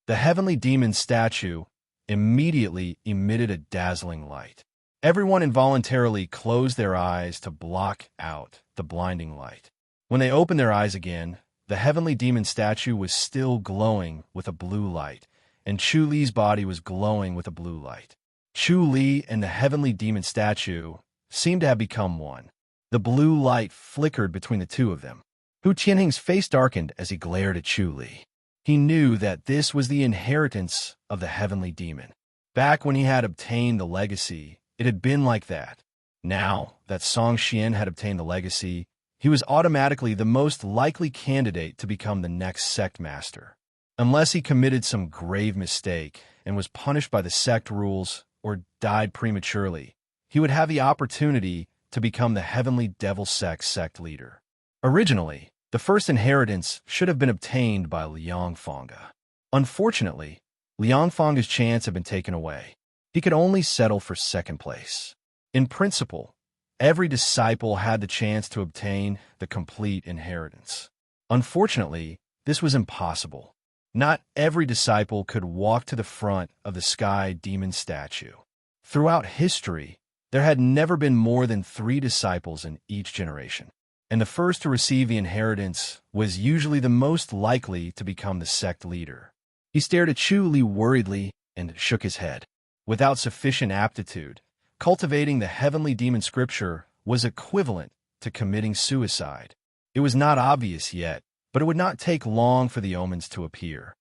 The heavenly demon statue immediately emitted a dazzling light. Everyone involuntarily closed their eyes to block out the blinding light. When they opened their eyes again, the heavenly demon statue was still glowing with a blue light, and Chu Li's body was glowing with a blue light. Chu Li and the heavenly demon statue seemed to have become one. The blue light flickered between the two of them. Hu Tianheng's face darkened as he glared at Chu Li. He knew that this was the inheritance of the heavenly demon. Back when he had obtained the legacy, it had been like that. Now that Song Xian had obtained the legacy, he was automatically the most likely candidate to become the next sect master. Unless he committed some grave mistake and was punished by the sect rules or died prematurely, he would have the opportunity to become the heavenly devil sect leader. Originally, the first inheritance should have been obtained by Liang Fanga. Unfortunately, Liang Fanga's chance had been taken away. He could only settle for second place. In principle, every disciple had the chance to obtain the complete inheritance. Unfortunately, this was impossible. Not every disciple could walk to the front of the sky demon statue. Throughout history, there had never been more than 3 disciples in each generation, and the first to receive the inheritance was usually the most likely to become the sect leader. He stared at Chu Li worriedly and shook his head. Without sufficient aptitude, cultivating the heavenly demon scripture was equivalent to committing suicide. It was not obvious yet, but it would not take long for the omens to appear.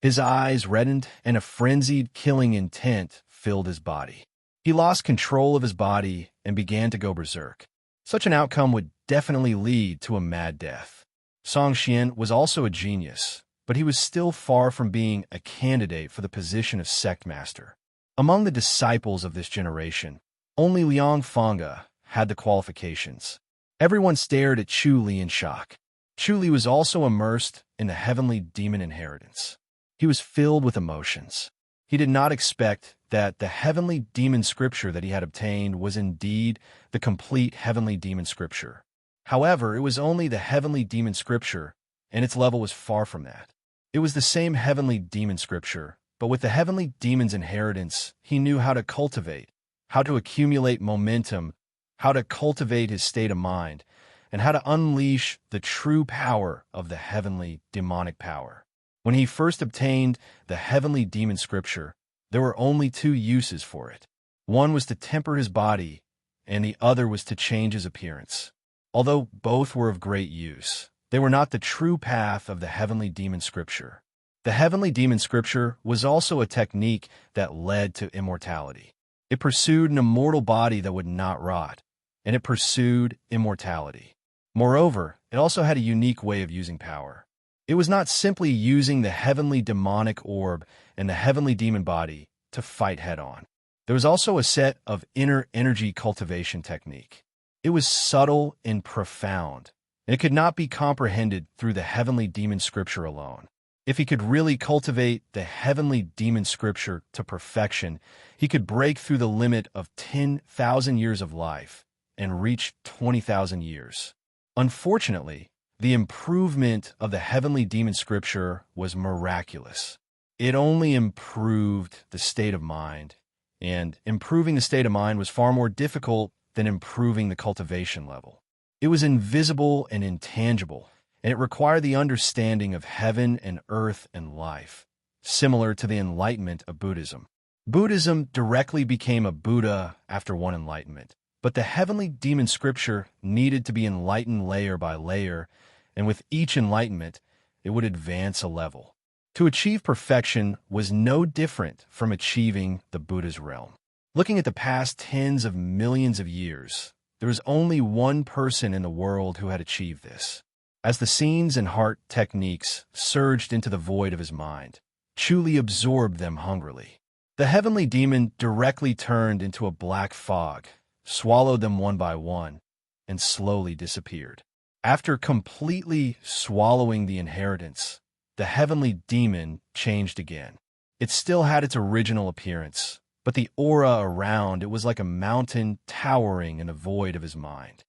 His eyes reddened, and a frenzied killing intent filled his body. He lost control of his body and began to go berserk. Such an outcome would definitely lead to a mad death. Song Xian was also a genius, but he was still far from being a candidate for the position of sect master. Among the disciples of this generation, only Liang Fanga had the qualifications. Everyone stared at Chu Li in shock. Chu Li was also immersed in the heavenly demon inheritance. He was filled with emotions. He did not expect that the heavenly demon scripture that he had obtained was indeed the complete heavenly demon scripture. However, it was only the heavenly demon scripture, and its level was far from that. It was the same heavenly demon scripture, but with the heavenly demon's inheritance, he knew how to cultivate, how to accumulate momentum, how to cultivate his state of mind, and how to unleash the true power of the heavenly demonic power. When he first obtained the heavenly demon scripture, there were only 2 uses for it. One was to temper his body, and the other was to change his appearance. Although both were of great use, they were not the true path of the heavenly demon scripture. The heavenly demon scripture was also a technique that led to immortality. It pursued an immortal body that would not rot, and it pursued immortality. Moreover, it also had a unique way of using power. It was not simply using the heavenly demonic orb and the heavenly demon body to fight head-on. There was also a set of inner energy cultivation technique. It was subtle and profound, and it could not be comprehended through the heavenly demon scripture alone. If he could really cultivate the heavenly demon scripture to perfection, he could break through the limit of 10,000 years of life and reach 20,000 years. Unfortunately, the improvement of the heavenly demon scripture was miraculous. It only improved the state of mind, and improving the state of mind was far more difficult than improving the cultivation level. It was invisible and intangible, and it required the understanding of heaven and earth and life, similar to the enlightenment of Buddhism. Buddhism directly became a Buddha after one enlightenment, but the heavenly demon scripture needed to be enlightened layer by layer, and with each enlightenment, it would advance a level. To achieve perfection was no different from achieving the Buddha's realm. Looking at the past tens of millions of years, there was only one person in the world who had achieved this. As the scenes and heart techniques surged into the void of his mind, Chuli absorbed them hungrily. The heavenly demon directly turned into a black fog, swallowed them one by one, and slowly disappeared. After completely swallowing the inheritance, the heavenly demon changed again. It still had its original appearance, but the aura around it was like a mountain towering in the void of his mind.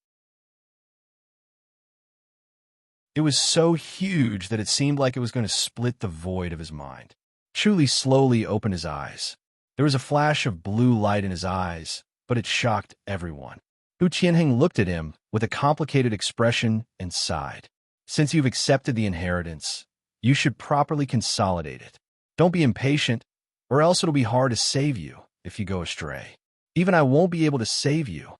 It was so huge that it seemed like it was going to split the void of his mind. Chuli slowly opened his eyes. There was a flash of blue light in his eyes, but it shocked everyone. Hu Qianheng looked at him with a complicated expression and sighed. Since you've accepted the inheritance, you should properly consolidate it. Don't be impatient, or else it'll be hard to save you if you go astray. Even I won't be able to save you.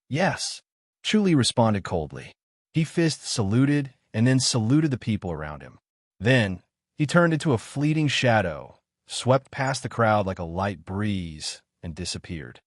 Yes, Chuli responded coldly. He fist saluted and then saluted the people around him. Then, he turned into a fleeting shadow, swept past the crowd like a light breeze, and disappeared.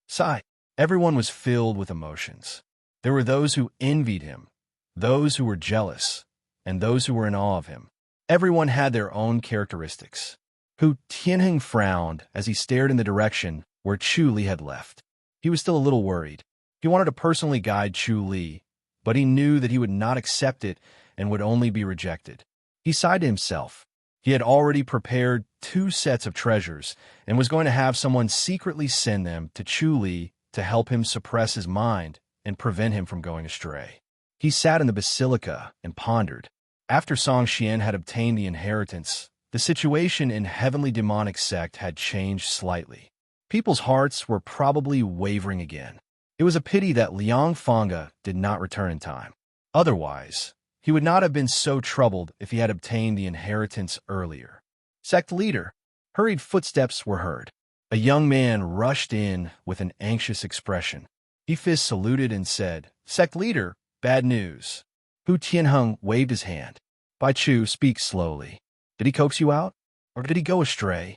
Sigh. Everyone was filled with emotions. There were those who envied him, those who were jealous, and those who were in awe of him. Everyone had their own characteristics. Hu Tianheng frowned as he stared in the direction where Chu Li had left. He was still a little worried. He wanted to personally guide Chu Li, but he knew that he would not accept it and would only be rejected. He sighed to himself. He had already prepared 2 sets of treasures and was going to have someone secretly send them to Chu Li to help him suppress his mind and prevent him from going astray. He sat in the basilica and pondered. After Song Xian had obtained the inheritance, the situation in Heavenly Demonic Sect had changed slightly. People's hearts were probably wavering again. It was a pity that Liang Fanga did not return in time. Otherwise, he would not have been so troubled if he had obtained the inheritance earlier. Sect leader. Hurried footsteps were heard. A young man rushed in with an anxious expression. He fist saluted and said, Sect leader, bad news. Hu Tianheng waved his hand. Bai Chu, speak slowly. Did he coax you out? Or did he go astray?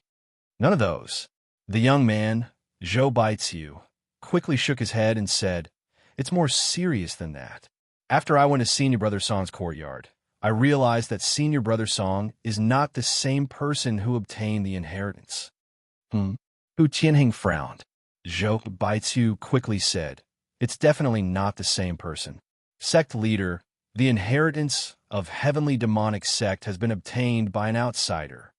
None of those. The young man, Zhou Baiziu, quickly shook his head and said, It's more serious than that. After I went to Senior Brother Song's courtyard, I realized that Senior Brother Song is not the same person who obtained the inheritance. Hu Tianheng frowned. Zhou Baiziu quickly said, It's definitely not the same person. Sect leader, the inheritance of Heavenly Demonic Sect has been obtained by an outsider.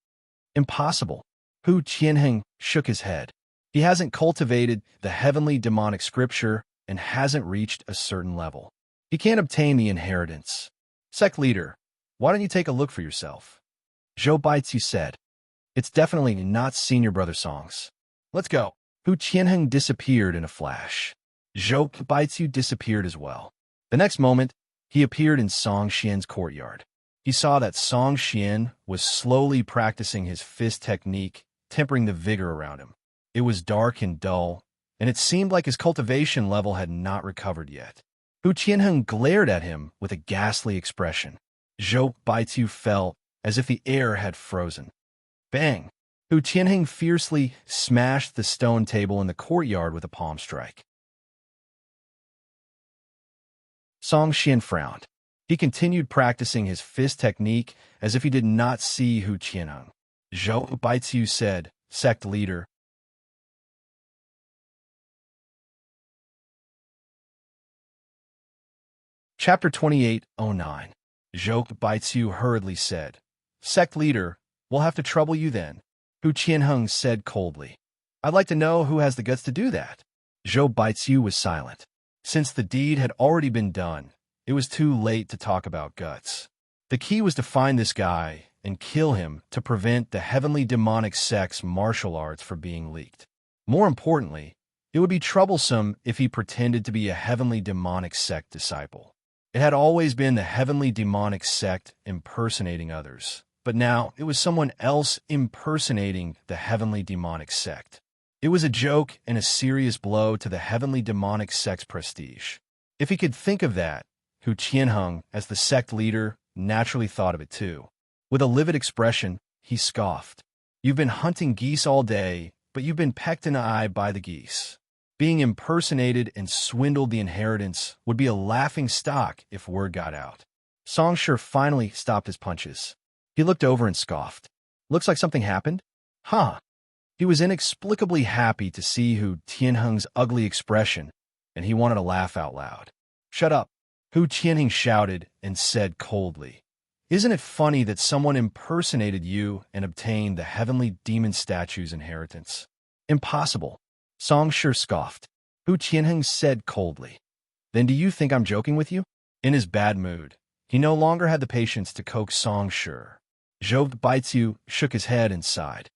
Impossible. Hu Tianheng shook his head. He hasn't cultivated the Heavenly Demonic Scripture and hasn't reached a certain level. He can't obtain the inheritance. Sect leader, why don't you take a look for yourself? Zhou Baiziu said, It's definitely not Senior Brother Song's. Let's go. Hu Tianheng disappeared in a flash. Zhou Baiziu disappeared as well. The next moment, he appeared in Song Xian's courtyard. He saw that Song Xian was slowly practicing his fist technique, tempering the vigor around him. It was dark and dull, and it seemed like his cultivation level had not recovered yet. Hu Tianheng glared at him with a ghastly expression. Zhou Baiziu felt as if the air had frozen. Bang! Hu Tianheng fiercely smashed the stone table in the courtyard with a palm strike. Song Xian frowned. He continued practicing his fist technique as if he did not see Hu Tianheng. Zhou Baiziu said, Sect leader, Chapter 28:09. Zhou Baiziu hurriedly said, Sect leader, we'll have to trouble you then, Hu Qianheng said coldly. I'd like to know who has the guts to do that. Zhou Baiziu was silent. Since the deed had already been done, it was too late to talk about guts. The key was to find this guy and kill him to prevent the heavenly demonic sect's martial arts from being leaked. More importantly, it would be troublesome if he pretended to be a heavenly demonic sect disciple. It had always been the heavenly demonic sect impersonating others, but now it was someone else impersonating the heavenly demonic sect. It was a joke and a serious blow to the heavenly demonic sect's prestige. If he could think of that, Hu Qianheng, as the sect leader, naturally thought of it too. With a livid expression, he scoffed. You've been hunting geese all day, but you've been pecked in the eye by the geese. Being impersonated and swindled the inheritance would be a laughing stock if word got out. Song Shi finally stopped his punches. He looked over and scoffed. Looks like something happened? Huh. He was inexplicably happy to see Hu Qianheng's ugly expression, and he wanted to laugh out loud. Shut up, Hu Qianheng shouted and said coldly. Isn't it funny that someone impersonated you and obtained the heavenly demon statue's inheritance? Impossible. Song Shi scoffed. Hu Qianheng said coldly. Then do you think I'm joking with you? In his bad mood, he no longer had the patience to coax Song Shi. Zhou Baiziu shook his head and sighed.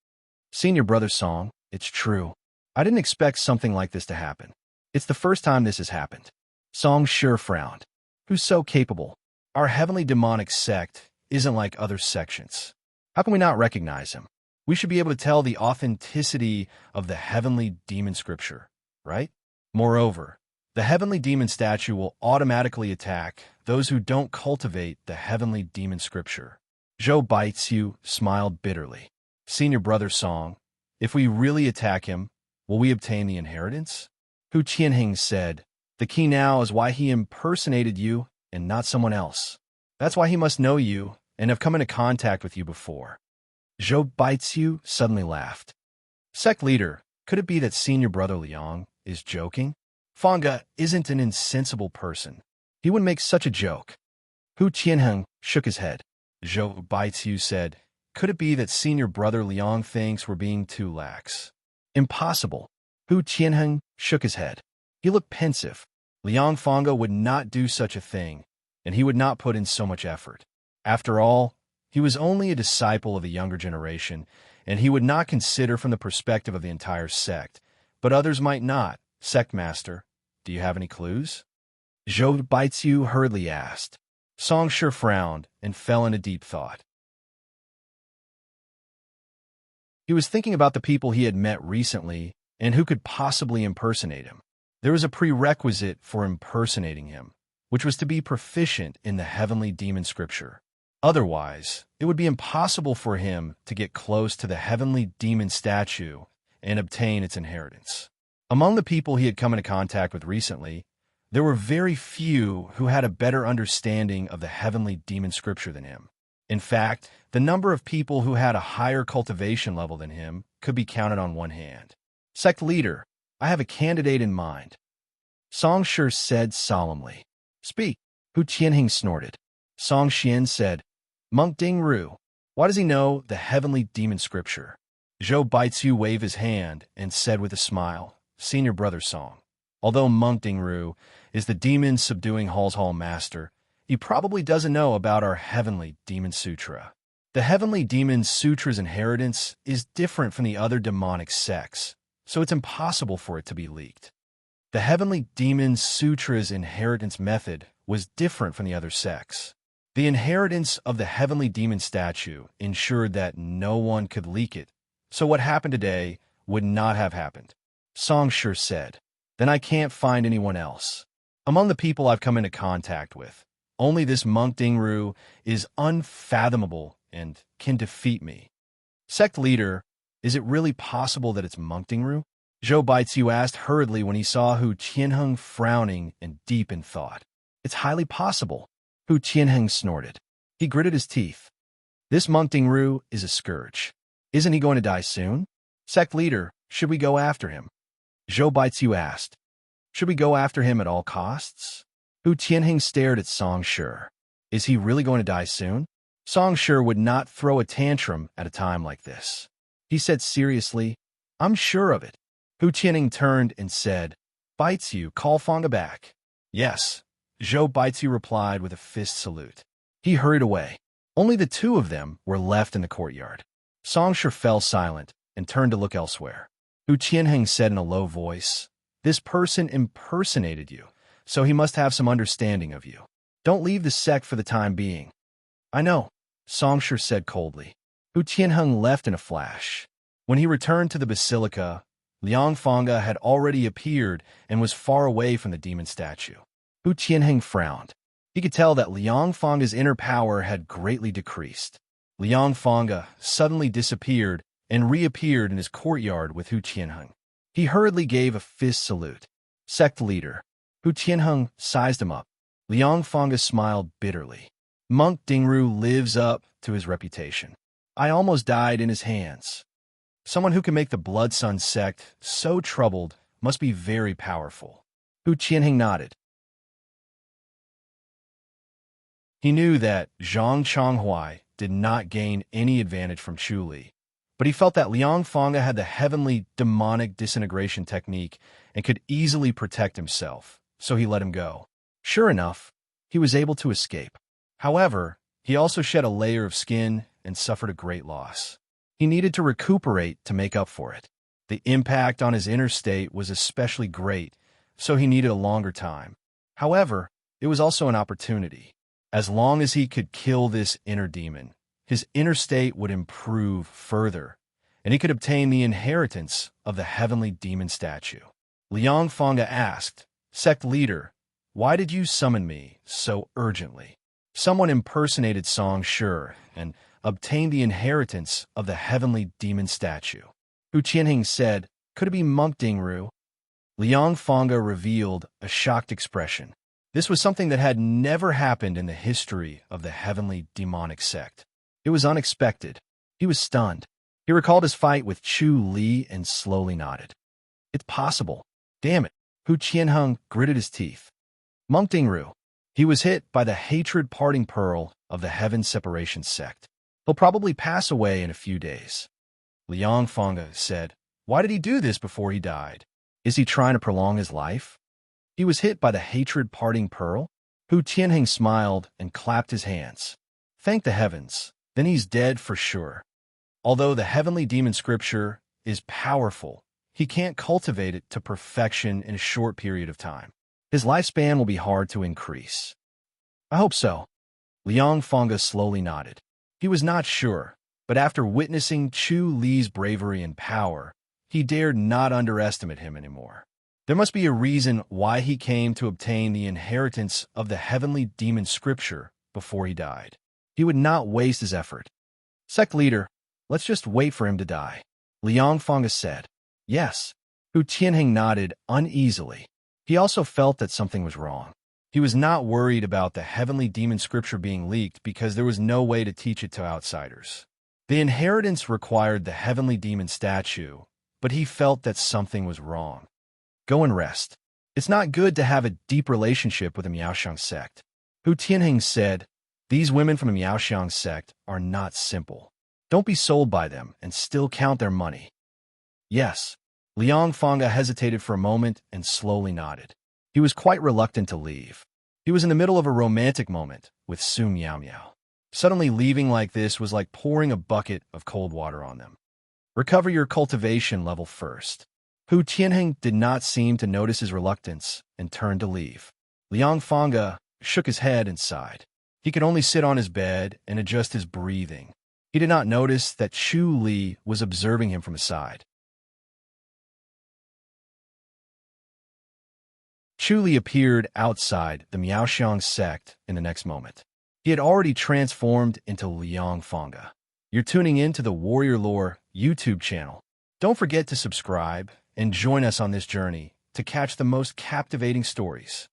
Senior brother Song, it's true. I didn't expect something like this to happen. It's the first time this has happened. Song Shi frowned. Who's so capable? Our heavenly demonic sect isn't like other sections. How can we not recognize him? We should be able to tell the authenticity of the heavenly demon scripture, right? Moreover, the heavenly demon statue will automatically attack those who don't cultivate the heavenly demon scripture. Zhou Baiziu smiled bitterly. Senior brother Song, if we really attack him, will we obtain the inheritance? Hu Qianheng said, the key now is why he impersonated you and not someone else. That's why he must know you and have come into contact with you before. Zhou Baiziu suddenly laughed. Sect leader, could it be that senior brother Liang is joking? Fanga isn't an insensible person. He wouldn't make such a joke. Hu Qianheng shook his head. Zhou Baiziu said, could it be that senior brother Liang thinks we're being too lax? Impossible. Hu Qianheng shook his head. He looked pensive. Liang Fanga would not do such a thing, and he would not put in so much effort. After all, he was only a disciple of the younger generation, and he would not consider from the perspective of the entire sect. But others might not. Sect master, do you have any clues? Zhou Baiziu hurriedly asked. Song Shi frowned and fell into deep thought. He was thinking about the people he had met recently and who could possibly impersonate him. There was a prerequisite for impersonating him, which was to be proficient in the heavenly demon scripture. Otherwise, it would be impossible for him to get close to the heavenly demon statue and obtain its inheritance. Among the people he had come into contact with recently, there were very few who had a better understanding of the heavenly demon scripture than him. In fact, the number of people who had a higher cultivation level than him could be counted on one hand. Sect leader, I have a candidate in mind. Song Shi said solemnly. Speak. Hu Qianheng snorted. Song Xian said, Monk Dingru. Why does he know the heavenly demon scripture? Zhou Baiziu waved his hand and said with a smile, Senior brother Song, although Monk Dingru is the demon subduing Hall master, he probably doesn't know about our heavenly demon sutra. The heavenly demon sutra's inheritance is different from the other demonic sects, so it's impossible for it to be leaked. The heavenly demon sutra's inheritance method was different from the other sects. The inheritance of the heavenly demon statue ensured that no one could leak it, so what happened today would not have happened. Song Shi said, Then I can't find anyone else. Among the people I've come into contact with, only this Monk Dingru is unfathomable and can defeat me. Sect leader, is it really possible that it's Monk Dingru? Zhou Baiziu asked hurriedly when he saw Hu Qianheng frowning and deep in thought. It's highly possible. Hu Qianheng snorted. He gritted his teeth. This Monk Dingru is a scourge. Isn't he going to die soon? Sect leader, should we go after him? Zhou Baiziu asked. Should we go after him at all costs? Hu Qianheng stared at Song Shi. Is he really going to die soon? Song Shi would not throw a tantrum at a time like this. He said seriously, "I'm sure of it." Hu Qianning turned and said, "Bites you, call Fanga back." "Yes," Zhou Baitsu replied with a fist salute. He hurried away. Only the two of them were left in the courtyard. Song Shi fell silent and turned to look elsewhere. Hu Qianheng said in a low voice, "This person impersonated you, so he must have some understanding of you. Don't leave the sect for the time being." "I know," Song Shi said coldly. Hu Qianheng left in a flash. When he returned to the basilica, Liang Fanga had already appeared and was far away from the demon statue. Hu Qianheng frowned. He could tell that Liang Fanga's inner power had greatly decreased. Liang Fanga suddenly disappeared and reappeared in his courtyard with Hu Qianheng. He hurriedly gave a fist salute. "Sect leader." Hu Qianheng sized him up. Liang Fanga smiled bitterly. "Monk Dingru lives up to his reputation. I almost died in his hands. Someone who can make the Blood Sun sect so troubled must be very powerful." Hu Qianheng nodded. He knew that Zhang Chonghui did not gain any advantage from Chu Li, but he felt that Liang Fanga had the heavenly demonic disintegration technique and could easily protect himself, so he let him go. Sure enough, he was able to escape. However, he also shed a layer of skin and suffered a great loss. He needed to recuperate to make up for it. The impact on his inner state was especially great, so he needed a longer time. However, it was also an opportunity. As long as he could kill this inner demon, his inner state would improve further, and he could obtain the inheritance of the heavenly demon statue. Liang Fanga asked, "Sect leader, why did you summon me so urgently?" Someone impersonated Song Shi and obtained the inheritance of the heavenly demon statue. Hu Qianheng said, "Could it be Monk Dingru?" Liang Fanga revealed a shocked expression. This was something that had never happened in the history of the heavenly demonic sect. It was unexpected. He was stunned. He recalled his fight with Chu Li and slowly nodded. "It's possible. Damn it." Hu Qianheng gritted his teeth. Monk Dingru. He was hit by the hatred parting pearl of the heaven separation sect. He'll probably pass away in a few days. Liang Fanga said, "Why did he do this before he died? Is he trying to prolong his life?" He was hit by the hatred parting pearl? Hu Qianheng smiled and clapped his hands. "Thank the heavens, then he's dead for sure. Although the heavenly demon scripture is powerful, he can't cultivate it to perfection in a short period of time. His lifespan will be hard to increase." "I hope so." Liang Fanga slowly nodded. He was not sure, but after witnessing Chu Li's bravery and power, he dared not underestimate him anymore. There must be a reason why he came to obtain the inheritance of the heavenly demon scripture before he died. He would not waste his effort. "Sect leader, let's just wait for him to die," Liang Fanga said. "Yes." Hu Qianheng nodded uneasily. He also felt that something was wrong. He was not worried about the heavenly demon scripture being leaked because there was no way to teach it to outsiders. The inheritance required the heavenly demon statue, but he felt that something was wrong. "Go and rest. It's not good to have a deep relationship with the Miaoxiang sect." Hu Tianheng said, "These women from the Miaoxiang sect are not simple. Don't be sold by them and still count their money." "Yes." Liang Fanga hesitated for a moment and slowly nodded. He was quite reluctant to leave. He was in the middle of a romantic moment with Su Miao Miao. Suddenly leaving like this was like pouring a bucket of cold water on them. "Recover your cultivation level first." Hu Tianheng did not seem to notice his reluctance and turned to leave. Liang Fanga shook his head and sighed. He could only sit on his bed and adjust his breathing. He did not notice that Chu Li was observing him from the side. Chu Li appeared outside the Miaoxiang sect in the next moment. He had already transformed into Liang Fanga. You're tuning in to the Warrior Lore YouTube channel. Don't forget to subscribe and join us on this journey to catch the most captivating stories.